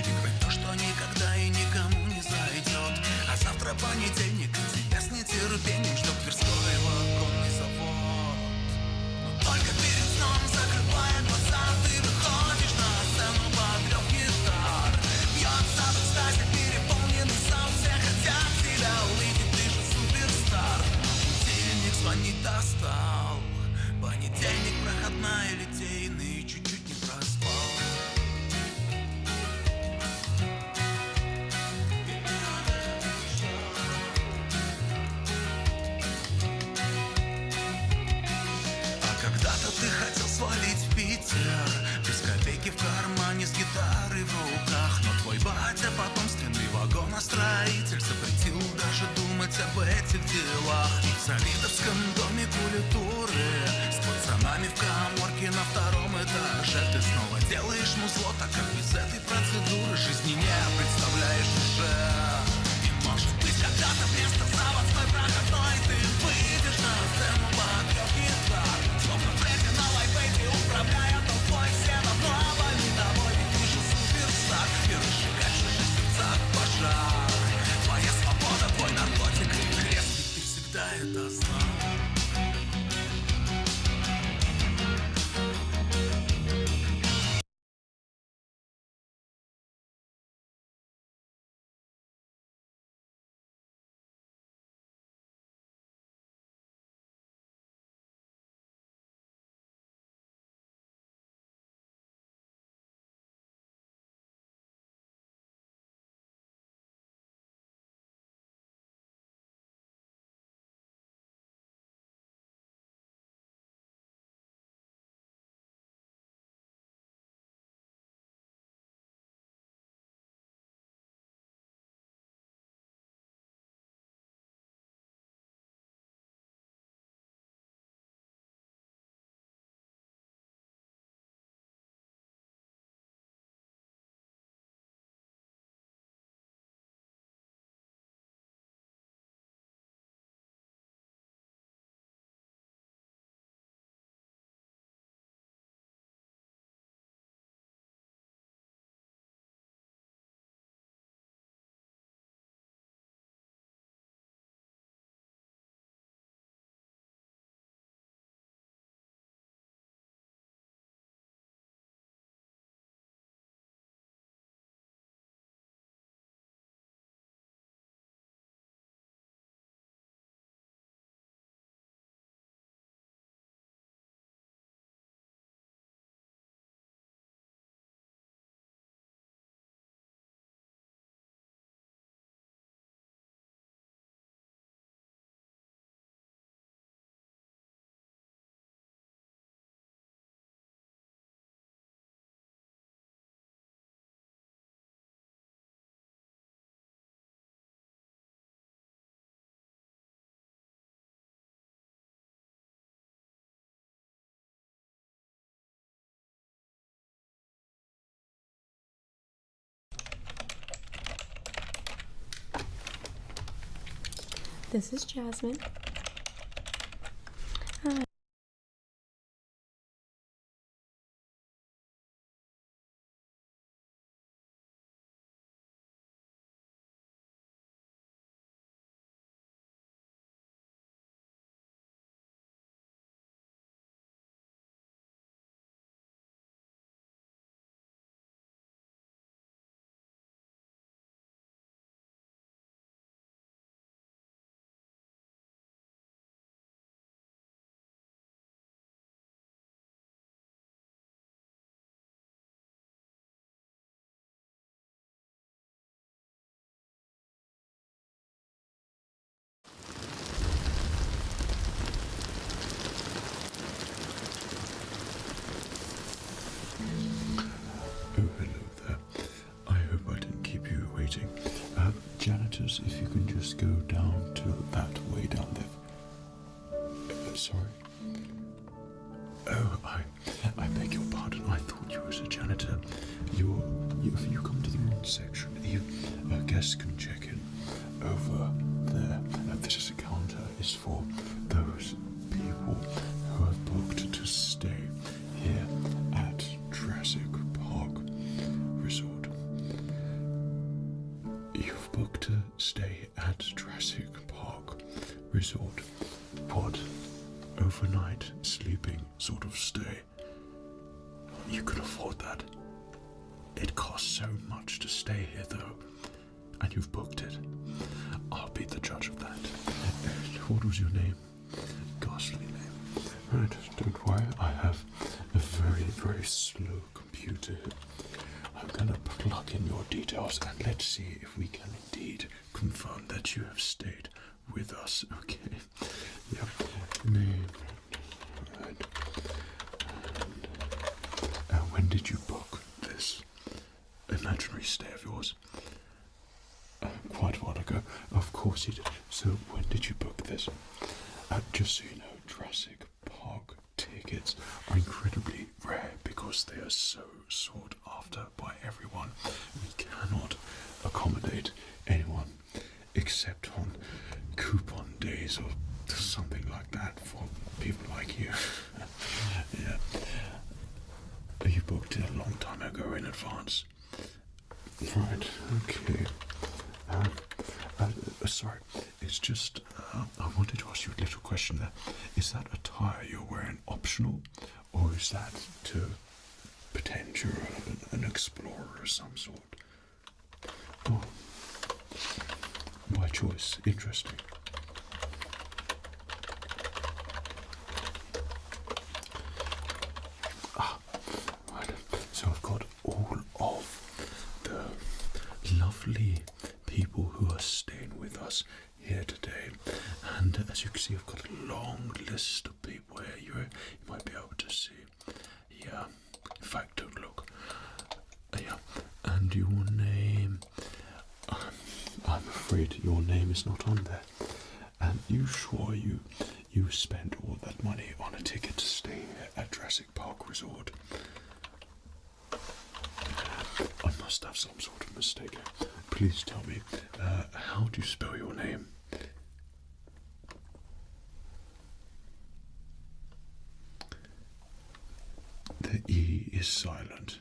играть то, что никогда и никому не зайдет. А завтра понедельник, и тебя с нетерпением ждет Тверской вагонный завод. Но только перед сном, закрывая глаза, ты выходишь на сцену под рев гитар. Бьется в экстазе переполненный зал, все хотят тебя увидеть, ты же суперстар. Будильник звонить достал, понедельник проходная, литейный, чуть-чуть не проспал. Когда-то ты хотел свалить в Питер, без копейки в кармане, с гитарой в руках. Но твой батя, потомственный вагоностроитель, запретил даже думать об этих делах. И в Завидовском доме культуры с пацанами в каморке на втором этаже ты снова делаешь музло, так как без этой процедуры жизни не представляешь уже. И может быть когда-то вместо заводской проходной ты выйдешь на сцену под рев гитар. Словно Фредди на лайфбейте, управляя толпой, все давно больны тобой, ведь ты же суперстар. И разжигаешь в сердцах пожар. Твоя свобода, твой наркотик и крест, ведь ты всегда это знал. This is Jasmine. Hi. Janitors, if you can just go down to that way down there. Sorry. Oh, I beg your pardon. I thought you was a janitor. If you come to the wrong section, guests can check in over there. this encounter is for those people who have booked to stay here at Jurassic Park Resort. You've booked to stay at Jurassic Park Resort. What? Overnight sleeping sort of stay? You can afford that. It costs so much to stay here though, and you've booked it. I'll be the judge of that. What was your name? Ghastly name. Right, don't worry, I have a very, very slow computer here. I'm gonna plug in your details and let's see if we can indeed confirm that you have stayed with us, okay? Yeah. Name. Right. And when did you book this imaginary stay of yours? Quite a while ago. Of course you did. So when did you book this? Just so you know, Jurassic Park tickets are incredibly rare because they are so sought after by everyone. We cannot accommodate anyone except on coupon days or something like that for people like you. Yeah. You booked it a long time ago in advance. Right, okay. Sorry, it's just, I wanted to ask you a little question there. Is that attire you're wearing optional, or is that to pretend you're an explorer of some sort? Oh, by choice, interesting. Right, so I've got all of the lovely people who are staying with us here today, and as you can see, I've got a long list of people here. You might be able to see. Yeah, in fact, don't look. Yeah, and your name. I'm afraid your name is not on there. And you sure you spent all that money on a ticket to stay here at Jurassic Park Resort? I must have some sort of mistake here. Please tell me, how do you spell your name? The E is silent.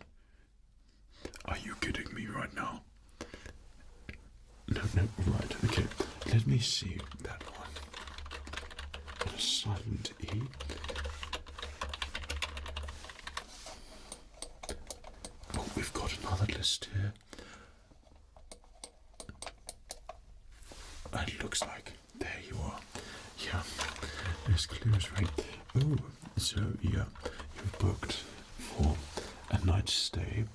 Are you kidding me right now? No, right, okay. Let me see that one. A silent E. Oh, we've got another list here. It looks like, there you are. Yeah, as clear as rain. Oh, so yeah, you've booked for a night's stay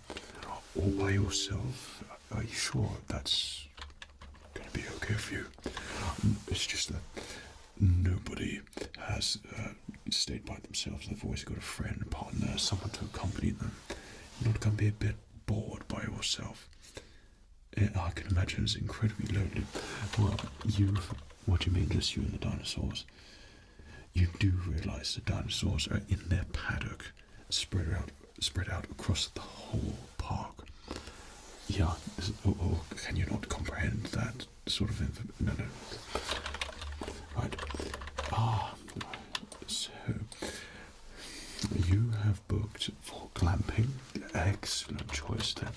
all by yourself. Are you sure that's going to be okay for you? It's just that nobody has stayed by themselves. They've always got a friend, a partner, someone to accompany them. You're not going to be a bit bored by yourself. I can imagine it's incredibly lonely. Well, what do you mean, just you and the dinosaurs? You do realise the dinosaurs are in their paddock, spread out across the whole park. Yeah, or can you not comprehend that sort of information? No. Right. So you have booked for glamping. Excellent choice there.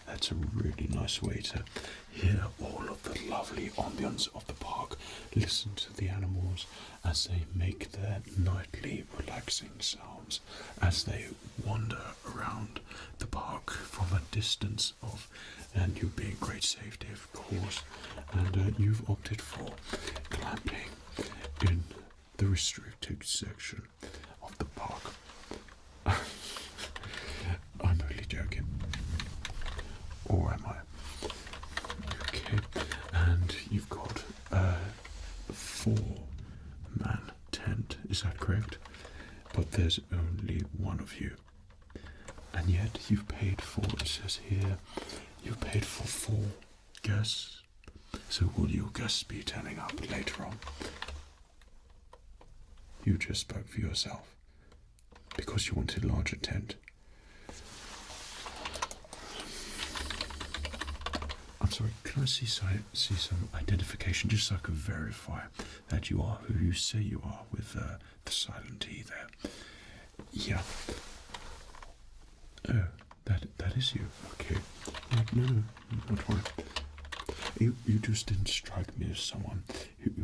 That's a really nice way to hear all of the lovely ambience of the park. Listen to the animals as they make their nightly relaxing sounds as they wander around the park from a distance of, and you'll be in great safety, of course. And you've opted for glamping in the restricted section of the park. I'm only joking. Or am I? Okay, and you've got a 4-man tent, is that correct? But there's only one of you. And yet you've paid for, it says here, you've paid for 4 guests. So will your guests be turning up later on? You just spoke for yourself. Because you wanted a larger tent. I'm sorry, can I see some identification just so I can verify that you are who you say you are with the silent E there? Yeah. Oh, that is you. Okay. No, not worry. You just didn't strike me as someone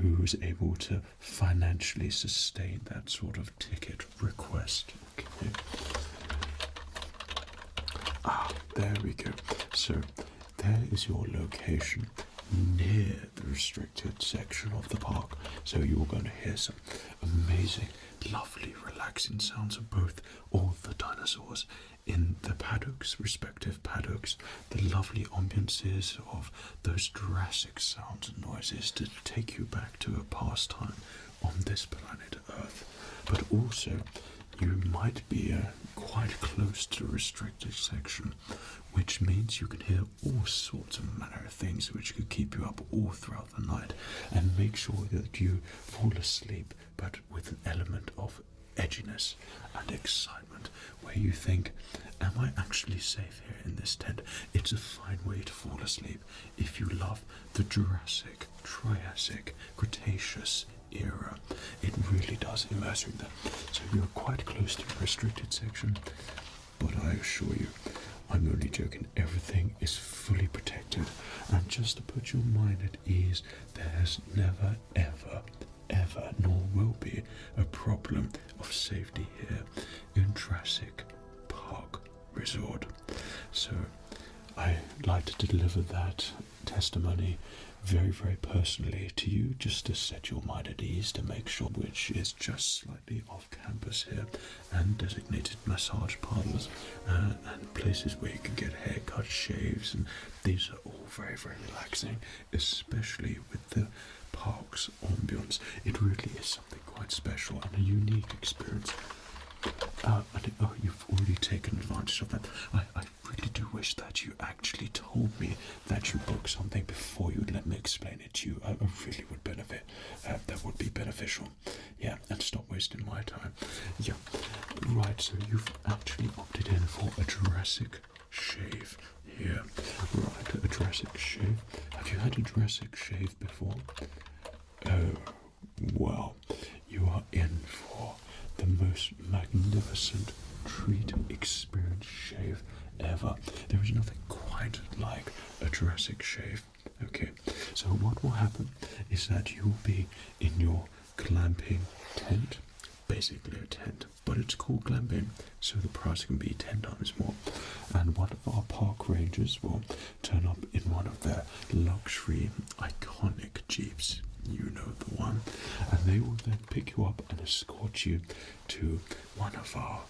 who was able to financially sustain that sort of ticket request. Okay. Ah, there we go. So, there is your location near the restricted section of the park. So you're going to hear some amazing, lovely, relaxing sounds of all the dinosaurs in the paddocks, respective paddocks, the lovely ambiances of those Jurassic sounds and noises to take you back to a past time on this planet Earth. But also, you might be quite close to the restricted section, which means you can hear all sorts of manner of things which could keep you up all throughout the night and make sure that you fall asleep, but with an element of edginess and excitement, where you think, am I actually safe here in this tent? It's a fine way to fall asleep if you love the Jurassic, Triassic, Cretaceous era. It really does immerse you there. So you're quite close to the restricted section, but I assure you, I'm only joking. Everything is fully protected, and just to put your mind at ease, there's never, ever, nor will be a problem of safety here in Jurassic Park Resort. So I like to deliver that testimony very, very personally to you, just to set your mind at ease, to make sure, which is just slightly off campus here, and designated massage parlors and places where you can get haircuts, shaves, and these are all very, very relaxing, especially with the park's ambience. It really is something quite special and a unique experience. You've already taken advantage of that. I really do wish that you actually told me that you booked something before you let me explain it to you. I really would benefit. That would be beneficial. Yeah, and stop wasting my time. Yeah, right, so you've actually opted in for a Jurassic shave here. Right, a Jurassic shave. Have you had a Jurassic shave before? Oh, well, you are in for the most magnificent treat experience shave ever. There is nothing quite like a Jurassic shave. Okay, so what will happen is that you will be in your glamping tent, basically a tent, but it's called glamping, so the price can be 10 times more. And one of our park rangers will turn up in one of their luxury, iconic Jeeps. You know the one. And they will then pick you up and escort you to one of our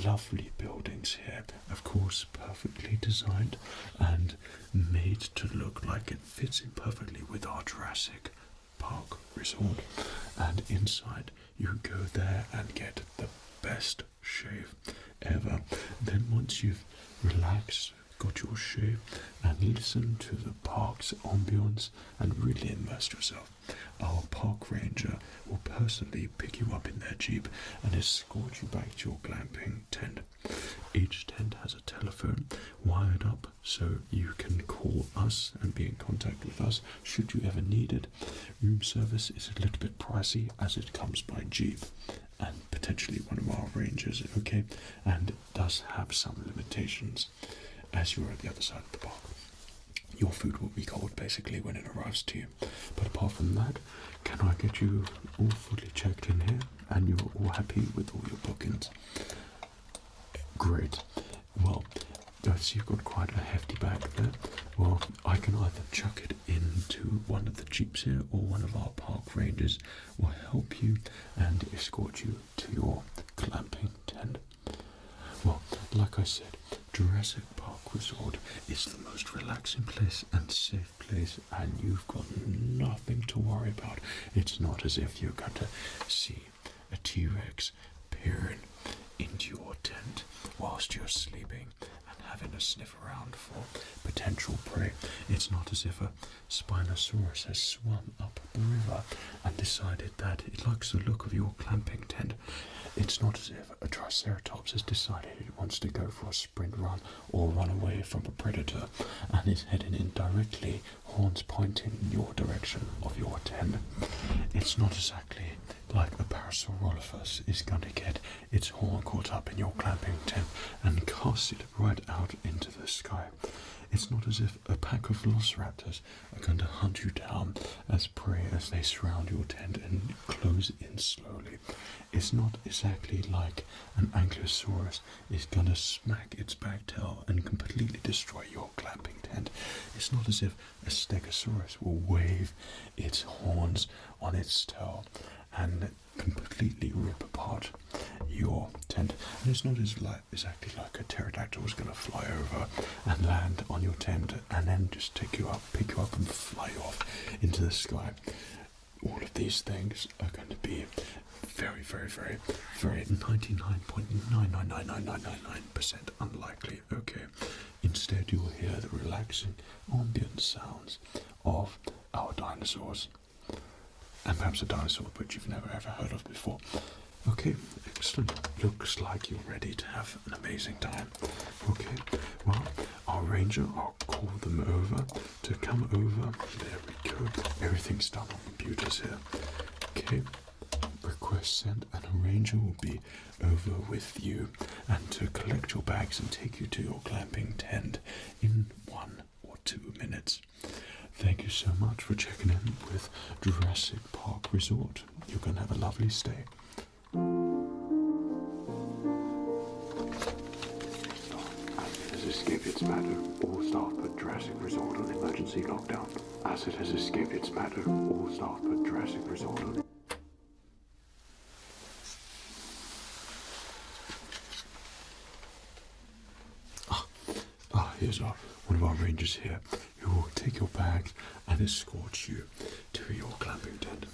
lovely buildings here. Of course, perfectly designed and made to look like it fits in perfectly with our Jurassic Park Resort. And inside, you go there and get the best shave ever. Then once you've relaxed, got your shave, and listened to the park's ambience and really immersed yourself, our park ranger will personally pick you up in their Jeep and escort you back to your glamping tent. Each tent has a telephone wired up so you can call us and be in contact with us should you ever need it. Room service is a little bit pricey as it comes by Jeep and potentially one of our rangers, okay, and it does have some limitations as you're at the other side of the park. Your food will be cold basically when it arrives to you. But apart from that, can I get you all fully checked in here and you're all happy with all your bookings? Great. Well, I see you've got quite a hefty bag there. Well, I can either chuck it into one of the Jeeps here or one of our park rangers will help you and escort you to your glamping tent. Well, like I said, Jurassic Park Resort is the most relaxing place and safe place, and you've got nothing to worry about. It's not as if you're going to see a T-Rex peering into your tent whilst you're sleeping and having a sniff around for potential prey. It's not as if a Spinosaurus has swum up the river and decided that it likes the look of your clamping tent. It's not as if a Triceratops has decided it wants to go for a sprint run or run away from a predator and is heading in directly, horns pointing in your direction of your tent. It's not exactly like a Parasaurolophus is going to get its horn caught up in your clamping tent and cast it right out into the sky. It's not as if a pack of velociraptors are going to hunt you down as prey as they surround your tent and close in slowly. It's not exactly like an Ankylosaurus is going to smack its back tail and completely destroy your clamping tent. It's not as if a Stegosaurus will wave its horns on its tail and completely rip apart your tent. And it's not exactly like a pterodactyl is going to fly over and land on your tent and then just pick you up and fly off into the sky. All of these things are going to be very, very, very, very 99.99999% unlikely. Okay. Instead, you will hear the relaxing ambient sounds of our dinosaurs. And perhaps a dinosaur which you've never ever heard of before. Okay, excellent. Looks like you're ready to have an amazing time. Okay, well, our ranger, I'll call them over to come over. There we go. Everything's done on computers here. Okay, request sent, and a ranger will be over with you and to collect your bags and take you to your clamping tent in 1 or 2 minutes. Thank you so much for checking in with Jurassic Park Resort. You're going to have a lovely stay. Acid has escaped its matter. All staff at Jurassic Resort on emergency lockdown. Acid has escaped its matter. All staff at Jurassic Resort on... Here's one of our rangers here who will take your bags and escort you to your clamping tent.